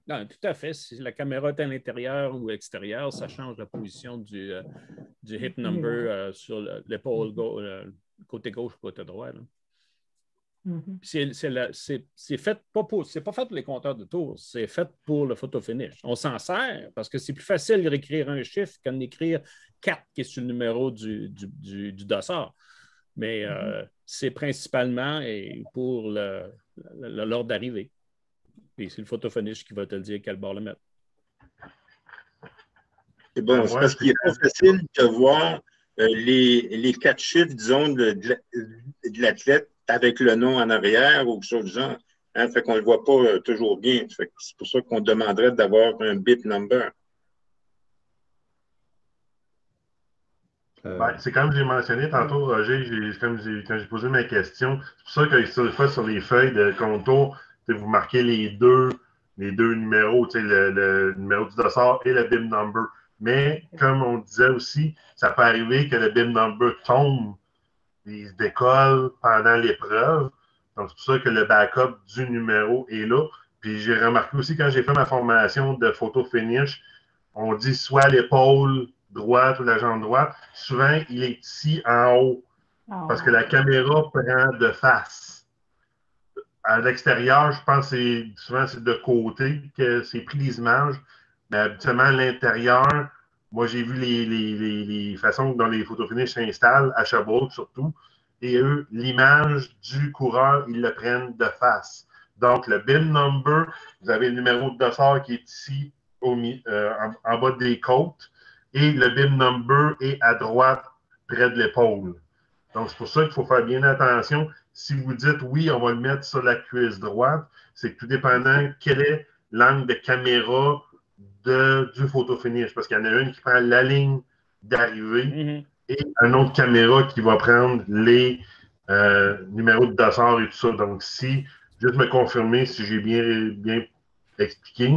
Speaker 6: Non, tout à fait. Si la caméra est à l'intérieur ou à l'extérieur, ça change la position du hip number sur l'épaule côté gauche ou côté droit. C'est fait pas pour les compteurs de tours, c'est fait pour le photo finish. On s'en sert parce que c'est plus facile de réécrire un chiffre qu'en d'écrire 4 qui est sur le numéro du dossard. Mais c'est principalement pour l'ordre d'arrivée. Puis c'est le photo finish qui va te dire quel bord le mettre.
Speaker 5: C'est bon, c'est parce qu'il n'est pas facile de voir les 4 chiffres, disons, de l'athlète avec le nom en arrière ou quelque chose du genre. Hein, fait qu'on ne le voit pas toujours bien. C'est pour ça qu'on demanderait d'avoir un bit number.
Speaker 8: C'est comme j'ai mentionné tantôt, Roger, quand j'ai posé ma question, c'est pour ça que sur les feuilles de contour, vous marquez les deux numéros, le numéro du dossard et le bib number. Mais comme on disait aussi, ça peut arriver que le bib number tombe, il se décolle pendant l'épreuve. Donc, c'est pour ça que le backup du numéro est là. Puis j'ai remarqué aussi quand j'ai fait ma formation de photo finish, on dit soit l'épaule droite ou la jambe droite. Souvent, il est ici en haut parce que la caméra prend de face. À l'extérieur, je pense que souvent c'est de côté que c'est pris les images. Mais habituellement, à l'intérieur, moi, j'ai vu les façons dont les photofinish s'installent, à Sherbrooke surtout. Et eux, l'image du coureur, ils le prennent de face. Donc, le bin number, vous avez le numéro de dossard qui est ici en bas des côtes. Et le bin number est à droite, près de l'épaule. Donc, c'est pour ça qu'il faut faire bien attention. Si vous dites oui, on va le mettre sur la cuisse droite, c'est que tout dépendant quel est l'angle de caméra du photo finish. Parce qu'il y en a une qui prend la ligne d'arrivée et une autre caméra qui va prendre les numéros de dossard et tout ça. Donc, juste me confirmer si j'ai bien expliqué,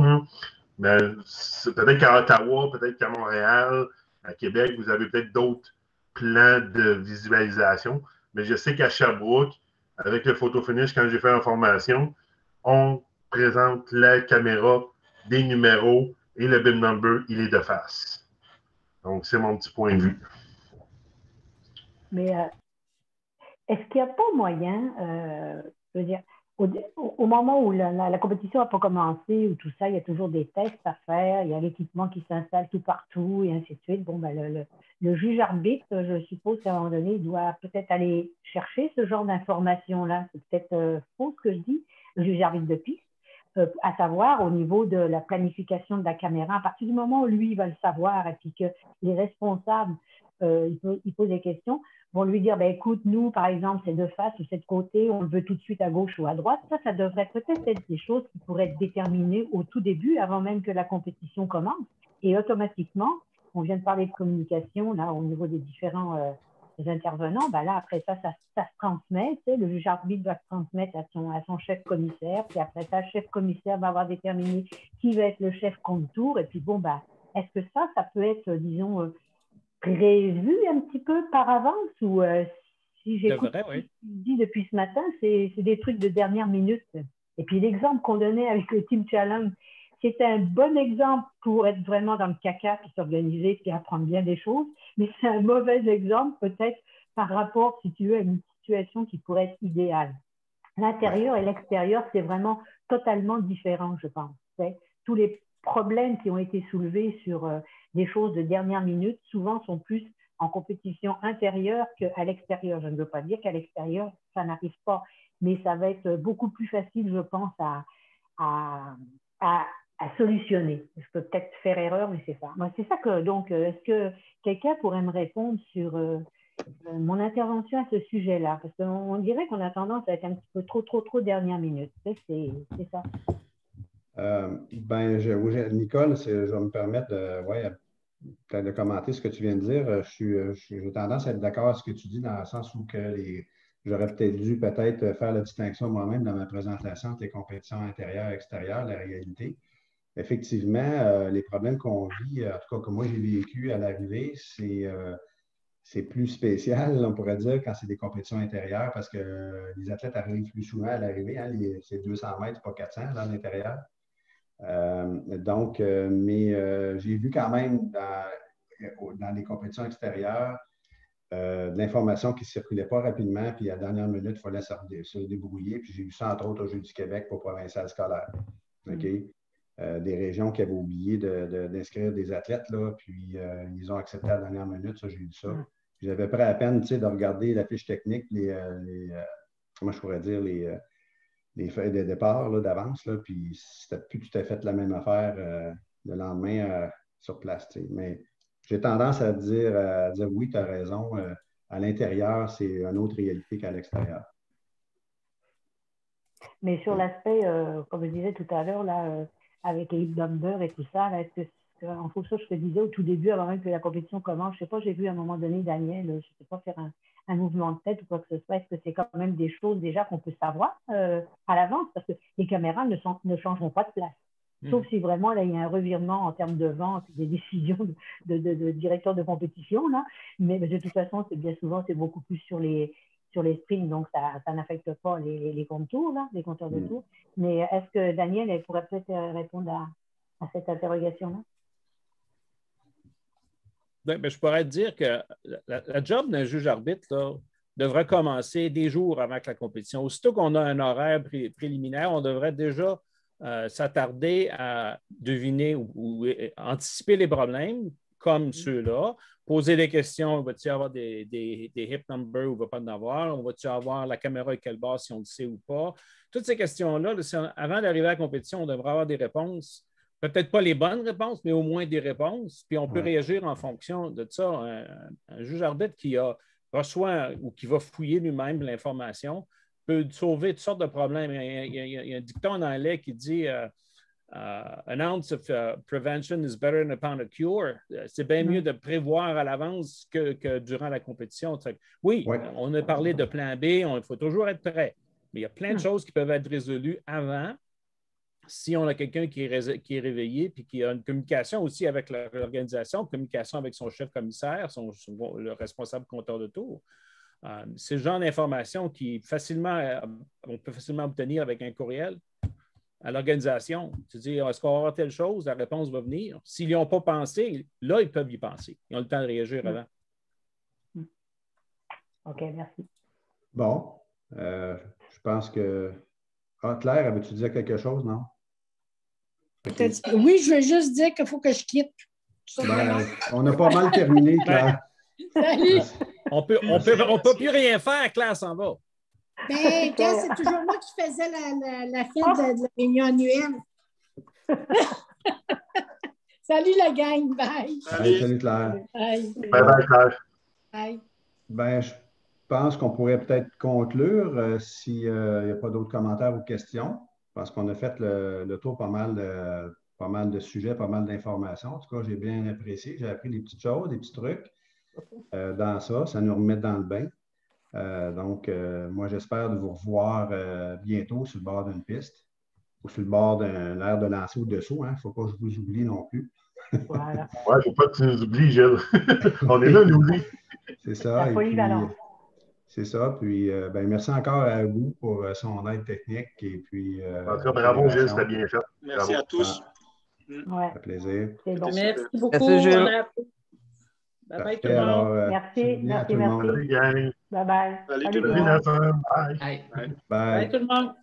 Speaker 8: mais peut-être qu'à Ottawa, peut-être qu'à Montréal, à Québec, vous avez peut-être d'autres plans de visualisation. Mais je sais qu'à Sherbrooke, avec le photo finish, quand j'ai fait la formation, on présente la caméra, des numéros et le bib number, il est de face. Donc, c'est mon petit point de vue.
Speaker 18: Mais est-ce qu'il n'y a pas moyen, je veux dire, au moment où la compétition n'a pas commencé, ou tout ça, il y a toujours des tests à faire, il y a l'équipement qui s'installe tout partout, et ainsi de suite. Bon, ben, le juge arbitre, je suppose qu'à un moment donné, il doit peut-être aller chercher ce genre d'informations-là. C'est peut-être faux ce que je dis, le juge arbitre de piste, à savoir au niveau de la planification de la caméra. À partir du moment où lui, il va le savoir, et puis que les responsables, il pose des questions, vont lui dire, ben, écoute, nous, par exemple, c'est de face ou c'est de côté, on le veut tout de suite à gauche ou à droite. Ça devrait peut-être être des choses qui pourraient être déterminées au tout début, avant même que la compétition commence. Et automatiquement, on vient de parler de communication, là, au niveau des différents intervenants. Ben là, après ça se transmet. Tu sais, le juge arbitre doit se transmettre à son chef commissaire. Puis après ça, le chef commissaire va avoir déterminé qui va être le chef contour. Et puis bon, ben, est-ce que ça peut être, disons, prévu un petit peu par avance ou si j'écoute ce que tu dis depuis ce matin, c'est des trucs de dernière minute. Et puis l'exemple qu'on donnait avec le Team Challenge, c'était un bon exemple pour être vraiment dans le caca, puis s'organiser, puis apprendre bien des choses, mais c'est un mauvais exemple peut-être par rapport, si tu veux, à une situation qui pourrait être idéale. L'intérieur et l'extérieur, c'est vraiment totalement différent, je pense. Tous les problèmes qui ont été soulevés sur des choses de dernière minute, souvent sont plus en compétition intérieure qu'à l'extérieur. Je ne veux pas dire qu'à l'extérieur, ça n'arrive pas, mais ça va être beaucoup plus facile, je pense, à solutionner. Je peux peut-être faire erreur, mais c'est ça. Moi, c'est ça que, donc, est-ce que quelqu'un pourrait me répondre sur mon intervention à ce sujet-là? Parce qu'on dirait qu'on a tendance à être un petit peu trop dernière minute. C'est ça.
Speaker 1: Nicole, je vais me permettre de commenter ce que tu viens de dire. J'ai tendance à être d'accord avec ce que tu dis dans le sens où j'aurais peut-être dû faire la distinction moi-même dans ma présentation entre les compétitions intérieures et extérieures, la réalité. Effectivement, les problèmes qu'on vit, en tout cas que moi j'ai vécu à l'arrivée, c'est plus spécial, on pourrait dire, quand c'est des compétitions intérieures parce que les athlètes arrivent plus souvent à l'arrivée. Hein, c'est 200 mètres, pas 400 dans l'intérieur. Mais j'ai vu quand même dans les compétitions extérieures de l'information qui ne circulait pas rapidement, puis à la dernière minute, il fallait se débrouiller. Puis j'ai vu ça, entre autres, au Jeux du Québec pour provincial scolaire. Okay? Des régions qui avaient oublié d'inscrire des athlètes, là, puis ils ont accepté à la dernière minute, ça, j'ai vu ça. J'avais pris à peine de regarder la fiche technique, comment je pourrais dire, les feuilles de départ d'avance, puis c'était plus tout à fait la même affaire le lendemain sur place. T'sais. Mais j'ai tendance à dire oui, tu as raison, à l'intérieur, c'est une autre réalité qu'à l'extérieur.
Speaker 18: Mais sur l'aspect, comme je disais tout à l'heure, là, avec les number et tout ça, est-ce que en fonction de ce que je disais au tout début, avant même que la compétition commence, je ne sais pas, j'ai vu à un moment donné Daniel, je ne sais pas, faire un mouvement de tête ou quoi que ce soit. Est-ce que c'est quand même des choses déjà qu'on peut savoir à l'avance? Parce que les caméras ne changeront pas de place. Sauf si vraiment, là, il y a un revirement en termes de vente, des décisions de directeurs de compétition. Là. Mais de toute façon, bien souvent, c'est beaucoup plus sur les sprints, donc ça n'affecte pas les contours, là, les compteurs de tours. Mais est-ce que Daniel elle pourrait peut-être répondre à cette interrogation-là?
Speaker 6: Je pourrais te dire que la job d'un juge arbitre devrait commencer des jours avant que la compétition. Aussitôt qu'on a un horaire préliminaire, on devrait déjà s'attarder à deviner ou anticiper les problèmes comme ceux-là, poser des questions, va-t-il y avoir des hip numbers ou va pas en avoir, va-t-il avoir la caméra à quelle base si on le sait ou pas. Toutes ces questions-là, avant d'arriver à la compétition, on devrait avoir des réponses. Peut-être pas les bonnes réponses, mais au moins des réponses. Puis on peut réagir en fonction de ça. Un juge arbitre qui reçoit ou qui va fouiller lui-même l'information peut sauver toutes sortes de problèmes. Il y a un dicton en anglais qui dit an ounce of prevention is better than a pound of cure. C'est bien mieux de prévoir à l'avance que durant la compétition. Oui, on a parlé de plan B, il faut toujours être prêt. Mais il y a plein de choses qui peuvent être résolues avant. Si on a quelqu'un qui est réveillé et qui a une communication aussi avec l'organisation, communication avec son chef commissaire, le responsable compteur de tour, c'est le genre d'information qu'on peut facilement obtenir avec un courriel à l'organisation. Tu dis, est-ce qu'on va avoir telle chose? La réponse va venir. S'ils n'y ont pas pensé, là, ils peuvent y penser. Ils ont le temps de réagir avant.
Speaker 18: OK, merci.
Speaker 1: Bon, je pense que... Claire, avais-tu dit quelque chose, non?
Speaker 19: Okay. Oui, je veux juste dire qu'il faut que je quitte.
Speaker 1: On a pas mal terminé, Claire.
Speaker 19: Salut!
Speaker 6: On peut plus rien faire, Claire s'en va.
Speaker 19: Ben, c'est toujours moi qui faisais la fête de la réunion annuelle. Salut la gang, bye!
Speaker 1: Salut Claire.
Speaker 19: Bye.
Speaker 8: Bye, Claire.
Speaker 19: Bye.
Speaker 1: Ben, je pense qu'on pourrait peut-être conclure s'il n'y a pas d'autres commentaires ou questions. Je pense qu'on a fait le tour pas mal de sujets, pas mal d'informations. En tout cas, j'ai bien apprécié. J'ai appris des petites choses, des petits trucs dans ça. Ça nous remet dans le bain. Donc, moi, j'espère de vous revoir bientôt sur le bord d'une piste ou sur le bord d'un aire de lancer ou de saut. Il ne faut pas que je vous oublie non plus.
Speaker 18: Voilà.
Speaker 8: Ouais, il ne faut pas que tu nous oublies, Gilles. On est là, nous oublier.
Speaker 1: C'est ça.
Speaker 18: La polyvalence.
Speaker 1: C'est ça. Puis, merci encore à vous pour son aide technique. Et puis,
Speaker 8: en tout cas, bravo, Gilles, c'était bien fait.
Speaker 11: Merci à tous.
Speaker 1: Ça fait plaisir.
Speaker 18: C'est bon.
Speaker 17: Merci beaucoup.
Speaker 9: Merci, Gilles.
Speaker 17: Bye bye tout
Speaker 1: Parfait.
Speaker 17: le monde.
Speaker 1: Alors,
Speaker 18: Merci,
Speaker 1: bien à
Speaker 18: merci,
Speaker 1: tout le monde.
Speaker 18: merci.
Speaker 8: Salut, gang.
Speaker 18: Bye bye.
Speaker 11: Salut
Speaker 18: Salut
Speaker 11: tout le
Speaker 18: tout le
Speaker 11: monde.
Speaker 18: monde.
Speaker 8: Bye.
Speaker 11: Bye.
Speaker 17: Bye tout le monde.